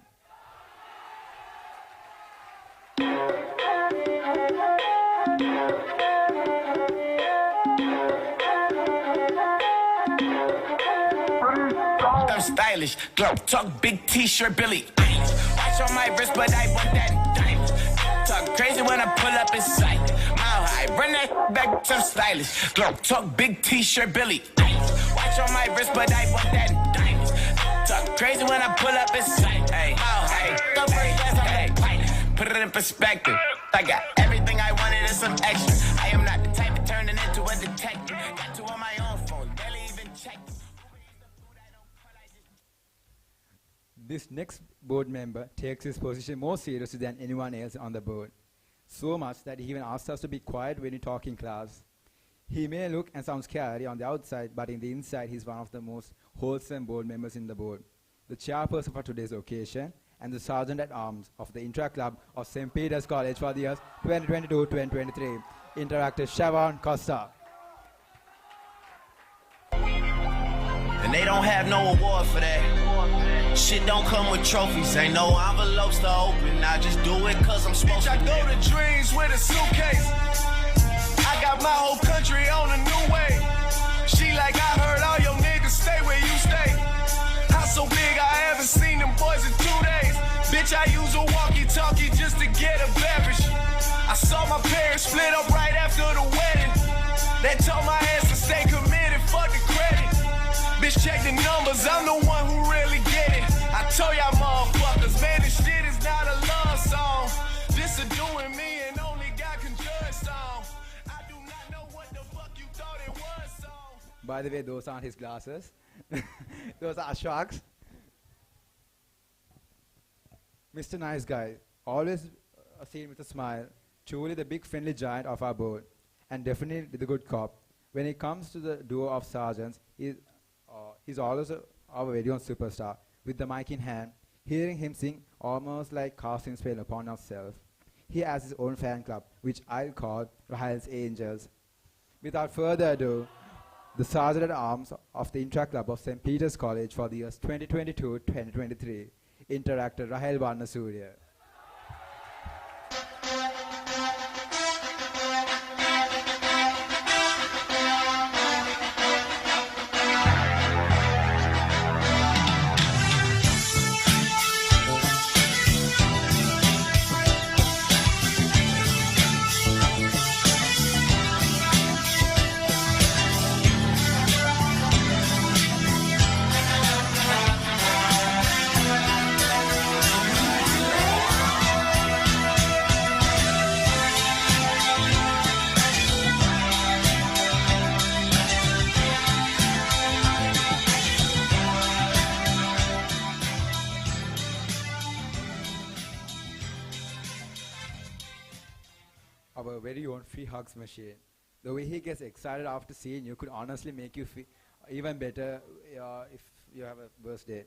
I'm stylish, glow, talk big t-shirt, Billy. Watch on my wrist, but I want that diamond. Talk crazy when I pull up in sight. Mile high, run that back, I'm stylish, glow, talk big t-shirt, Billy. Watch on my wrist, but I want that diamond. Talk crazy when I pull up in sight. Hey, mile high, don't worry, that's hey. Put it in perspective. I got everything I wanted and some extra. I am not the type of turning into a detective. Got two on my own phone, barely even checked. This next board member takes his position more seriously than anyone else on the board. So much that he even asks us to be quiet when we talk in class. He may look and sound scary on the outside, but in the inside he's one of the most wholesome board members in the board. The chairperson for today's occasion and the Sergeant at Arms of the Interact Club of St. Peter's College for the years 2022-2023, Interactor Shavon Costa. And they don't have no award for that. Shit don't come with trophies, ain't no envelopes to open. I just do it cause I'm supposed to. I go to dreams with a suitcase. I got my whole country on a new way. She like, I heard all your niggas stay where you stay. House so big I haven't seen them boys in 2 days. Bitch, I use a walkie-talkie just to get a beverage. I saw my parents split up right after the wedding. They told my ass to stay committed, fuck the credit. Bitch, check the numbers, I'm the one who really get it. I told y'all motherfuckers, man, this shit is not a love song. This a doing me and only God can judge song. I do not know what the fuck you thought it was song. By the way, those aren't his glasses. Those are Ashwak's. Mr. Nice Guy, always seen with a smile, truly the big friendly giant of our board, and definitely the good cop. When it comes to the duo of sergeants, he's always our very own superstar, with the mic in hand, hearing him sing almost like casting spell upon ourselves. He has his own fan club, which I'll call Rahel's Angels. Without further ado, the Sergeant at Arms of the Interact Club of St. Peter's College for the years 2022-2023, Interactor Rahel Varnasuriya. Our very own free hugs machine. The way he gets excited after seeing you could honestly make you feel even better if you have a birthday.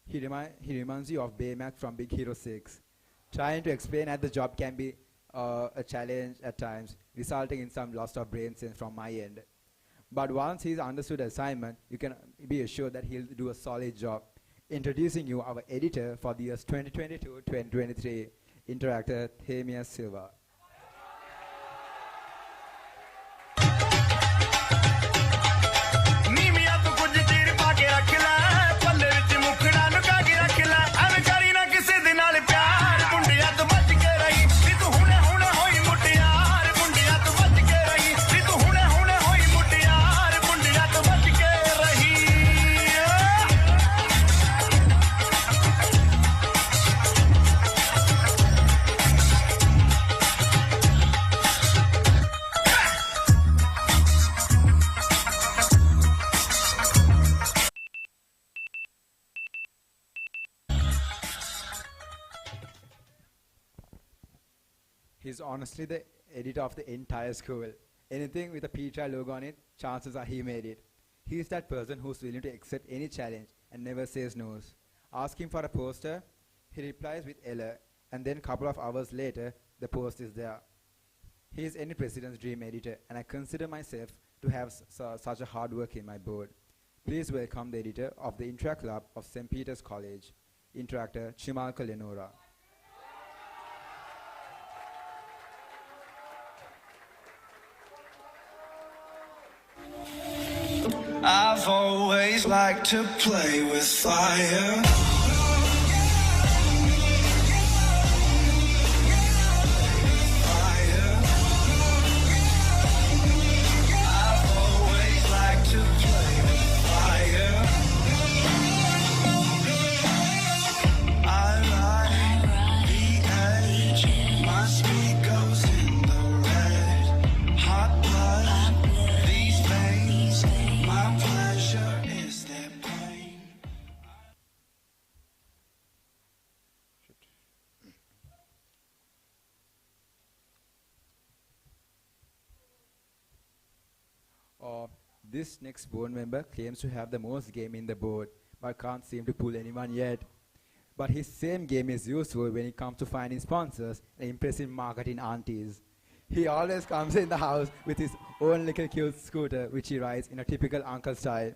He reminds you of Baymax from Big Hero 6. Trying to explain at the job can be a challenge at times, resulting in some loss of brain sense from my end. But once he's understood the assignment, you can be assured that he'll do a solid job. Introducing you our editor for the years 2022-2023, interactor Themia Silva. He's honestly the editor of the entire school. Anything with a PTI logo on it, chances are he made it. He's that person who's willing to accept any challenge and never says no. Ask him for a poster, he replies with Ella, and then a couple of hours later, the post is there. He is any president's dream editor, and I consider myself to have such a hard work in my board. Please welcome the editor of the Interact Club of St. Peter's College, interactor Chimalka Lenora. I've always liked to play with fire. This next board member claims to have the most game in the board, but can't seem to pull anyone yet. But his same game is useful when it comes to finding sponsors and impressive marketing aunties. He always comes in the house with his own little cute scooter, which he rides in a typical uncle style.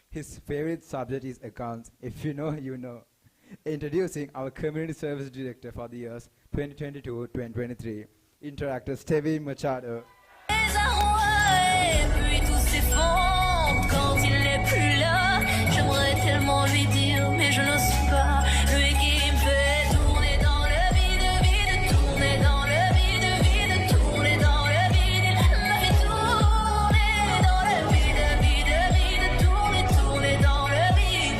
His favorite subject is accounts. If you know, you know. Introducing our community service director for the years 2022-2023, interactor Stevie Machado. Quand il n'est plus là, j'aimerais tellement lui dire, mais je n'ose pas. Lui qui me fait tourner dans le vide, vide, tourner dans le vide, vide, tourner dans le vide. Il m'a fait tourner dans le vide, vide, vide, tourner, tourner dans le vide,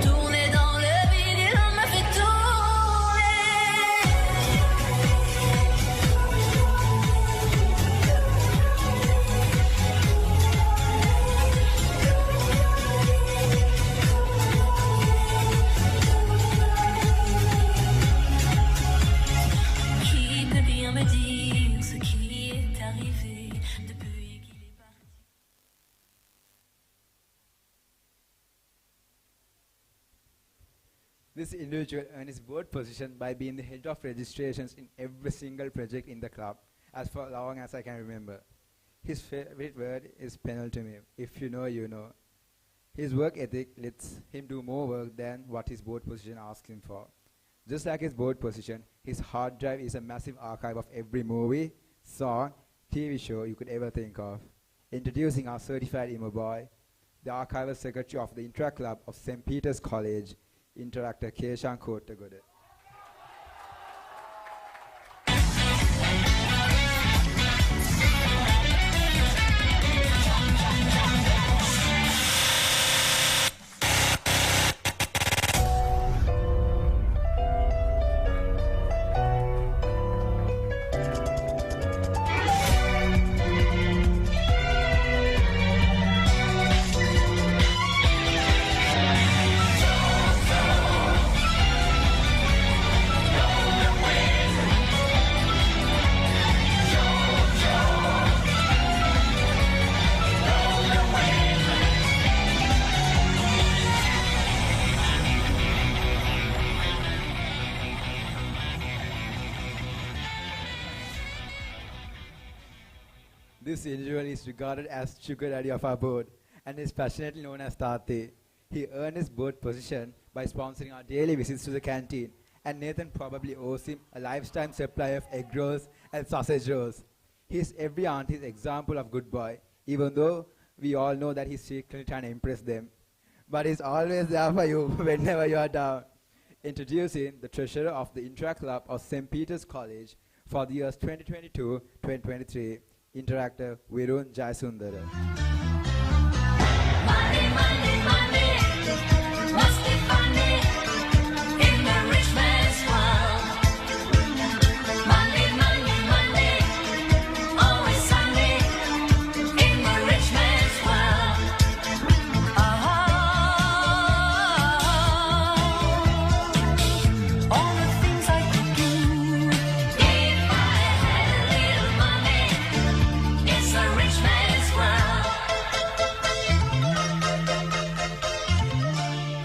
tourner dans le vide. Il m'a fait This individual earned his board position by being the head of registrations in every single project in the club, as for long as I can remember. His favorite word is penultimate. If you know, you know. His work ethic lets him do more work than what his board position asks him for. Just like his board position, his hard drive is a massive archive of every movie, song, TV show you could ever think of. Introducing our certified emo boy, the archival secretary of the Interact Club of St. Peter's College, interactor Keshan Kottagode. This individual is regarded as sugar daddy of our board and is passionately known as Tate. He earned his board position by sponsoring our daily visits to the canteen, and Nathan probably owes him a lifetime supply of egg rolls and sausage rolls. He is every auntie's example of good boy, even though we all know that he's secretly trying to impress them. But he's always there for you whenever you are down. Introducing the treasurer of the Interact Club of St. Peter's College for the years 2022-2023, interactor Virun Jayasundara. Money, money, money, must be funny in the rich man's world. Money, money, money, always sunny in the rich man's world. All the things I could do if I had a little money. It's a rich man's world.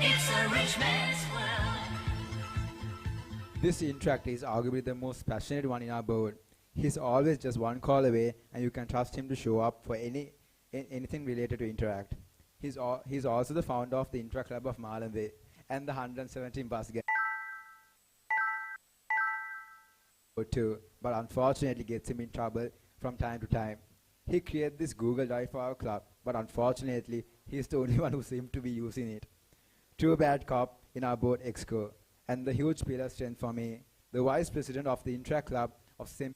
It's a rich man's world. This interactor is arguably the most passionate one in our board. He's always just one call away, and you can trust him to show up for anything related to Interact. He's also the founder of the Interact Club of Malambe and the 117 bus gang too, but unfortunately gets him in trouble from time to time. He created this Google Drive for our club, but unfortunately he's the only one who seems to be using it. True bad cop in our board exco, and the huge pillar strength for me, the vice president of the Interact Club of St.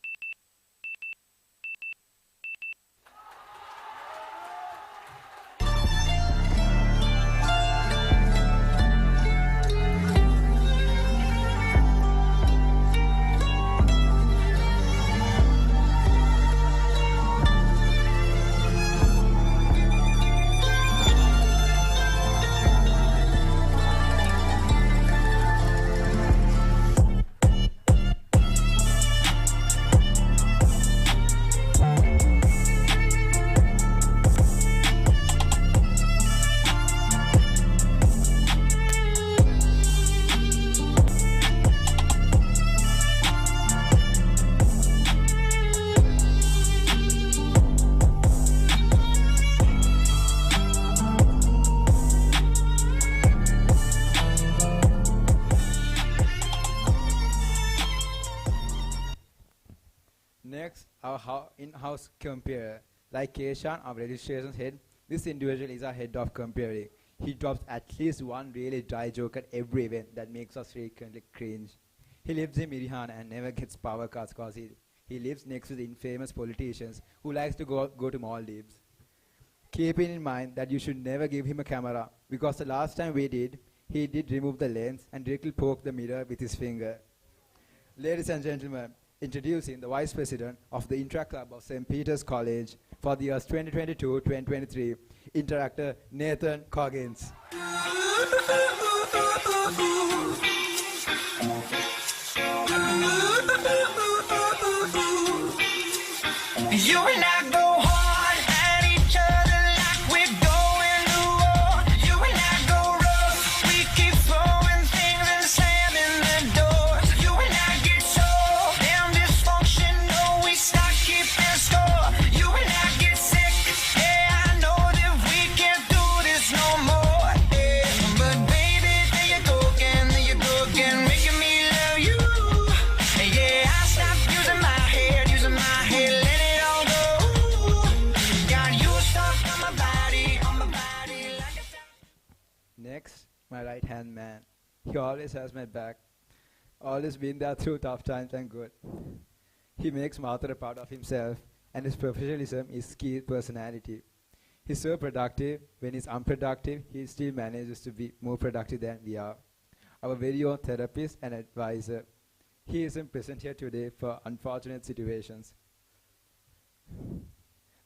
Next, our in-house comparer. Like Keshan, our registrations head, this individual is our head of comparing. He drops at least one really dry joke at every event that makes us frequently cringe. He lives in Mirihan and never gets power cards because he lives next to the infamous politicians who likes to go to Maldives. Keeping in mind that you should never give him a camera, because the last time we did, he did remove the lens and directly poke the mirror with his finger. Ladies and gentlemen, introducing the Vice President of the Interact Club of St. Peter's College for the years 2022-2023, interactor Nathan Coggins. You and I go hard at each other like we're going to war. You and I go rough, we keep throwing things and slamming the doors. You and I get so damn dysfunctional, we start keeping score. You and I get sick, yeah, I know that we can't do this no more. Yeah. But baby, there you go again, making me love you. Yeah, I stopped using my head, let it all go. Got you stuck on my body like a... Next, my right hand man. He always has my back. Always been there through tough times and good. He makes Martha a part of himself, and his professionalism is key personality. He's so productive. When he's unproductive, he still manages to be more productive than we are. Our very own therapist and advisor. He isn't present here today for unfortunate situations,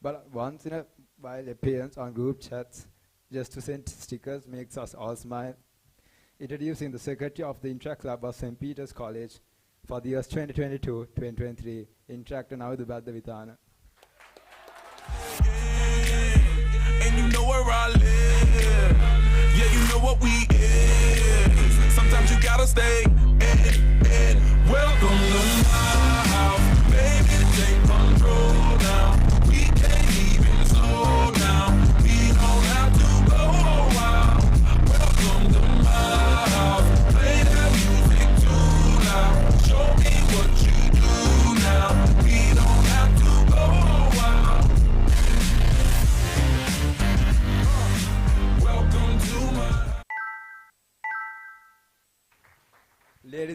but once in a while appearance on group chats just to send stickers makes us all smile. Introducing the Secretary of the Interact Club of St. Peter's College for the years 2022-2023, Interact and Audubadda Vitana. And you know where I live. Yeah, you know what we is. Sometimes you gotta stay in. Welcome to my house. Baby, take control now. We can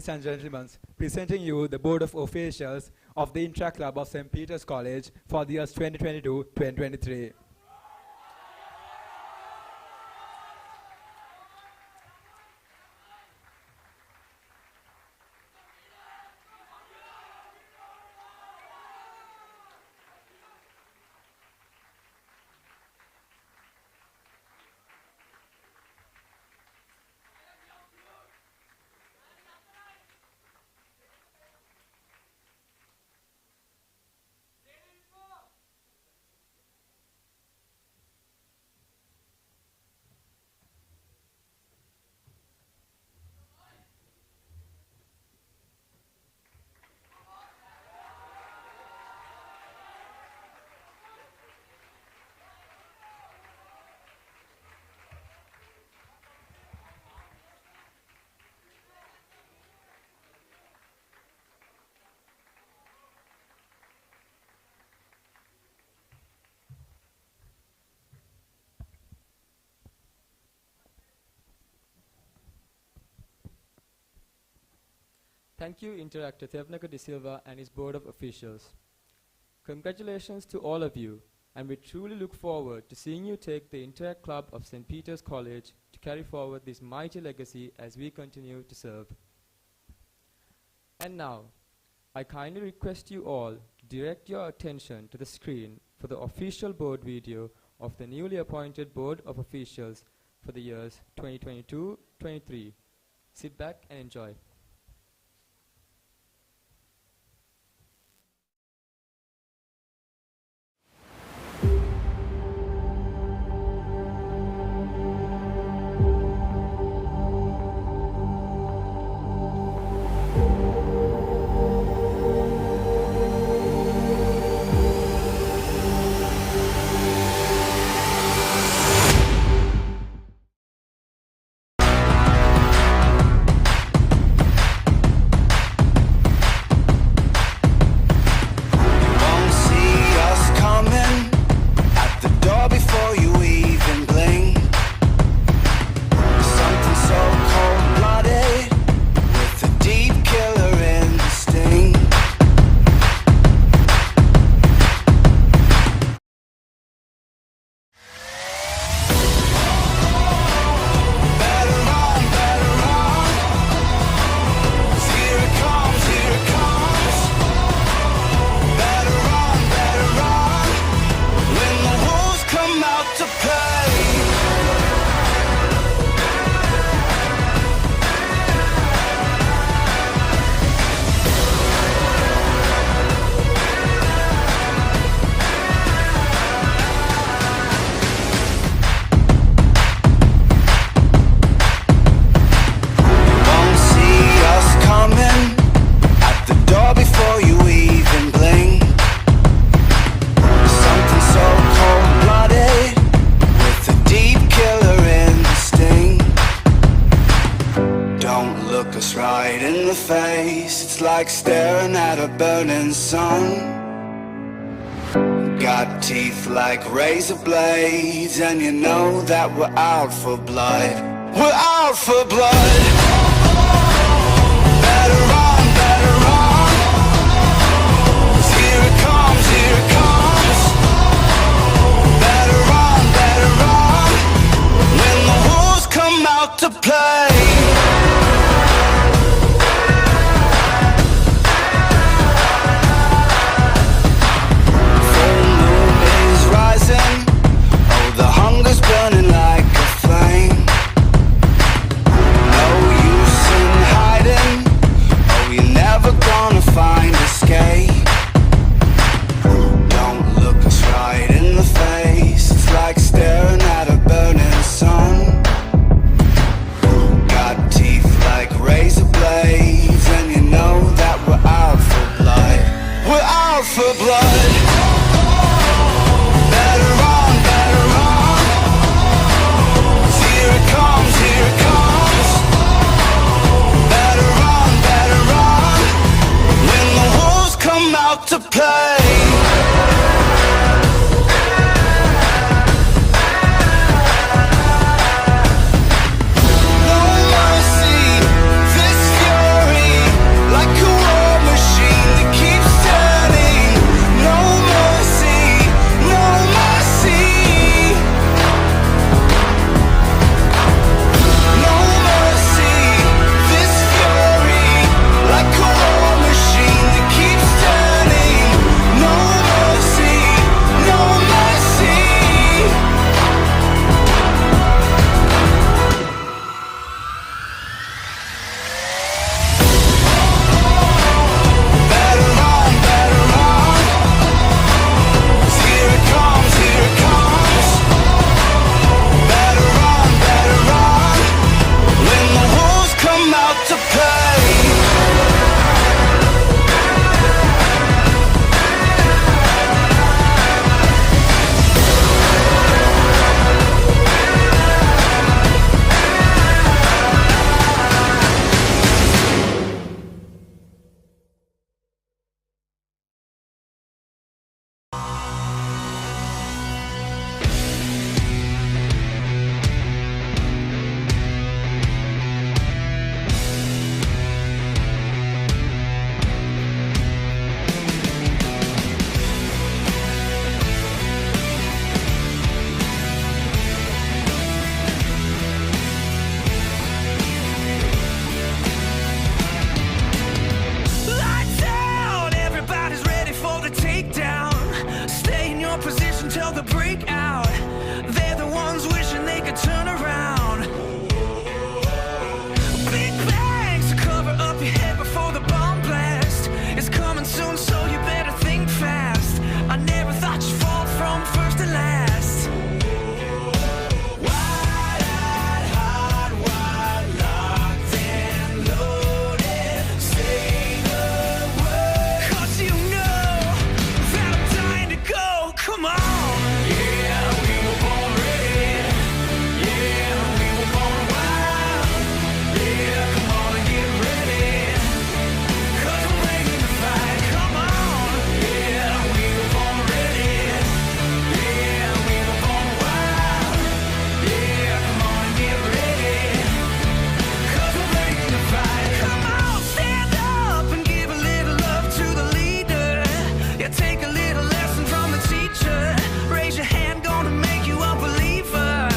Ladies and gentlemen, presenting you the Board of Officials of the Interact Club of St. Peter's College for the years 2022-2023. Thank you, Interactor Thevnaka De Silva and his board of officials. Congratulations to all of you, and we truly look forward to seeing you take the Interact Club of St. Peter's College to carry forward this mighty legacy as we continue to serve. And now, I kindly request you all to direct your attention to the screen for the official board video of the newly appointed Board of Officials for the years 2022-23. Sit back and enjoy. Like staring at a burning sun. Got teeth like razor blades, and you know that we're out for blood. We're out for blood. Better run, better run. 'Cause here it comes, here it comes. Better run when the wolves come out to play. Burning like a flame. No use in hiding. Oh, you're never gonna find escape. Don't look us right in the face. It's like staring at a burning sun. Got teeth like razor blades, and you know that we're out for blood. We're out for blood. Better run, better run. Here it comes, here it comes. Better run, when the wolves come out to play. No mercy, this fury to break out. They're the ones wishing they could turn around. Big bangs to cover up your head before the bomb blast. It's coming soon, so you better think fast. I never thought you'd fall from first to last. Wide-eyed, hard, wide, locked and loaded. Say the word, 'cause you know that I'm dying to go. Come on. Yeah, we were born ready. Yeah, we were born wild. Yeah, come on and get ready. 'Cause we're bringing the fight. Come on. Yeah, we were born ready. Yeah, we were born wild. Yeah, come on and get ready. 'Cause we're bringing the fight. Come on, stand up and give a little love to the leader. Yeah, take a little lesson from the teacher. Raise your hand, gonna make you a believer.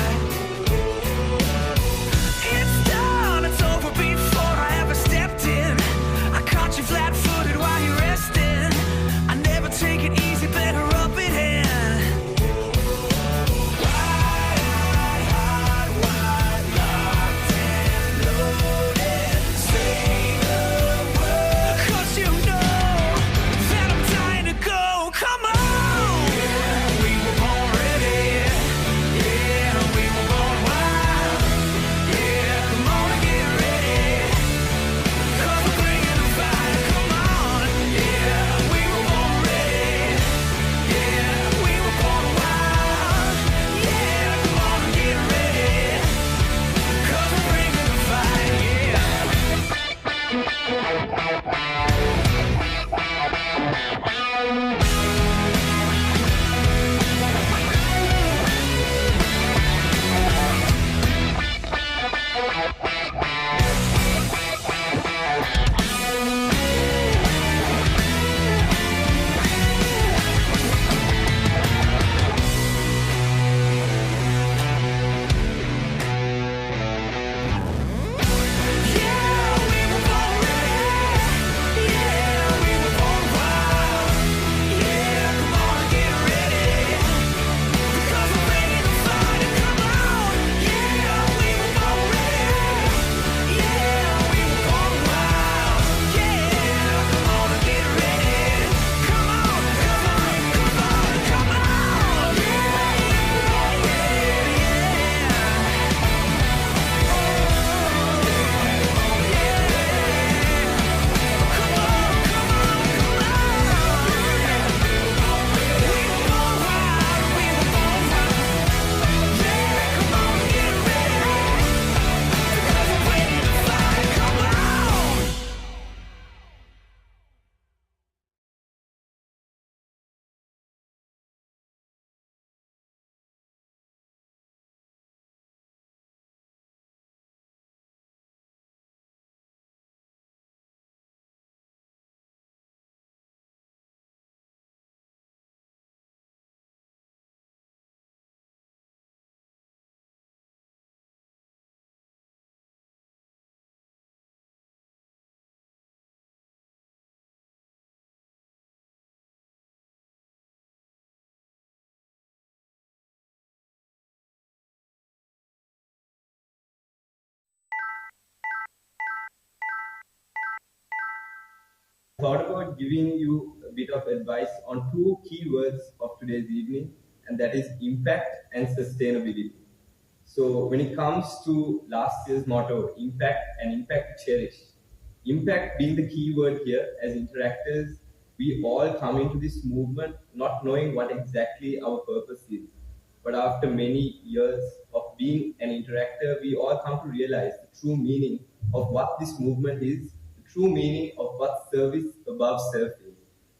It's done, it's over before I ever stepped in. I caught you flat-footed while you're resting. I never take it easy, better up it in. Wide-eyed, hard, wide, locked and loaded. Say the word, 'cause you know that I'm dying to go. Come on. Yeah, we were born ready. Yeah, we were born wild. Yeah, come on and get ready. 'Cause we're bringing the fire. Come on. Yeah, we were born ready. Yeah, we were born wild. Yeah, come on and get ready. 'Cause we're bringing the fire. Thought about giving you a bit of advice on two key words of today's evening, and that is impact and sustainability. So when it comes to last year's motto, impact and impact cherished, impact being the key word here, as interactors, we all come into this movement not knowing what exactly our purpose is. But after many years of being an interactor, we all come to realize the true meaning of what this movement is, the true meaning of what service above self is.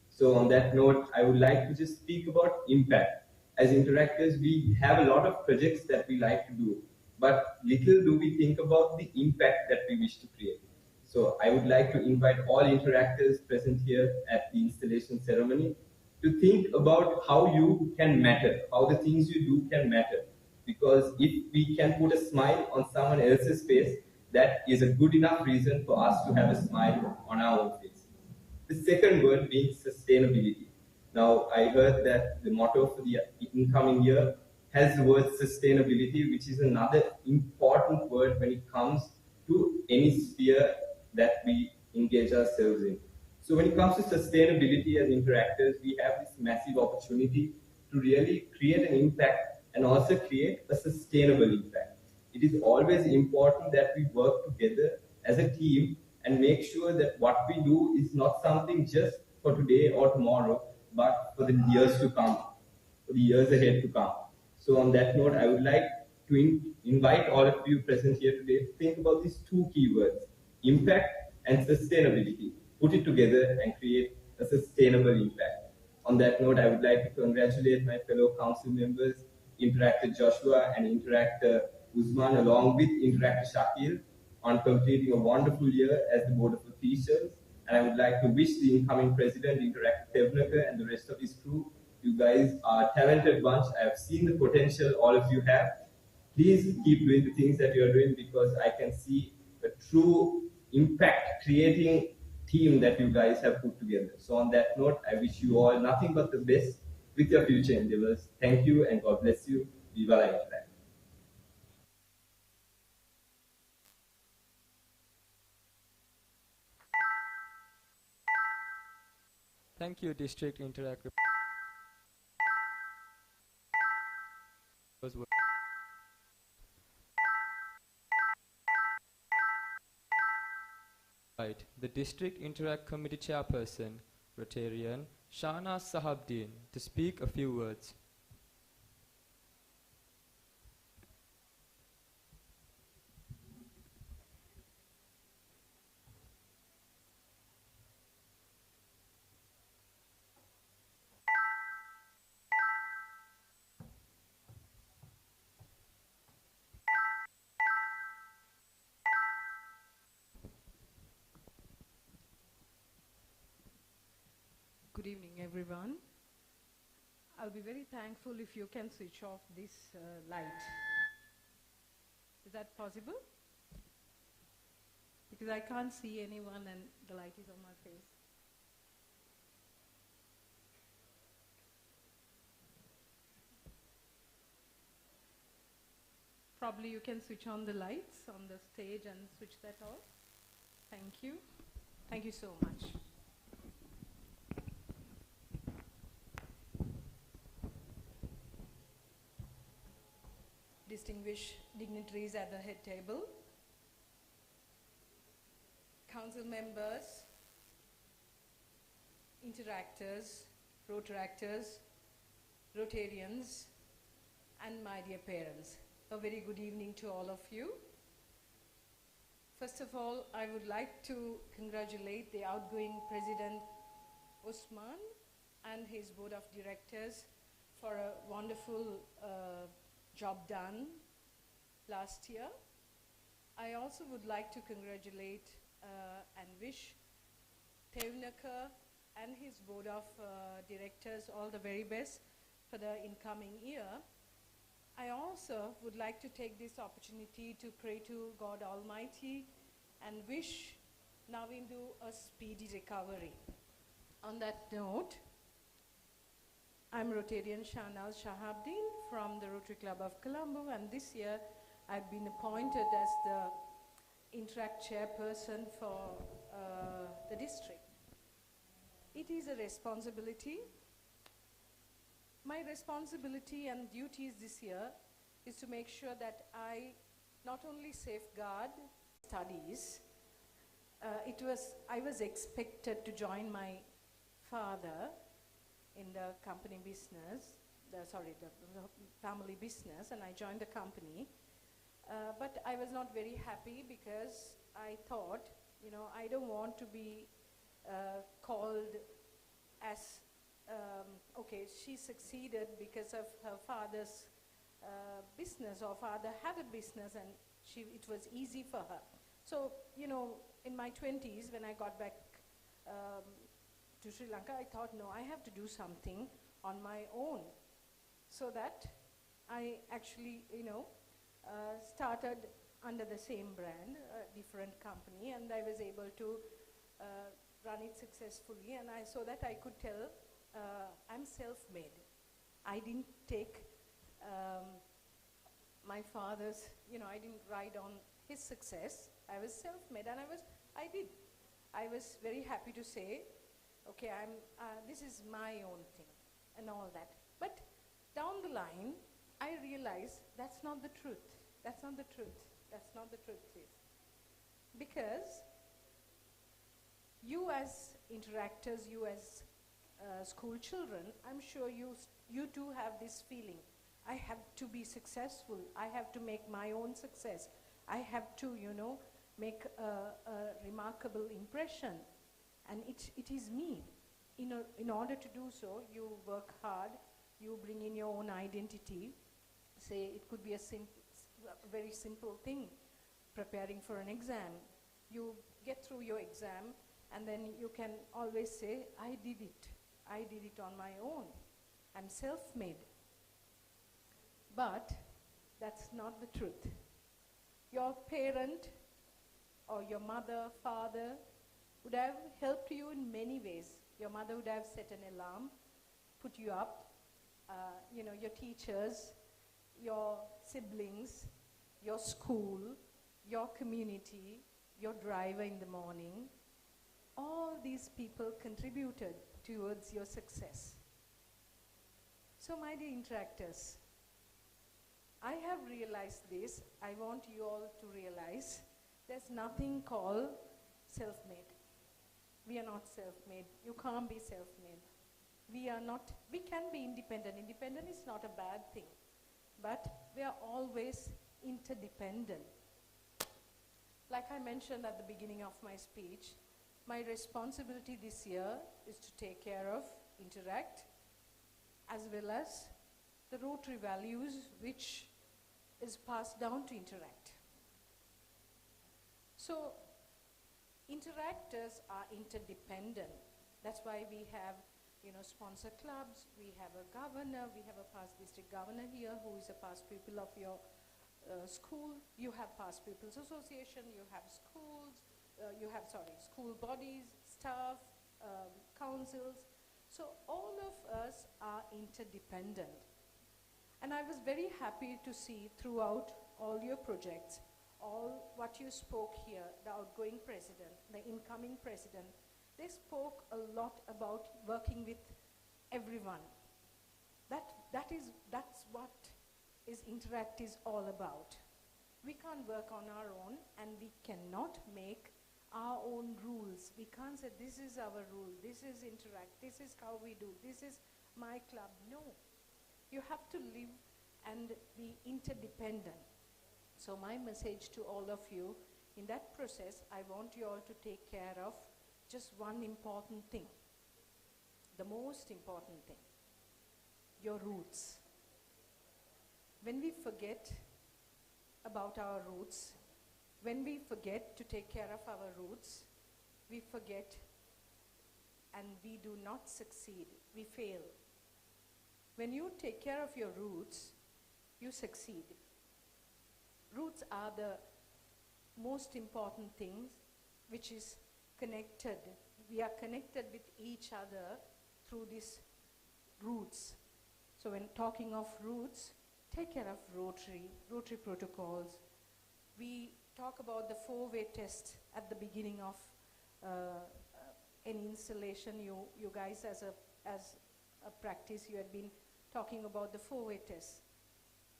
So on that note, I would like to just speak about impact. As interactors, we have a lot of projects that we like to do, but little do we think about the impact that we wish to create. So I would like to invite all interactors present here at the installation ceremony to think about how you can matter, how the things you do can matter. Because if we can put a smile on someone else's face, that is a good enough reason for us to have a smile on our own face. The second word being sustainability. Now, I heard that the motto for the incoming year has the word sustainability, which is another important word when it comes to any sphere that we engage ourselves in. So when it comes to sustainability as interactors, we have this massive opportunity to really create an impact and also create a sustainable impact. It is always important that we work together as a team and make sure that what we do is not something just for today or tomorrow, but for the years to come, for the years ahead to come. So on that note, I would like to invite all of you present here today to think about these two keywords, impact and sustainability. Put it together and create a sustainable impact. On that note, I would like to congratulate my fellow council members, Interactor Joshua and Interactor Usman, along with Interactor Shakil, on completing a wonderful year as the Board of Officials. And I would like to wish the incoming President, Interactor Tevnaka, and the rest of his crew, you guys are a talented bunch. I have seen the potential all of you have. Please keep doing the things that you are doing, because I can see a true impact creating team that you guys have put together. So on that note, I wish you all nothing but the best with your future endeavors. Thank you and God bless you. Viva la Interact. Thank you, District Interactive. Right, the District Interact Committee Chairperson, Rotarian Shana Sahabdin, to speak a few words. Good evening, everyone. I'll be very thankful if you can switch off this light. Is that possible? Because I can't see anyone and the light is on my face. Probably you can switch on the lights on the stage and switch that off. Thank you. Thank you so much. Distinguished dignitaries at the head table, council members, interactors, Rotaractors, Rotarians, and my dear parents. A very good evening to all of you. First of all, I would like to congratulate the outgoing President Usman and his board of directors for a wonderful job done last year. I also would like to congratulate and wish Tevnaka and his board of directors all the very best for the incoming year. I also would like to take this opportunity to pray to God Almighty and wish Navindu a speedy recovery. On that note, I'm Rotarian Shanal Shahabdin from the Rotary Club of Colombo, and this year I've been appointed as the Interact Chairperson for the district. It is a responsibility. My responsibility and duties this year is to make sure that I not only safeguard studies. I was expected to join my father in the company business, the family business, and I joined the company. But I was not very happy because I thought, I don't want to be called as, okay, she succeeded because of her father's business, or father had a business and it was easy for her. So, in my 20s, when I got back to Sri Lanka, I thought, no, I have to do something on my own. So that I actually, started under the same brand, a different company, and I was able to run it successfully, and so that I could tell I'm self-made. I didn't take my father's, I didn't ride on his success. I was self-made, and I did. I was very happy to say, okay, this is my own thing, and all that. But down the line, I realized that's not the truth. That's not the truth. That's not the truth, sis. Because you as interactors, you as school children, I'm sure you too have this feeling. I have to be successful. I have to make my own success. I have to, make a remarkable impression. And it is me. In order to do so, you work hard, you bring in your own identity. Say it could be a very simple thing, preparing for an exam. You get through your exam, and then you can always say, I did it. I did it on my own. I'm self-made. But that's not the truth. Your parent or your mother, father would have helped you in many ways. Your mother would have set an alarm, put you up, your teachers, your siblings, your school, your community, your driver in the morning. All these people contributed towards your success. So my dear interactors, I have realized this. I want you all to realize there's nothing called self-made. We are not self-made. You can't be self-made. We can be independent. Independent is not a bad thing. But we are always interdependent. Like I mentioned at the beginning of my speech, my responsibility this year is to take care of Interact, as well as the Rotary values which is passed down to Interact. So interactors are interdependent. That's why we have sponsor clubs, we have a governor, we have a past district governor here who is a past pupil of your school. You have past pupils association, you have schools, school bodies, staff, councils. So all of us are interdependent. And I was very happy to see throughout all your projects, all what you spoke here, the outgoing president, the incoming president, they spoke a lot about working with everyone. That's what Interact is all about. We can't work on our own, and we cannot make our own rules. We can't say this is our rule, this is Interact, this is how we do, this is my club. No. You have to live and be interdependent. So my message to all of you, in that process, I want you all to take care of just one important thing, the most important thing, your roots. When we forget about our roots, when we forget to take care of our roots, we forget and we do not succeed, we fail. When you take care of your roots, you succeed. Roots are the most important things which is connected. We are connected with each other through these roots. So when talking of roots, take care of Rotary protocols. We talk about the four-way test at the beginning of any installation. You guys as a practice, you had been talking about the four-way tests.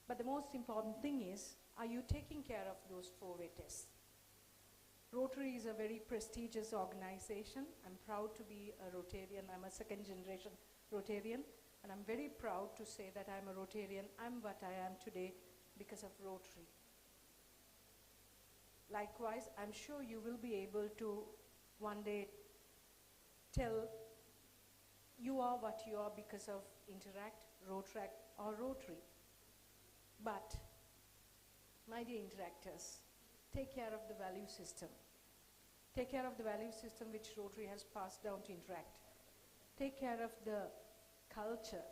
But the most important thing is, are you taking care of those four-way tests? Rotary is a very prestigious organization. I'm proud to be a Rotarian. I'm a second-generation Rotarian, and I'm very proud to say that I'm a Rotarian. I'm what I am today because of Rotary. Likewise, I'm sure you will be able to one day tell you are what you are because of Interact, Rotaract, or Rotary. But, my dear interactors, take care of the value system. Take care of the value system which Rotary has passed down to Interact. Take care of the culture.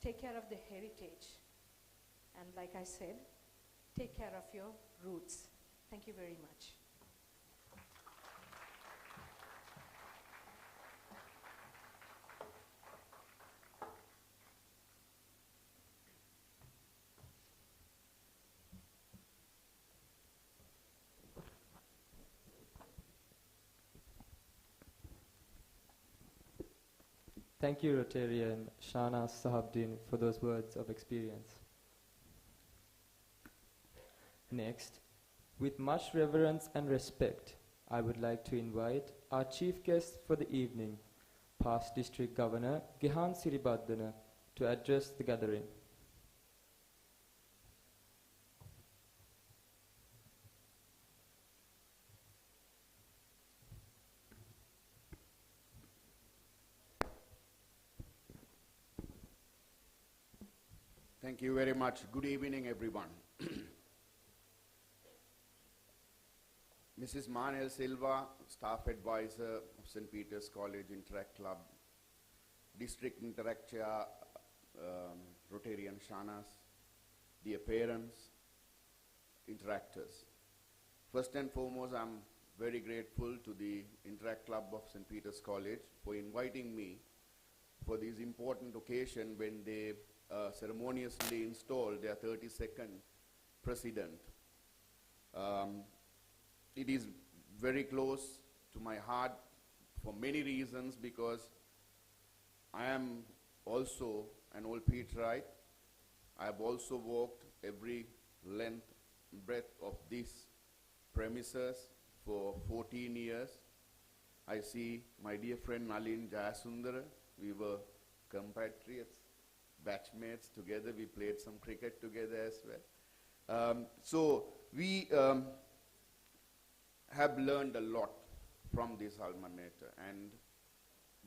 Take care of the heritage. And like I said, take care of your roots. Thank you very much. Thank you, Rotarian Shana Sahabdin, for those words of experience. Next, with much reverence and respect, I would like to invite our chief guest for the evening, past District Governor Gihan Siribaddana, to address the gathering. Thank you very much. Good evening, everyone. Mrs. Manel Silva, Staff Advisor of St. Peter's College Interact Club, District Interact Chair, Rotarian Shanas, dear parents, interactors. First and foremost, I'm very grateful to the Interact Club of St. Peter's College for inviting me for this important occasion when they ceremoniously installed their 32nd president. It is very close to my heart for many reasons, because I am also an old Peterite. I have also walked every length and breadth of these premises for 14 years. I see my dear friend Nalin Jayasundara. We were compatriots, batchmates together. We played some cricket together as well. So we have learned a lot from this alma mater, and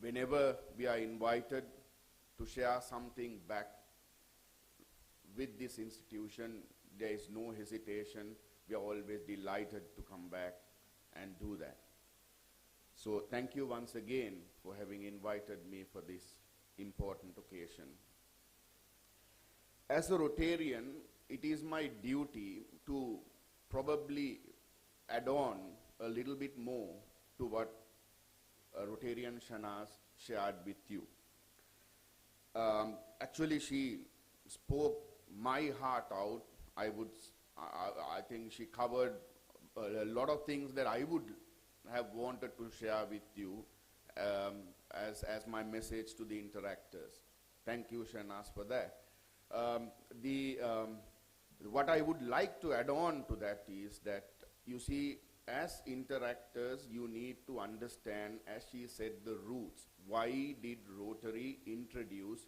whenever we are invited to share something back with this institution, there is no hesitation. We are always delighted to come back and do that. So thank you once again for having invited me for this important occasion. As a Rotarian, it is my duty to probably add on a little bit more to what Rotarian Shanas shared with you. Actually, she spoke my heart out. I think she covered a lot of things that I would have wanted to share with you as my message to the interactors. Thank you, Shanas, for that. What I would like to add on to that is that, you see, as interactors, you need to understand, as she said, the roots. Why did Rotary introduce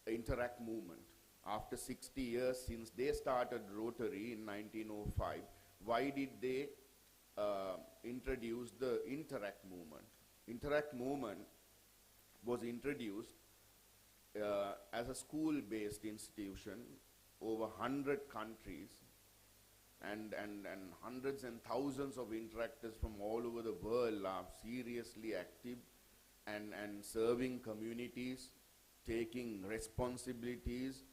Interact movement? After 60 years since they started Rotary in 1905, why did they introduce the Interact movement? Interact movement was introduced as a school-based institution over 100 countries, and hundreds and thousands of interactors from all over the world are seriously active and serving communities, taking responsibilities,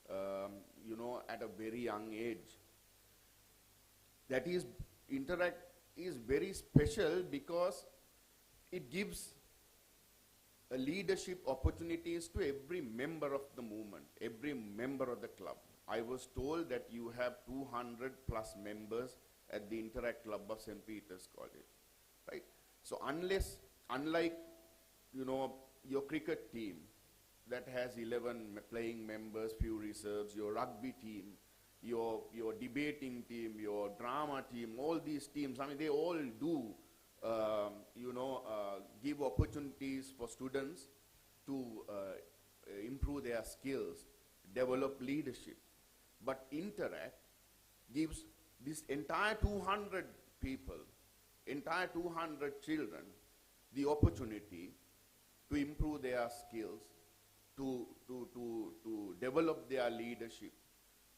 at a very young age. That is, Interact is very special because it gives a leadership opportunities to every member of the movement, every member of the club. I was told that you have 200 plus members at the Interact Club of St. Peter's College, right? So unlike, your cricket team that has 11 playing members, few reserves, your rugby team, your debating team, your drama team, all these teams, I mean, they all do, give opportunities for students to improve their skills, develop leadership. But Interact gives this entire 200 people, entire 200 children, the opportunity to improve their skills, to develop their leadership,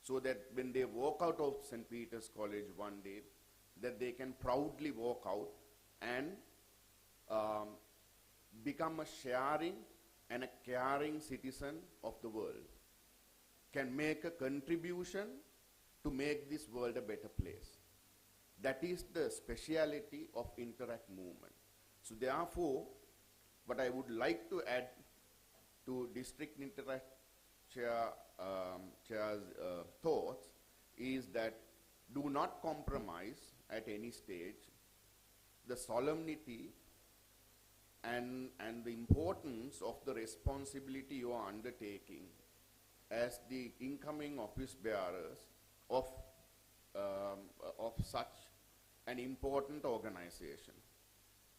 so that when they walk out of St. Peter's College one day, that they can proudly walk out and become a sharing and a caring citizen of the world, can make a contribution to make this world a better place. That is the speciality of Interact movement. So therefore, what I would like to add to District Interact Chair's thoughts is that do not compromise at any stage the solemnity and the importance of the responsibility you are undertaking as the incoming office bearers of such an important organization.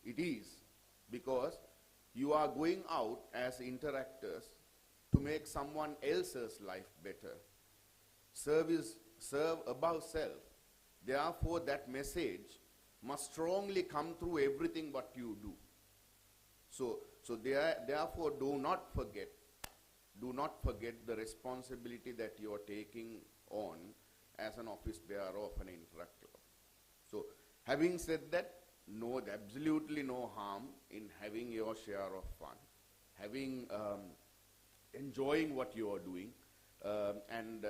It is because you are going out as interactors to make someone else's life better. Serve above self. Therefore, that message must strongly come through everything what you do. So therefore, do not forget the responsibility that you are taking on as an office bearer of an Interact Club. So, having said that, absolutely no harm in having your share of fun, enjoying what you are doing, and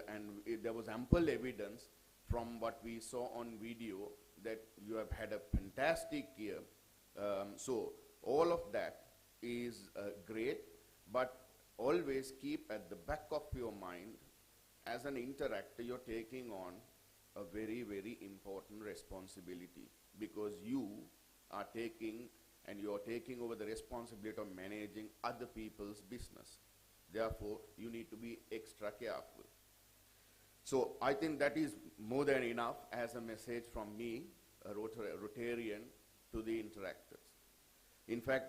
there was ample evidence from what we saw on video that you have had a fantastic year. So all of that is great, but always keep at the back of your mind, as an interactor, you're taking on a very, very important responsibility, because you are taking over the responsibility of managing other people's business. Therefore, you need to be extra careful. So I think that is more than enough as a message from me, a Rotarian, to the interactors. In fact,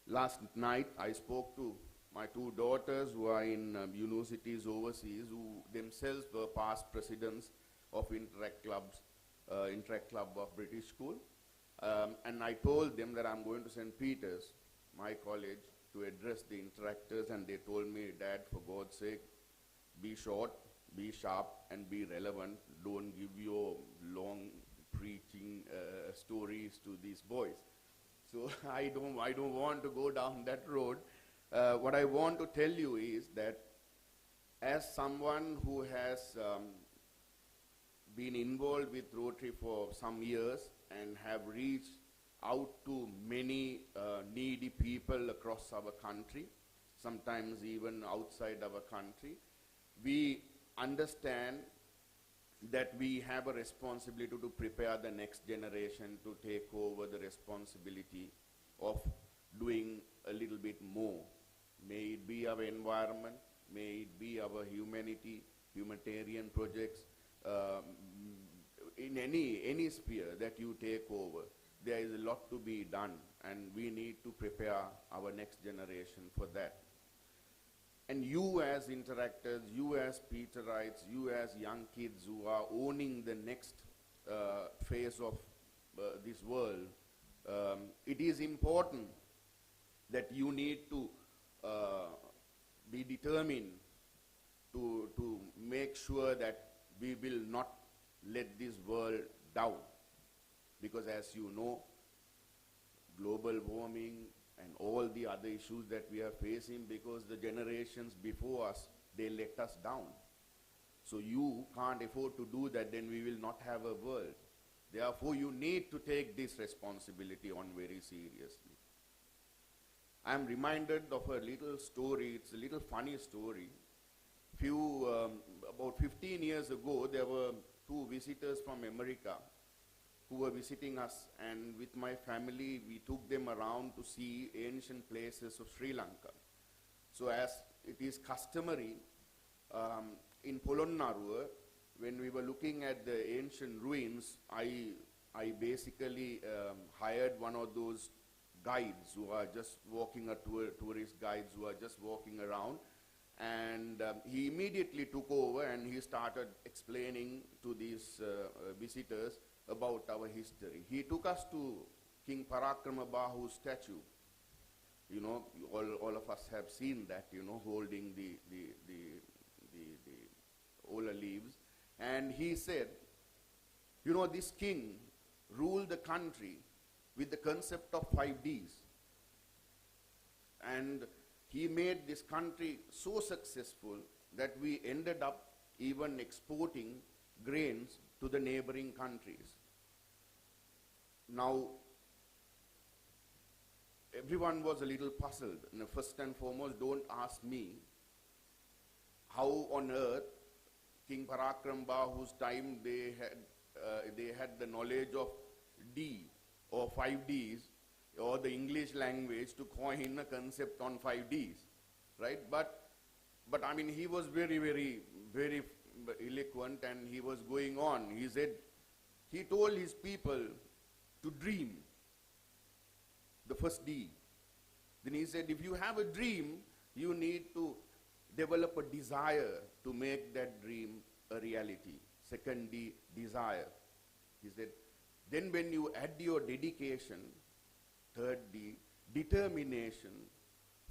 last night I spoke to my two daughters who are in universities overseas, who themselves were past presidents of Interact Club of British School. And I told them that I'm going to St. Peter's, my college, to address the interactors, and they told me, Dad, for God's sake, be short, be sharp, and be relevant. Don't give your long preaching stories to these boys. So I don't want to go down that road. What I want to tell you is that as someone who has been involved with Rotary for some years and have reached out to many needy people across our country, sometimes even outside our country, we understand that we have a responsibility to prepare the next generation to take over the responsibility of doing a little bit more. May it be our environment, may it be our humanitarian projects, in any sphere that you take over, there is a lot to be done, and we need to prepare our next generation for that. And you as interactors, you as Peterites, you as young kids who are owning the next phase of this world, it is important that you need to be determined to make sure that we will not let this world down. Because as you know, global warming and all the other issues that we are facing, because the generations before us, they let us down. So you can't afford to do that, then we will not have a world. Therefore, you need to take this responsibility on very seriously. I am reminded of a little story. It's a little funny story. About 15 years ago, there were two visitors from America who were visiting us, and with my family, we took them around to see ancient places of Sri Lanka. So as it is customary, in Polonnaruwa, when we were looking at the ancient ruins, I basically hired one of those guides who are just walking, tourist guides who are just walking around, and he immediately took over and he started explaining to these visitors about our history. He took us to King Parakramabahu's statue. You know, all of us have seen that, you know, holding the ola leaves. And he said, you know, this king ruled the country with the concept of 5 Ds. And he made this country so successful that we ended up even exporting grains to the neighboring countries. Now, everyone was a little puzzled. And first and foremost, don't ask me how on earth King Parakrambahu's time they had the knowledge of D or 5 Ds or the English language to coin a concept on 5Ds, right? But I mean, he was very, very, very eloquent, and he was going on. He said, he told his people to dream, the first D. Then he said, if you have a dream, you need to develop a desire to make that dream a reality. Second D, desire. He said, then when you add your dedication, third D, determination,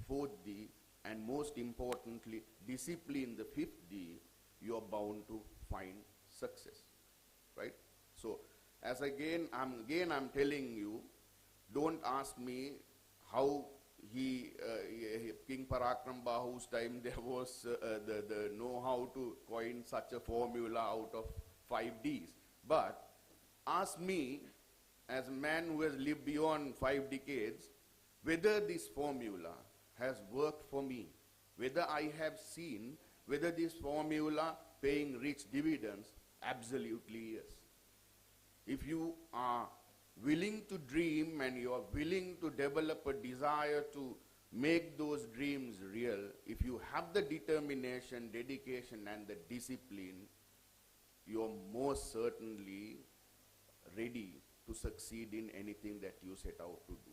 fourth D, and most importantly, discipline, the fifth D, you are bound to find success, right? So, as I'm telling you, don't ask me how King Parakram Bahu's time there was the know-how to coin such a formula out of 5Ds. But ask me, as a man who has lived beyond 5 decades, whether this formula has worked for me, whether I have seen whether this formula paying rich dividends. Absolutely yes. If you are willing to dream and you are willing to develop a desire to make those dreams real, if you have the determination, dedication, and the discipline, you are most certainly ready to succeed in anything that you set out to do.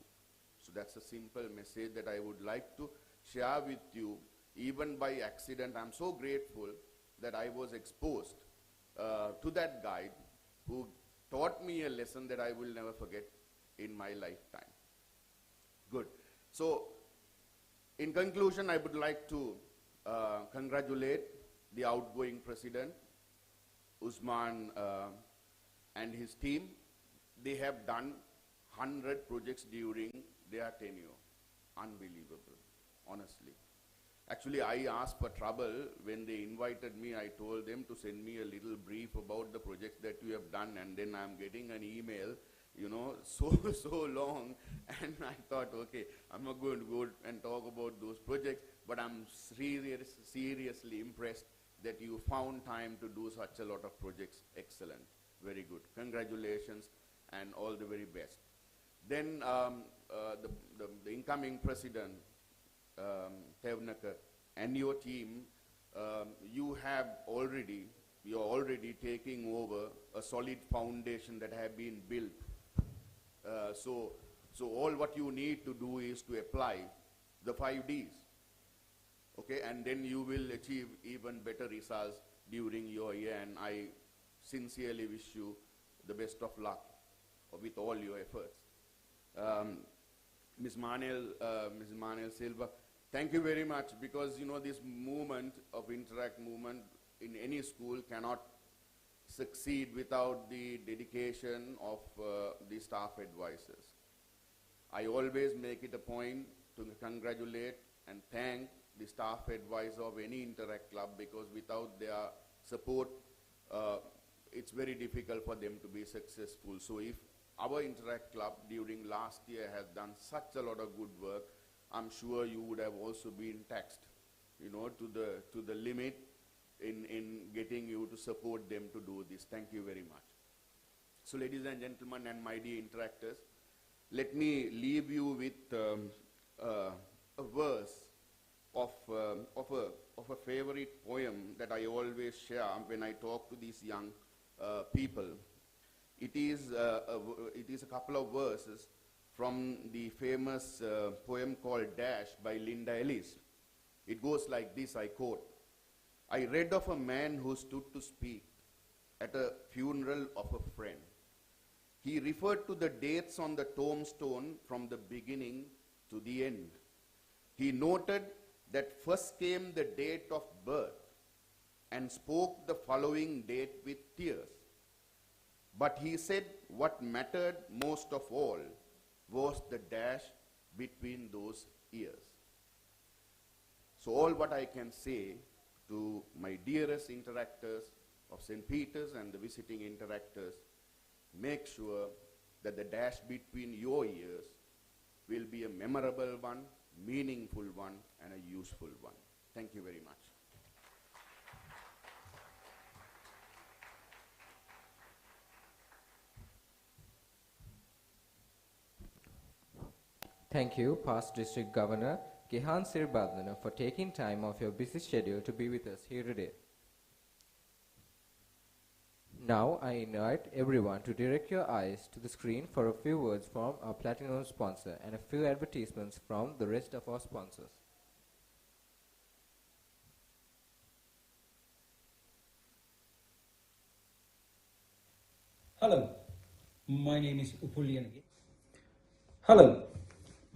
So that's a simple message that I would like to share with you. Even by accident, I'm so grateful that I was exposed to that guide who taught me a lesson that I will never forget in my lifetime. Good. So, in conclusion, I would like to congratulate the outgoing president, Usman, and his team. They have done 100 projects during their tenure. Unbelievable, honestly. Actually, I asked for trouble when they invited me. I told them to send me a little brief about the projects that you have done, and then I'm getting an email, you know, so long, and I thought, okay, I'm not going to go and talk about those projects, but I'm seriously impressed that you found time to do such a lot of projects. Excellent. Very good. Congratulations and all the very best. Then the incoming president, Tevnaka, and your team, you're already taking over a solid foundation that have been built. So all what you need to do is to apply the 5Ds, okay, and then you will achieve even better results during your year, and I sincerely wish you the best of luck with all your efforts. Ms. Manel Silva, thank you very much, because you know this movement of Interact movement in any school cannot succeed without the dedication of the staff advisors. I always make it a point to congratulate and thank the staff advisor of any Interact club, because without their support, it's very difficult for them to be successful. So if our Interact club during last year has done such a lot of good work, I'm sure you would have also been taxed, you know, to the limit in getting you to support them to do this. Thank you very much. So ladies and gentlemen and my dear interactors, let me leave you with a verse of a favorite poem that I always share when I talk to these young people. It is a couple of verses from the famous poem called Dash by Linda Ellis. It goes like this, I quote, "I read of a man who stood to speak at a funeral of a friend. He referred to the dates on the tombstone from the beginning to the end. He noted that first came the date of birth and spoke the following date with tears. But he said what mattered most of all was the dash between those years." So all what I can say to my dearest interactors of St. Peter's and the visiting interactors, make sure that the dash between your years will be a memorable one, meaningful one, and a useful one. Thank you very much. Thank you, past District Governor Gehan Siribadana, for taking time off your busy schedule to be with us here today. Now I invite everyone to direct your eyes to the screen for a few words from our platinum sponsor and a few advertisements from the rest of our sponsors. Hello, my name is Upulyanage. Hello,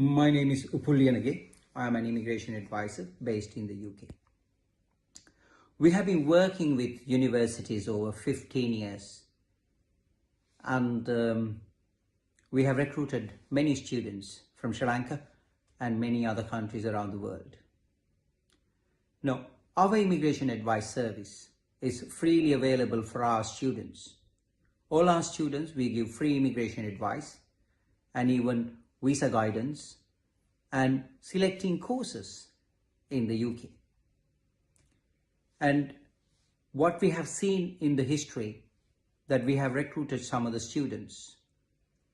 my name is Upulyanage. I am an immigration advisor based in the UK. We have been working with universities over 15 years and we have recruited many students from Sri Lanka and many other countries around the world. Now, our immigration advice service is freely available for our students. All our students, we give free immigration advice and even visa guidance and selecting courses in the UK. And what we have seen in the history, that we have recruited some of the students,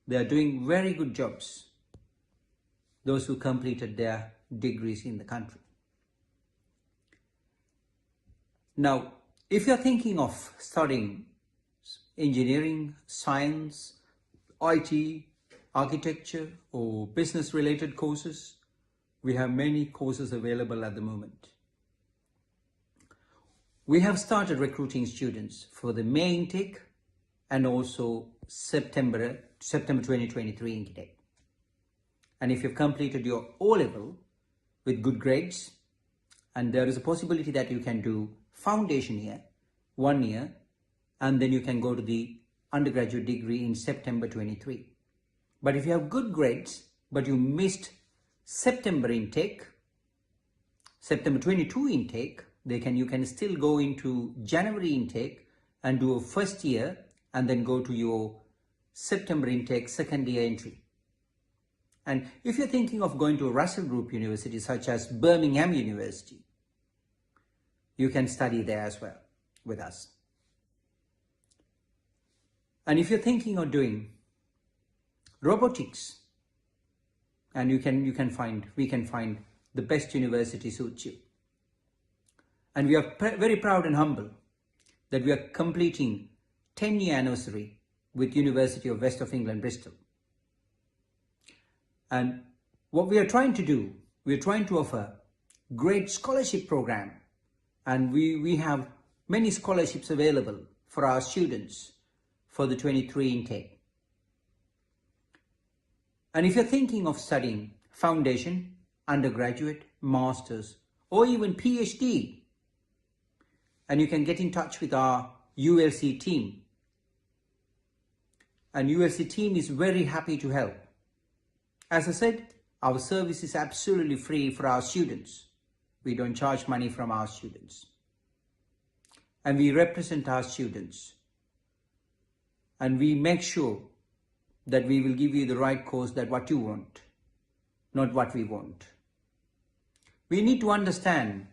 they are doing very good jobs, those who completed their degrees in the country. Now, if you're thinking of studying engineering, science, IT, architecture or business related courses, we have many courses available at the moment. We have started recruiting students for the May intake and also September 2023 intake. And if you've completed your O-level with good grades, and there is a possibility that you can do foundation year, 1 year, and then you can go to the undergraduate degree in September 23. But if you have good grades, but you missed September intake, September 22 intake, you can still go into January intake and do a first year and then go to your September intake second year entry. And if you're thinking of going to a Russell Group university such as Birmingham University, you can study there as well with us. And if you're thinking of doing robotics, and we can find the best university suits you. And we are very proud and humble that we are completing 10-year anniversary with University of West of England, Bristol. And what we are trying to do, we are trying to offer great scholarship program, and we have many scholarships available for our students for the 23 intake. And if you're thinking of studying foundation, undergraduate, masters, or even PhD, and you can get in touch with our ULC team. And ULC team is very happy to help. As I said, our service is absolutely free for our students. We don't charge money from our students. And we represent our students. And we make sure that we will give you the right course, that what you want, not what we want. We need to understand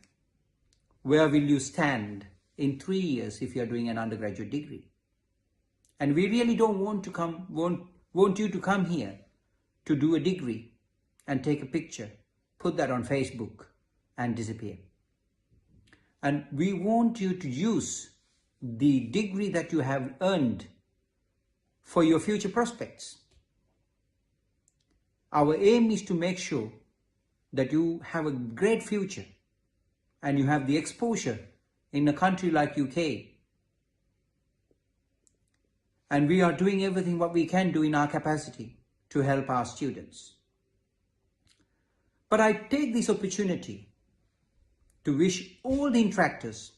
where will you stand in 3 years if you are doing an undergraduate degree. And we really don't want you to come here to do a degree and take a picture, put that on Facebook and disappear. And we want you to use the degree that you have earned for your future prospects. Our aim is to make sure that you have a great future and you have the exposure in a country like UK. And we are doing everything what we can do in our capacity to help our students. But I take this opportunity to wish all the interactors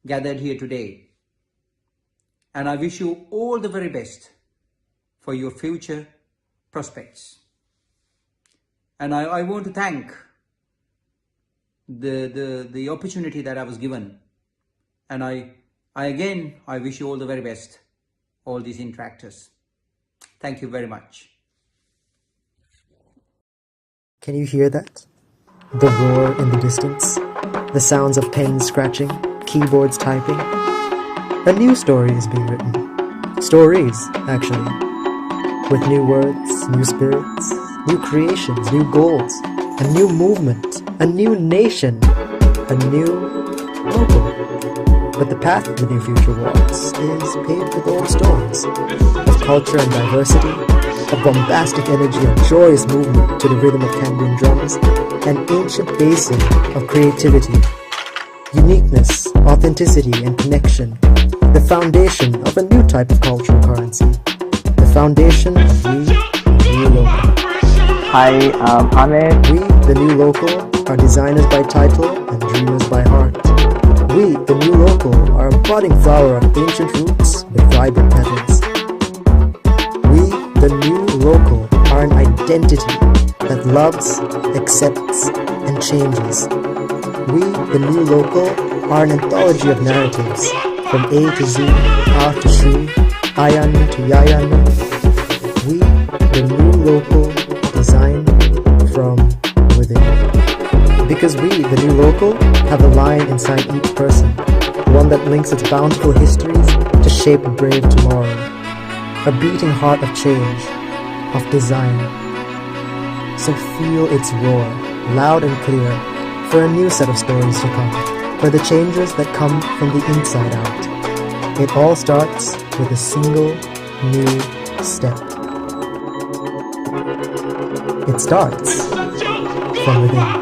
gathered here today, and I wish you all the very best for your future prospects. And I want to thank the opportunity that I was given. And I wish you all the very best, all these interactors. Thank you very much. Can you hear that? The roar in the distance, the sounds of pens scratching, keyboards typing. A new story is being written. Stories, actually. With new words, new spirits, new creations, new goals, a new movement, a new nation, a new local. But the path the new future walks is paved with old stones of culture and diversity, of bombastic energy and joyous movement to the rhythm of Cambrian drums, an ancient basin of creativity, uniqueness, authenticity, and connection, the foundation of a new type of cultural currency, the foundation of we, the new local. Hi, I'm Ahmed. We, the new local, are designers by title and dreamers by heart. We, the new local, are a budding flower of ancient roots with vibrant petals. We, the new local, are an identity that loves, accepts, and changes. We, the new local, are an anthology of narratives, from A to Z, A to Shri, Ayan to Yayan. We, the new local, design from within. Because we, the new local, have a lion inside each person, one that links its bountiful histories to shape a brave tomorrow, a beating heart of change, of design. So feel its roar, loud and clear, for a new set of stories to come, for the changes that come from the inside out. It all starts with a single new step. It starts from within.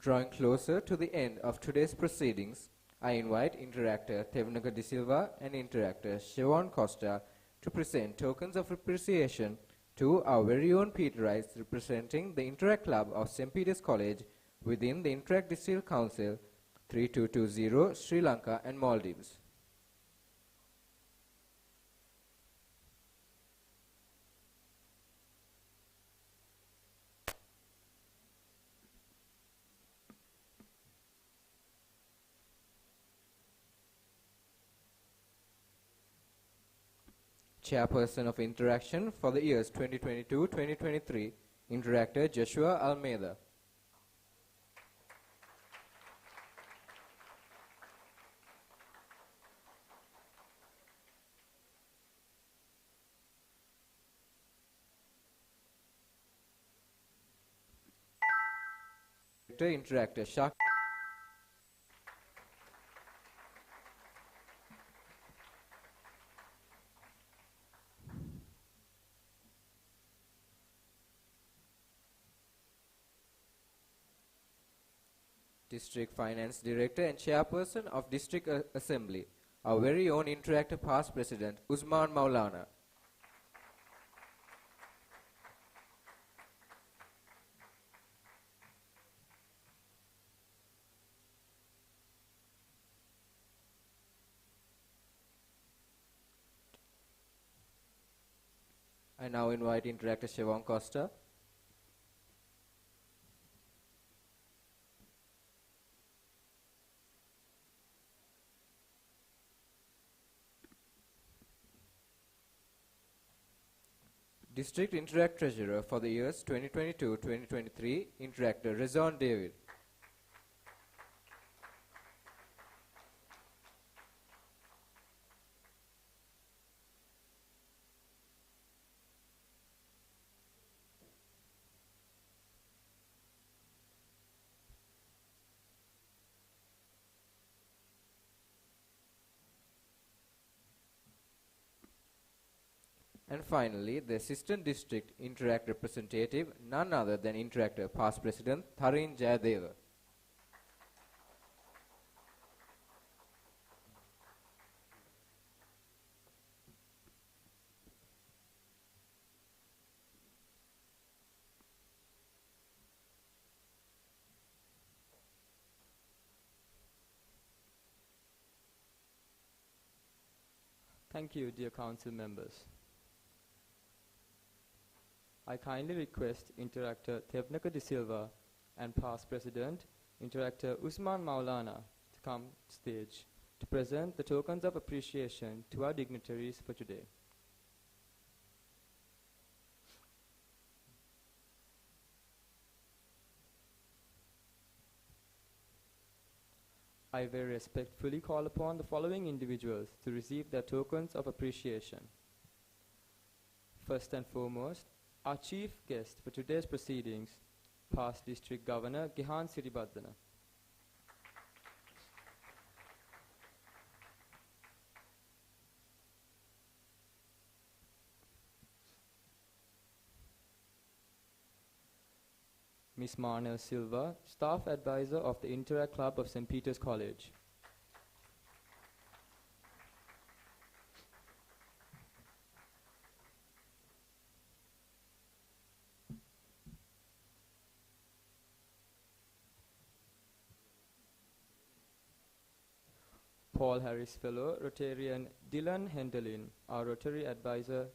Drawing closer to the end of today's proceedings, I invite interactor Tevnaga De Silva and interactor Siobhan Costa to present tokens of appreciation to our very own Peter Rice representing the Interact Club of St. Peter's College within the Interact District Council 3220 Sri Lanka and Maldives. Chairperson of Interaction for the years 2022-2023, Interactor Joshua Almeida. Interactor Shak. District Finance Director and Chairperson of District Assembly, our very own Interactive Past President, Usman Maulana. I now invite Interactor Siobhan Costa. District Interact Treasurer for the years 2022-2023, Interactor Rezon David. And finally, the Assistant District Interact Representative, none other than Interactor Past President Tharin Jayadeva. Thank you, dear council members. I kindly request Interactor Thevnaka De Silva and past President Interactor Usman Maulana to come stage to present the tokens of appreciation to our dignitaries for today. I very respectfully call upon the following individuals to receive their tokens of appreciation. First and foremost, our chief guest for today's proceedings, past District Governor Gihan Siribadana. Ms. Marnel Silva, Staff Advisor of the Interact Club of St. Peter's College. Paul Harris Fellow, Rotarian Dylan Hendelin, our Rotary Advisor.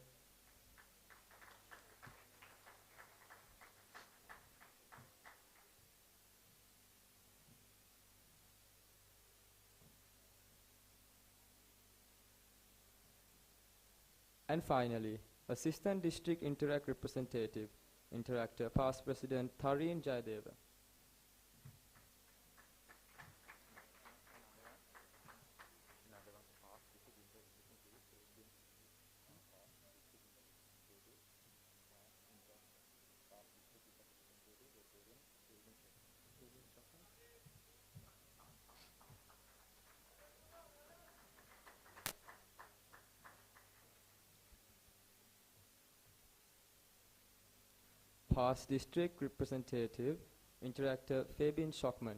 And finally, Assistant District Interact Representative, Interactor Past President Tharin Jayadeva. Past District Representative, Interactor Fabian Schockman.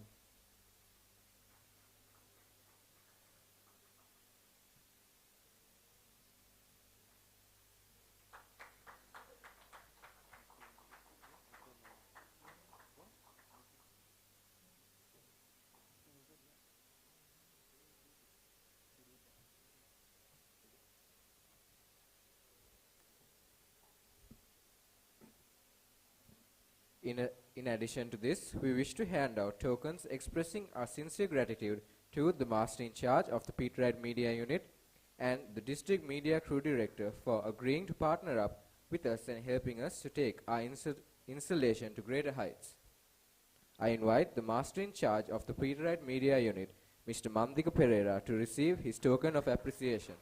In addition to this, we wish to hand out tokens expressing our sincere gratitude to the Master in Charge of the Peterite Media Unit and the District Media Crew Director for agreeing to partner up with us and helping us to take our installation to greater heights. I invite the Master in Charge of the Peterite Media Unit, Mr. Mandika Pereira, to receive his token of appreciation.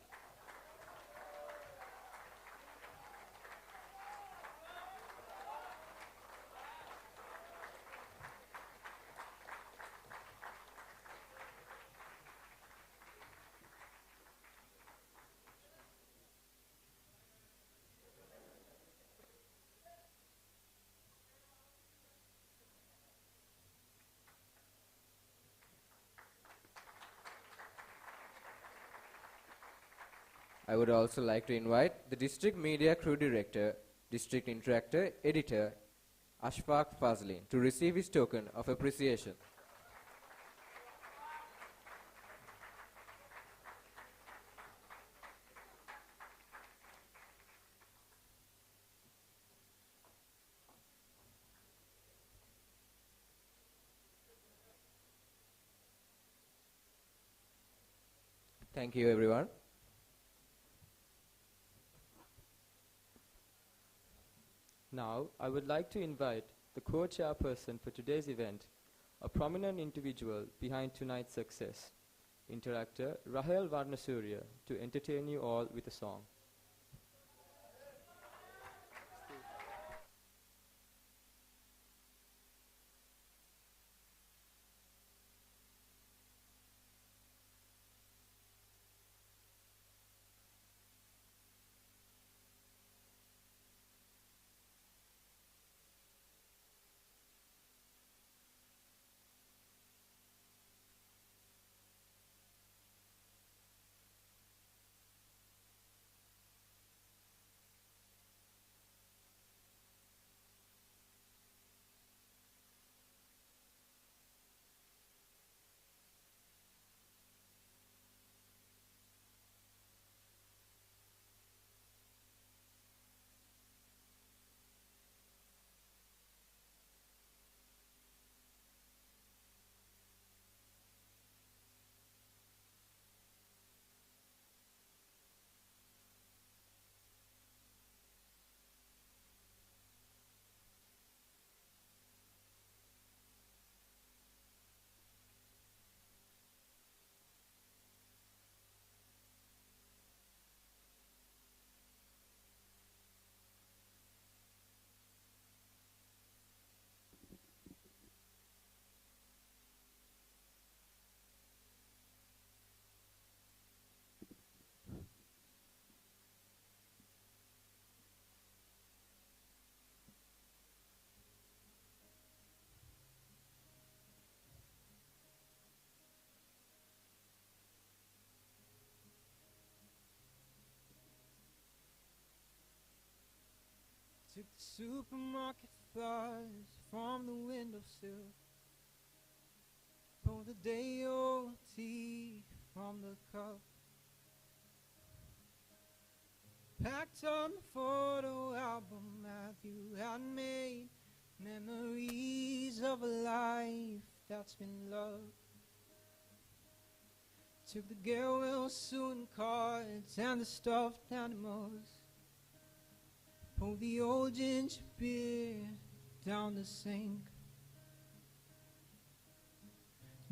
I would also like to invite the District Media Crew Director, District Interactor, Editor, Ashfaq Fazlin, to receive his token of appreciation. Thank you, everyone. Now, I would like to invite the co-chairperson for today's event, a prominent individual behind tonight's success, Interactor Rahel Varnasurya, to entertain you all with a song. Took the supermarket flyers from the windowsill. Pulled the day-old tea from the cup. Packed up the photo album Matthew had made. Memories of a life that's been loved. Took the get well soon cards and the stuffed animals. Pulled the old ginger beer down the sink.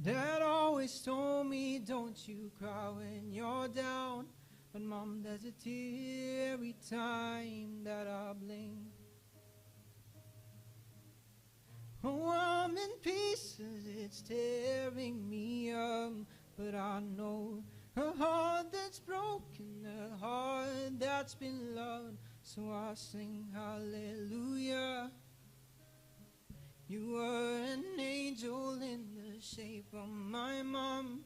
Dad always told me, don't you cry when you're down. But Mom, there's a tear every time that I blink. Oh, I'm in pieces, it's tearing me up. But I know a heart that's broken, a heart that's been loved. So I sing hallelujah. You were an angel in the shape of my mom.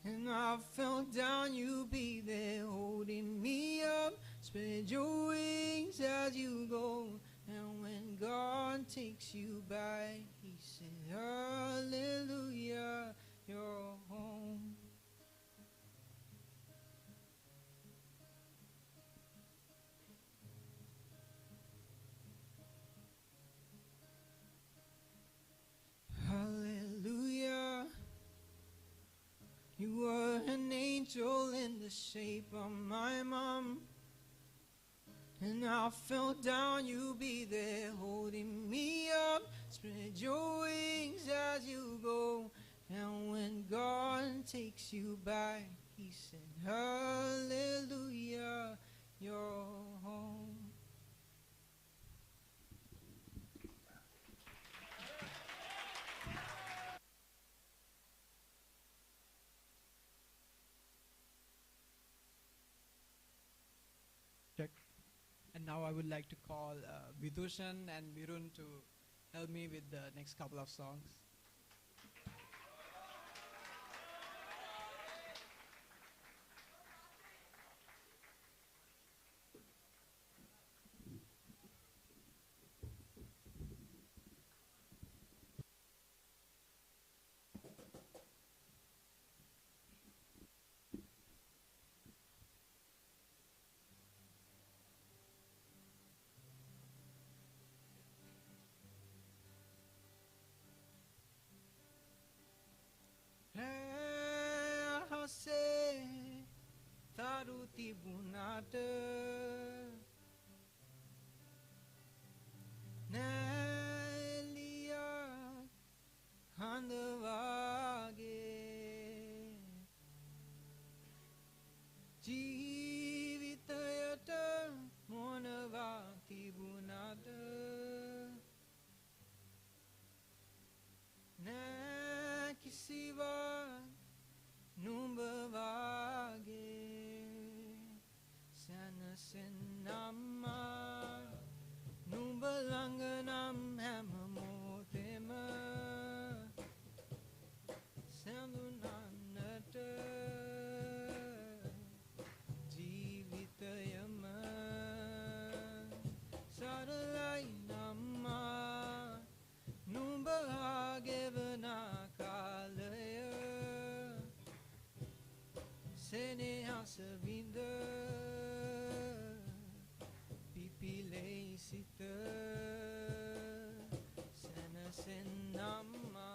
And I fell down, you be there holding me up. Spread your wings as you go. And when God takes you back, he said, hallelujah, you're home. Hallelujah. You were an angel in the shape of my mom. And I fell down, you be there holding me up. Spread your wings as you go. And when God takes you back, he said, hallelujah, you're home. And now I would like to call Vidushan and Virun to help me with the next couple of songs. Taruti bunata Nelia Handavage Jivitayata Monavati bunata Nakisiva Numbavage Sanasenama Numbalanganam Hamamotema Sandunanata Jivitayama Sadalainama Numbahagevana Kalaya Seneha Savinda Pipile Sita Senasenama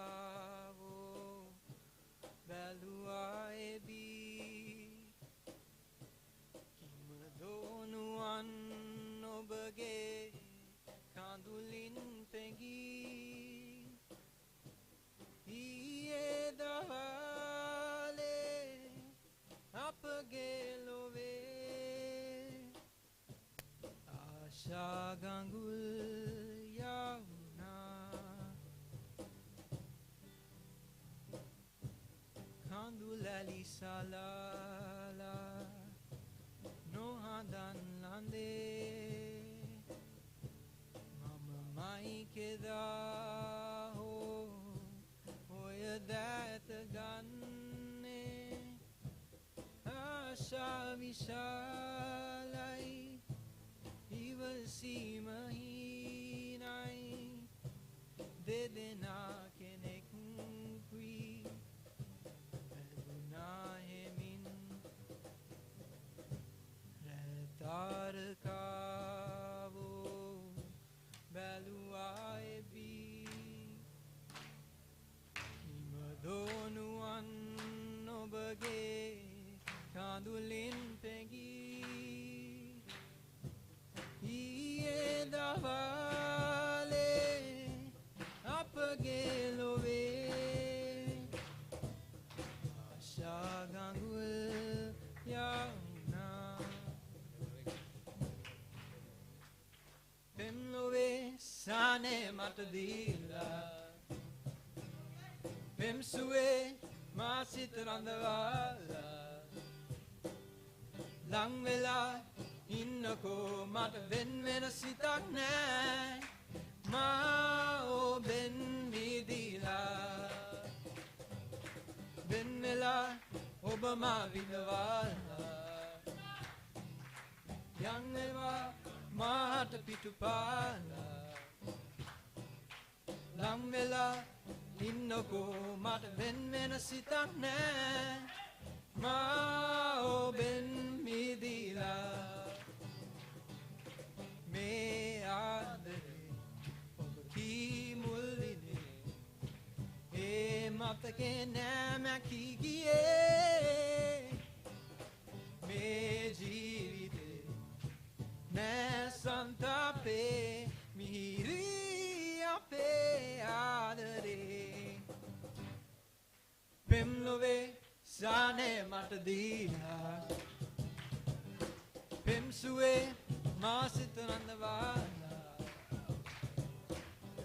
Retarkavo Balua Ebi Kimadonuan Obage Kandulin Pengi Iedahale Apagelove Asha Gangul Yauna Kandulali Salala Nohadan Lande Mama Mai Keda දැත ගන්නේ ආශා විශාලයි ඉවසීමහීනයි දෙදෙනා කෙනෙක් වී පැදුනා හෙමින් රැතාරකාවෝ බැලුවා එබී හිමදෝනුවන් ඔබගේ කඳුලින් පැගී ඊයේ දවල්ේ අපගේ ලොවේ ආශා ගඟුල් යවුනා පෙම් ලොවේ සානේ මට දීලා පෙම් සුවේ මා සිත රඳවාලා ලං වෙලා ඉන්නකෝ මට වෙන් වෙන සිතක් නෑ මා ඔබෙන් මිදිලා වෙන් වෙලා ඔබ මා විඳවාලා යන් වෙවා මාට පිටුපාලා ලං වෙලා ඉන්නකෝ මට වෙන් වෙන සිතක් නෑ මා ඔබෙන් මිදිලා මේ ආදරේ ඔබ කී මුල්ලිනේ ඒ මතකේ නෑ මැකී ගියේ මේ ජීවිතේ නෑ සන්තාපේ මිහිරී අපේ ආදරේ පෙම් ලොවේ සානේ මට දීලා පෙම් සුවේ මා සිත රඳවාලා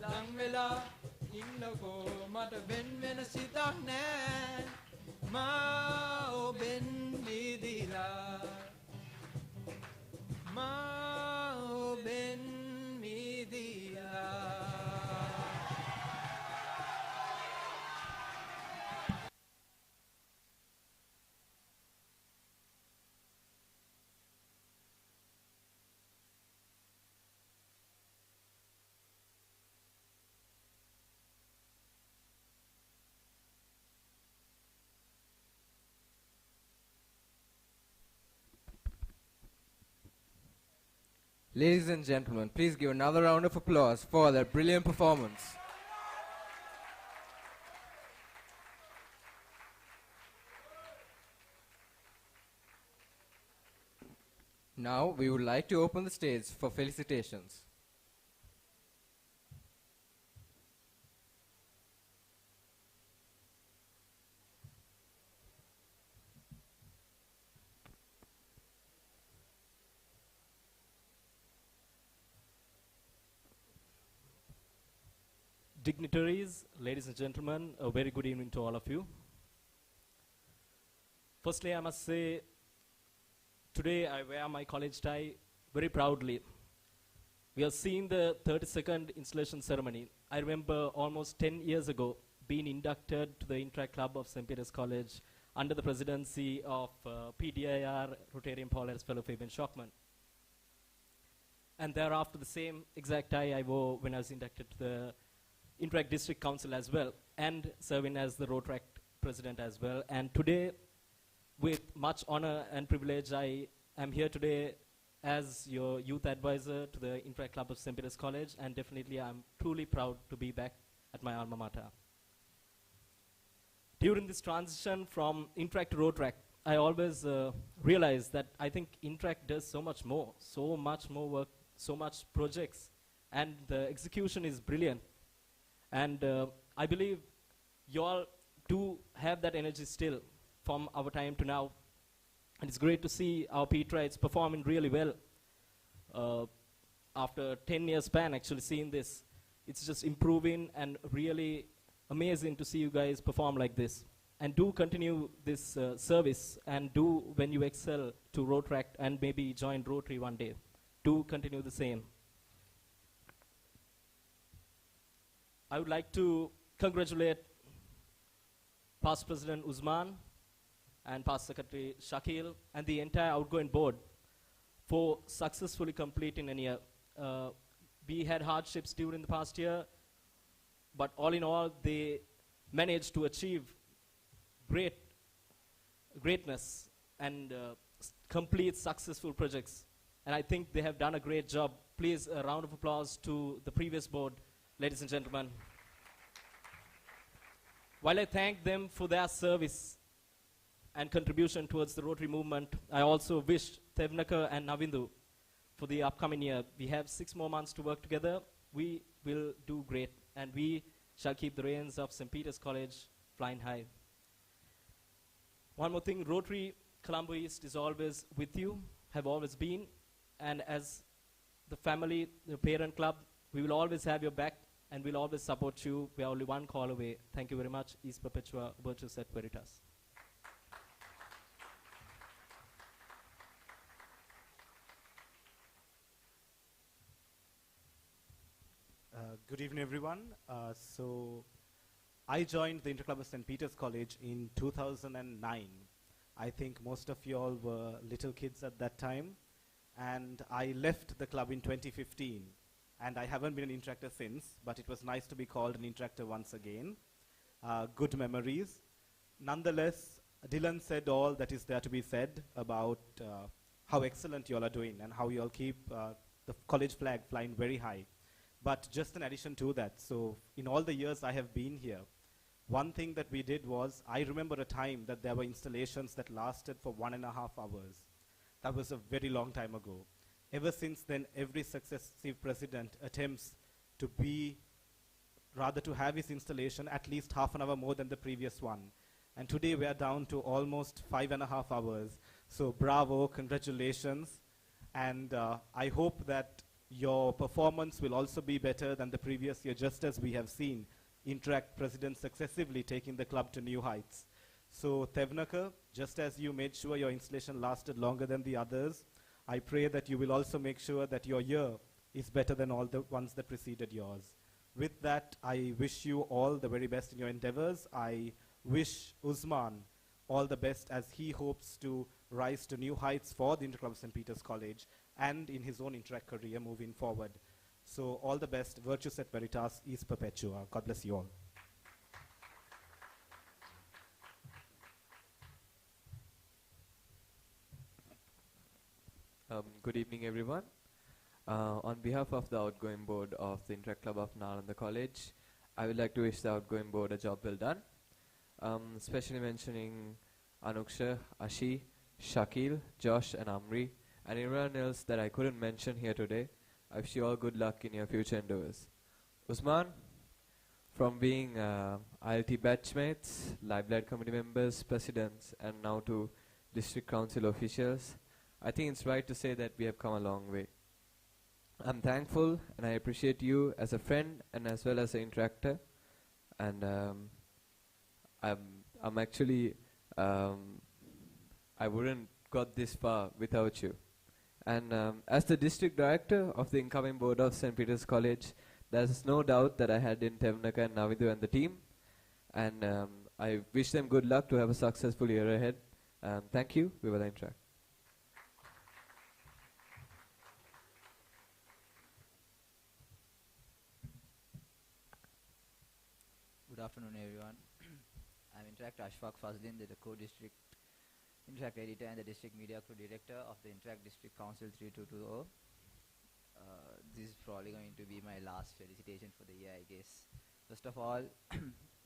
ලං වෙලා ඉන්නකෝ මට වෙන් වෙන සිතක් නෑ මා ඔබෙන් මිදිලා මා ඔබෙන් මිදිලා Ladies and gentlemen, please give another round of applause for their brilliant performance. Now we would like to open the stage for felicitations. Dignitaries, ladies and gentlemen, a very good evening to all of you. Firstly, I must say, today I wear my college tie very proudly. We have seen the 32nd installation ceremony. I remember almost 10 years ago being inducted to the Interact Club of St. Peter's College under the presidency of PDIR Rotarian Polaris Fellow Fabian Schockman. And thereafter, the same exact tie I wore when I was inducted to the Interact District Council as well, and serving as the Rotaract President as well. And today, with much honor and privilege, I am here today as your youth advisor to the Interact Club of St. Peter's College, and definitely I'm truly proud to be back at my alma mater. During this transition from Interact to Rotaract, I always realized that I think Interact does so much more work, so much projects, and the execution is brilliant. And I believe you all do have that energy still from our time to now. And it's great to see our Peterites performing really well. After 10 years span, actually seeing this, it's just improving and really amazing to see you guys perform like this. And do continue this service, and do, when you excel, to Rotaract and maybe join Rotary one day. Do continue the same. I would like to congratulate Past President Usman and Past Secretary Shakil and the entire outgoing board for successfully completing a year. We had hardships during the past year, but all in all, they managed to achieve greatness and complete successful projects. And I think they have done a great job. Please, a round of applause to the previous board, ladies and gentlemen. While I thank them for their service and contribution towards the Rotary movement, I also wish Tevnaka and Navindu for the upcoming year. We have 6 more months to work together. We will do great, and we shall keep the reins of St. Peter's College flying high. One more thing, Rotary Colombo East is always with you, have always been, and as the family, the parent club, we will always have your back and we'll always support you. We are only one call away. Thank you very much. Is Perpetua Virtus et Veritas. Good evening, everyone. So I joined the Interclub of St. Peter's College in 2009. I think most of you all were little kids at that time. And I left the club in 2015. And I haven't been an interactor since, but it was nice to be called an interactor once again. Good memories. Nonetheless, Dylan said all that is there to be said about how excellent you all are doing and how you all keep the college flag flying very high. But just in addition to that, so in all the years I have been here, one thing that we did was, I remember a time that there were installations that lasted for 1.5 hours. That was a very long time ago. Ever since then, every successive president attempts to have his installation at least half an hour more than the previous one. And today we are down to almost 5.5 hours. So bravo, congratulations. And I hope that your performance will also be better than the previous year, just as we have seen Interact presidents successively taking the club to new heights. So Tevnaka, just as you made sure your installation lasted longer than the others, I pray that you will also make sure that your year is better than all the ones that preceded yours. With that, I wish you all the very best in your endeavors. I wish Usman all the best as he hopes to rise to new heights for the Interclub of St. Peter's College and in his own Interact career moving forward. So all the best. Virtus et Veritas is Perpetua. God bless you all. Good evening, everyone. On behalf of the outgoing board of the Interact Club of Nalanda College, I would like to wish the outgoing board a job well done. Especially mentioning Anuksha, Ashi, Shakil, Josh, and Amri, and everyone else that I couldn't mention here today. I wish you all good luck in your future endeavors. Usman, from being ILT batchmates, Live Led committee members, presidents, and now to district council officials, I think it's right to say that we have come a long way. I'm thankful and I appreciate you as a friend and as well as an interactor. And I'm actually, I wouldn't got this far without you. And as the district director of the incoming board of St. Peter's College, there's no doubt that I had in Tevnaka and Navidu and the team. And I wish them good luck to have a successful year ahead. Thank you. We will interact. Good afternoon, everyone. I'm Interact Ashfaq Fazlin, the co-district Interact editor and the district media crew director of the Interact District Council 3220. This is probably going to be my last felicitation for the year, I guess. First of all,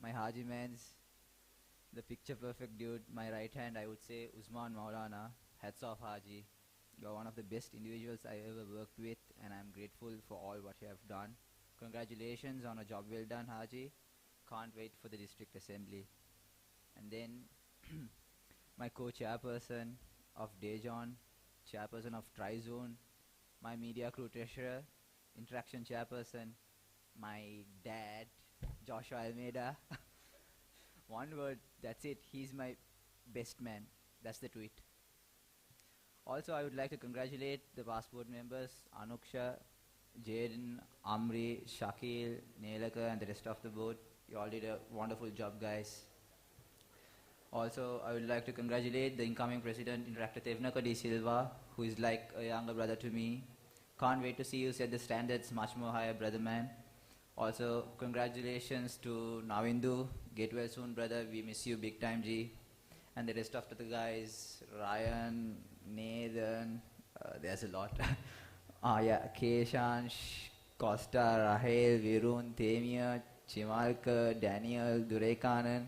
my Haji man's, the picture perfect dude, my right hand, I would say Usman Maulana. Hats off, Haji. You're one of the best individuals I ever worked with, and I'm grateful for all what you have done. Congratulations on a job well done, Haji. Can't wait for the district assembly. And then my co-chairperson of Dejon, chairperson of Trizone, my media crew treasurer, interaction chairperson, my dad, Joshua Almeida. One word, that's it. He's my best man. That's the tweet. Also, I would like to congratulate the past board members, Anuksha, Jaden, Amri, Shakil, Nelaka, and the rest of the board. You all did a wonderful job, guys. Also, I would like to congratulate the incoming president, Interactor Tevnaka De Silva, who is like a younger brother to me. Can't wait to see you set the standards much more higher, brother man. Also, congratulations to Navindu. Get well soon, brother. We miss you big time, G. And the rest of the guys, Ryan, Nathan, there's a lot. Yeah, Keshansh, Costa, Rahel, Virun, Temia, Chimalka, Daniel, Durekanan,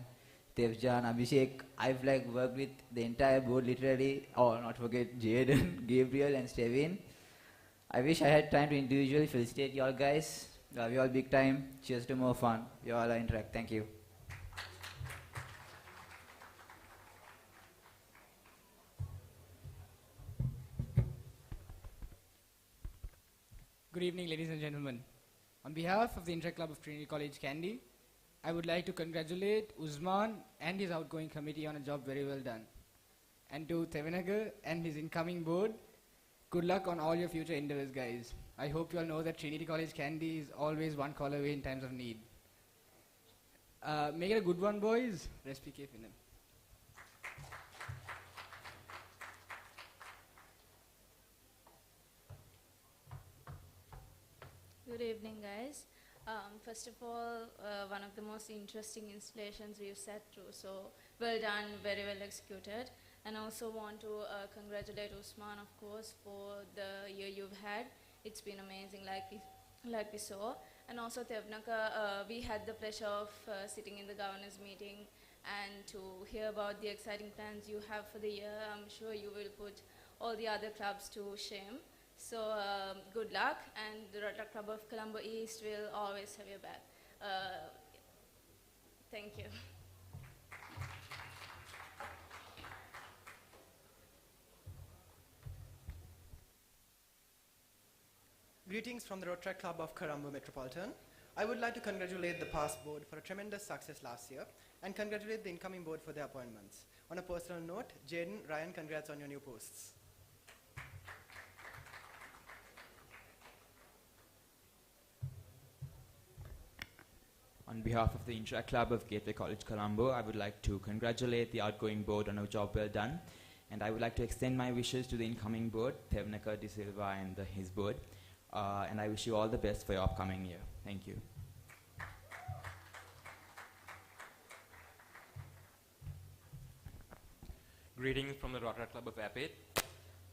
Tevjan, Abhishek. I've like worked with the entire board literally. Oh, not forget Jaden, Gabriel and Stevin. I wish I had time to individually felicitate y'all guys. Love you all big time. Cheers to more fun. You all are interact. Thank you. Good evening, ladies and gentlemen. On behalf of the Interact Club of Trinity College Kandy, I would like to congratulate Usman and his outgoing committee on a job very well done. And to Tevinagar and his incoming board, good luck on all your future endeavors, guys. I hope you all know that Trinity College Kandy is always one call away in times of need. Make it a good one, boys. Rest be careful. Good evening, guys. First of all, one of the most interesting installations we've sat through, so well done, very well executed. And also want to congratulate Usman, of course, for the year you've had. It's been amazing, like we saw. And also Tevnaka, we had the pleasure of sitting in the governors meeting and to hear about the exciting plans you have for the year. I'm sure you will put all the other clubs to shame. So good luck, and the Rotary Club of Colombo East will always have your back. Thank you. Greetings from the Rotary Club of Colombo Metropolitan. I would like to congratulate the past board for a tremendous success last year and congratulate the incoming board for their appointments. On a personal note, Jaden, Ryan, congrats on your new posts. On behalf of the Interact Club of Gateway College Colombo, I would like to congratulate the outgoing board on a job well done. And I would like to extend my wishes to the incoming board, Tevnaka De Silva and his board. And I wish you all the best for your upcoming year. Thank you. Greetings from the Rotary Club of Apit.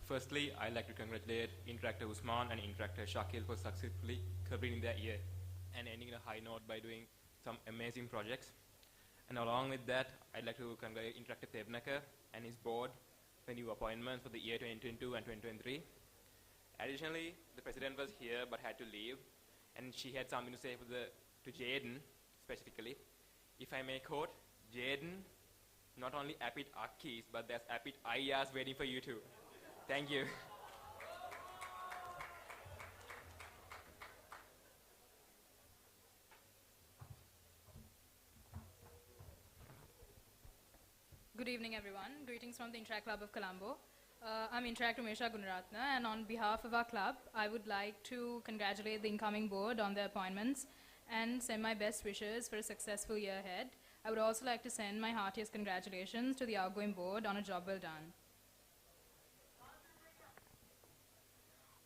Firstly, I'd like to congratulate Interactor Usman and Interactor Shakil for successfully covering their year and ending on a high note by doing some amazing projects. And along with that, I'd like to congratulate Interactor Tevnaka and his board for new appointments for the year 2022 and 2023. Additionally, the president was here but had to leave, and she had something to say to Jaden specifically. If I may quote, Jaden, not only Apit Akkis, but there's Apit Ayas waiting for you too. Thank you. Good evening, everyone. Greetings from the Interact Club of Colombo. I'm Interactor Mesha Gunaratna, and on behalf of our club, I would like to congratulate the incoming board on their appointments and send my best wishes for a successful year ahead. I would also like to send my heartiest congratulations to the outgoing board on a job well done.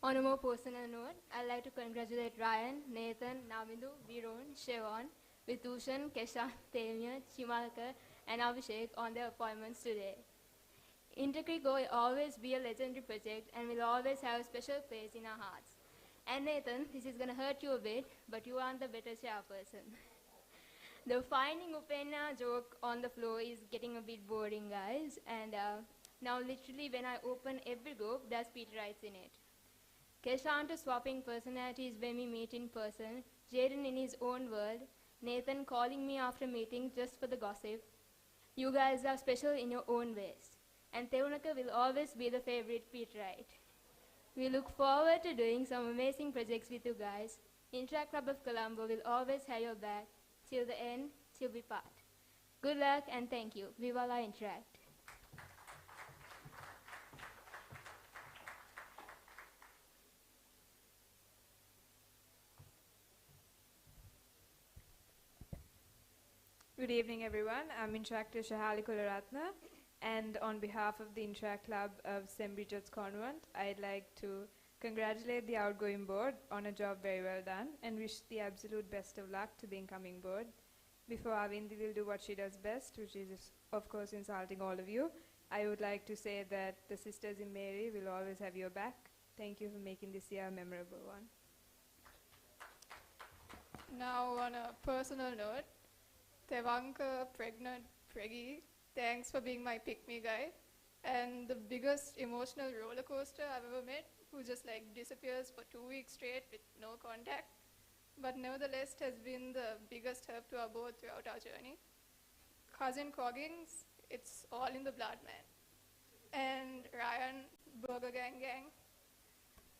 On a more personal note, I'd like to congratulate Ryan, Nathan, Navindu, Virun, Shevon, Vitushan, Keshan, Temia, Chimalka, and Abhishek on their appointments today. Intercreek will always be a legendary project and will always have a special place in our hearts. And Nathan, this is going to hurt you a bit, but you aren't the better chairperson. The finding Upenna joke on the floor is getting a bit boring, guys. And now literally when I open every group, there's Peter Wrights in it. Keshan swapping personalities when we meet in person, Jaden in his own world, Nathan calling me after meeting just for the gossip. You guys are special in your own ways. And Teunaka will always be the favorite Pete Wright. We look forward to doing some amazing projects with you guys. Interact Club of Colombo will always have your back till the end, till we part. Good luck and thank you. Viva la Interact. Good evening, everyone. I'm Intractor Shahali Kularatna, and on behalf of the Interact Club of St. Bridget's Convent, I'd like to congratulate the outgoing board on a job very well done and wish the absolute best of luck to the incoming board. Before Avindi will do what she does best, which is, of course, insulting all of you, I would like to say that the sisters in Mary will always have your back. Thank you for making this year a memorable one. Now, on a personal note, Tevanka, pregnant, preggy, thanks for being my pick-me guy. And the biggest emotional roller coaster I've ever met, who just like disappears for 2 weeks straight with no contact. But nevertheless has been the biggest help to our board throughout our journey. Cousin Coggins, it's all in the blood, man. And Ryan, Burger Gang Gang.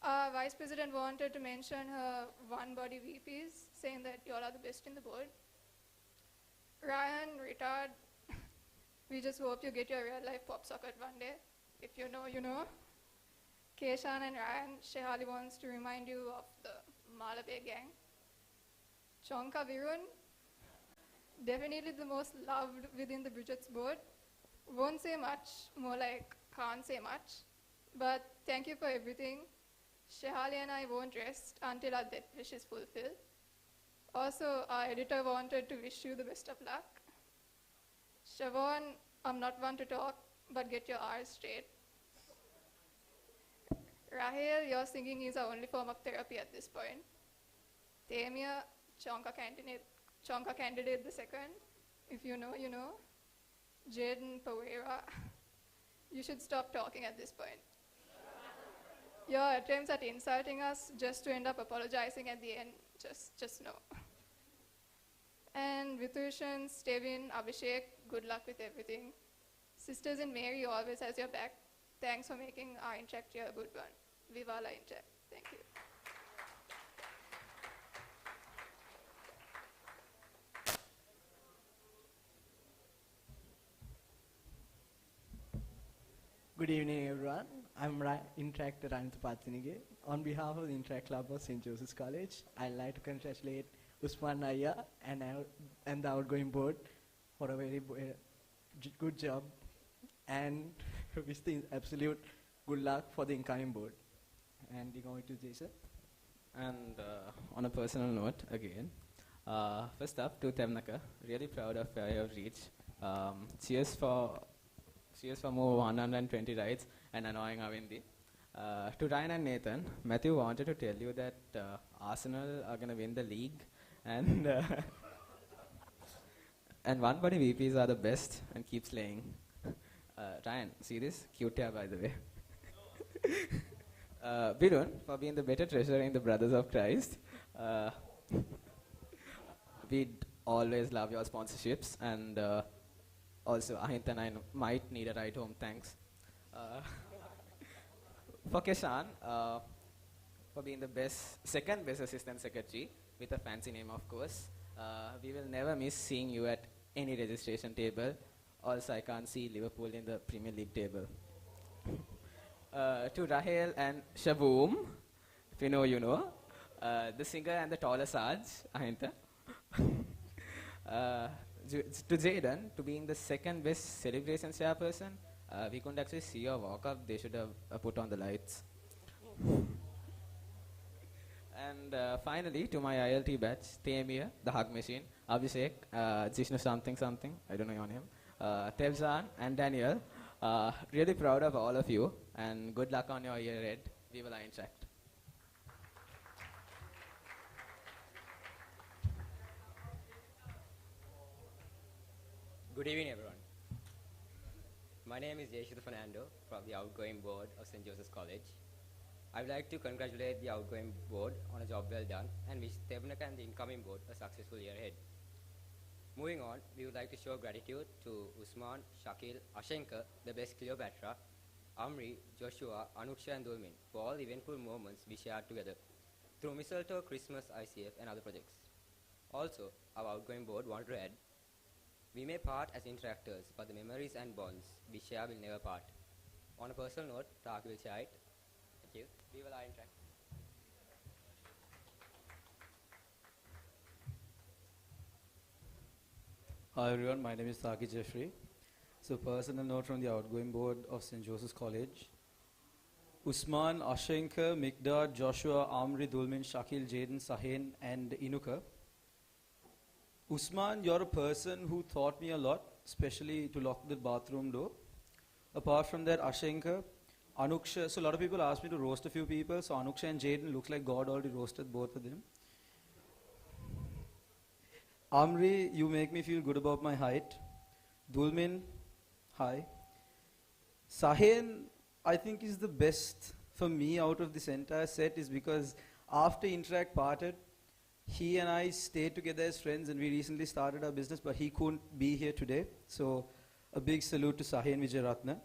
Our vice president wanted to mention her one-body VPs, saying that y'all are the best in the board. Ryan, retard, we just hope you get your real-life pop socket one day. If you know, you know. Keshan and Ryan, Shehali wants to remind you of the Malabe gang. Chonka Virun, definitely the most loved within the Bridget's board. Won't say much, more like can't say much. But thank you for everything. Shehali and I won't rest until our death wish is fulfilled. Also, our editor wanted to wish you the best of luck. Siobhan, I'm not one to talk, but get your R's straight. Rahel, your singing is our only form of therapy at this point. Tamia, Chonka candidate the second. If you know, you know. Jaden Pawera, you should stop talking at this point. Your attempts at insulting us just to end up apologizing at the end, just no. And Vithushan, Stevin, Abhishek, good luck with everything. Sisters in Mary always has your back. Thanks for making our Interact year a good one. Viva la Interact. Thank you. Good evening, everyone. I'm Interactor Anitha Pathinige. On behalf of the Interact Club of St. Joseph's College, I'd like to congratulate Usman Naya and the outgoing board for a very good job, and wish the absolute good luck for the incoming board. And we're going to Jason. And on a personal note, again, first up to Temnaka, really proud of where you've reached. Cheers for more 120 rides and annoying Avindi. To Ryan and Nathan, Matthew wanted to tell you that Arsenal are going to win the league, and and one-body VPs are the best and keep slaying. Ryan, see this? Cute hair, by the way. Birun, for being the better treasurer in the Brothers of Christ. We'd always love your sponsorships, and also, Ahint and I might need a ride home, thanks. For Keshan, for being the second best assistant secretary, with a fancy name, of course. We will never miss seeing you at any registration table. Also, I can't see Liverpool in the Premier League table. To Rahel and Shaboom, if you know, you know. The singer and the taller Saj, Ahinta. To Jaden, to being the second best celebration chairperson, we couldn't actually see your walk up. They should have put on the lights. And finally, to my ILT batch, Temia, the hug machine, Abhishek, Jishnu something, I don't know your name, Tevzan and Daniel. Really proud of all of you, and good luck on your year ahead. We will interact. Good evening, everyone. My name is Yeshua Fernando from the outgoing board of St. Joseph's College. I would like to congratulate the outgoing board on a job well done and wish Tebnaka and the incoming board a successful year ahead. Moving on, we would like to show gratitude to Usman, Shakil, Ashenka, the best Cleopatra, Amri, Joshua, Anuksha and Dulmin for all eventful moments we shared together through Mistletoe, Christmas, ICF and other projects. Also, our outgoing board wanted to add, we may part as interactors, but the memories and bonds we share will never part. On a personal note, Tark will share it. Thank you. We will interact. Hi everyone, my name is Taki Jeffrey. So personal note from the outgoing board of St. Joseph's College. Usman, Ashenka, Mikdad, Joshua, Amri, Dulmin, Shakil, Jaden, Sahin and Inuka. Usman, you're a person who taught me a lot, especially to lock the bathroom door. Apart from that, Ashenka, Anuksha, so a lot of people ask me to roast a few people, so Anuksha and Jaden looks like God already roasted both of them. Amri, you make me feel good about my height. Dulmin, hi. Sahin, I think is the best for me out of this entire set is because after Interact parted, he and I stayed together as friends and we recently started our business, but he couldn't be here today. So a big salute to Sahin Vijayaratna.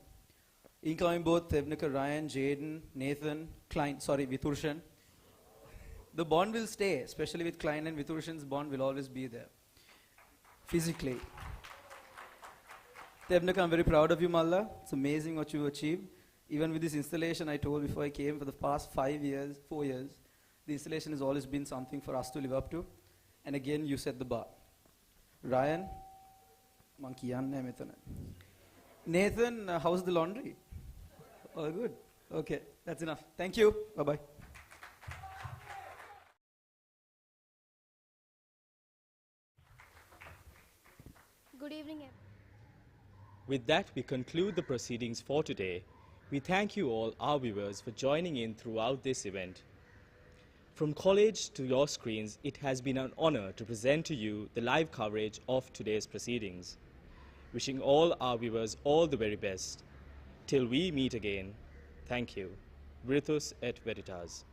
Incoming both Tevnika, Ryan, Jaden, Nathan, Klein, Vithurshan. The bond will stay, especially with Klein and Vithurshan's bond will always be there. Physically. Tevnika, I'm very proud of you, Malla. It's amazing what you achieved. Even with this installation, I told before I came, for the past 4 years, the installation has always been something for us to live up to. And again, you set the bar. Ryan, Nathan, how's the laundry? All good. Okay, that's enough. Thank you. Bye-bye. Good evening. With that, we conclude the proceedings for today. We thank you all, our viewers, for joining in throughout this event. From college to your screens, it has been an honor to present to you the live coverage of today's proceedings. Wishing all our viewers all the very best. Till we meet again, thank you. Virtus et Veritas.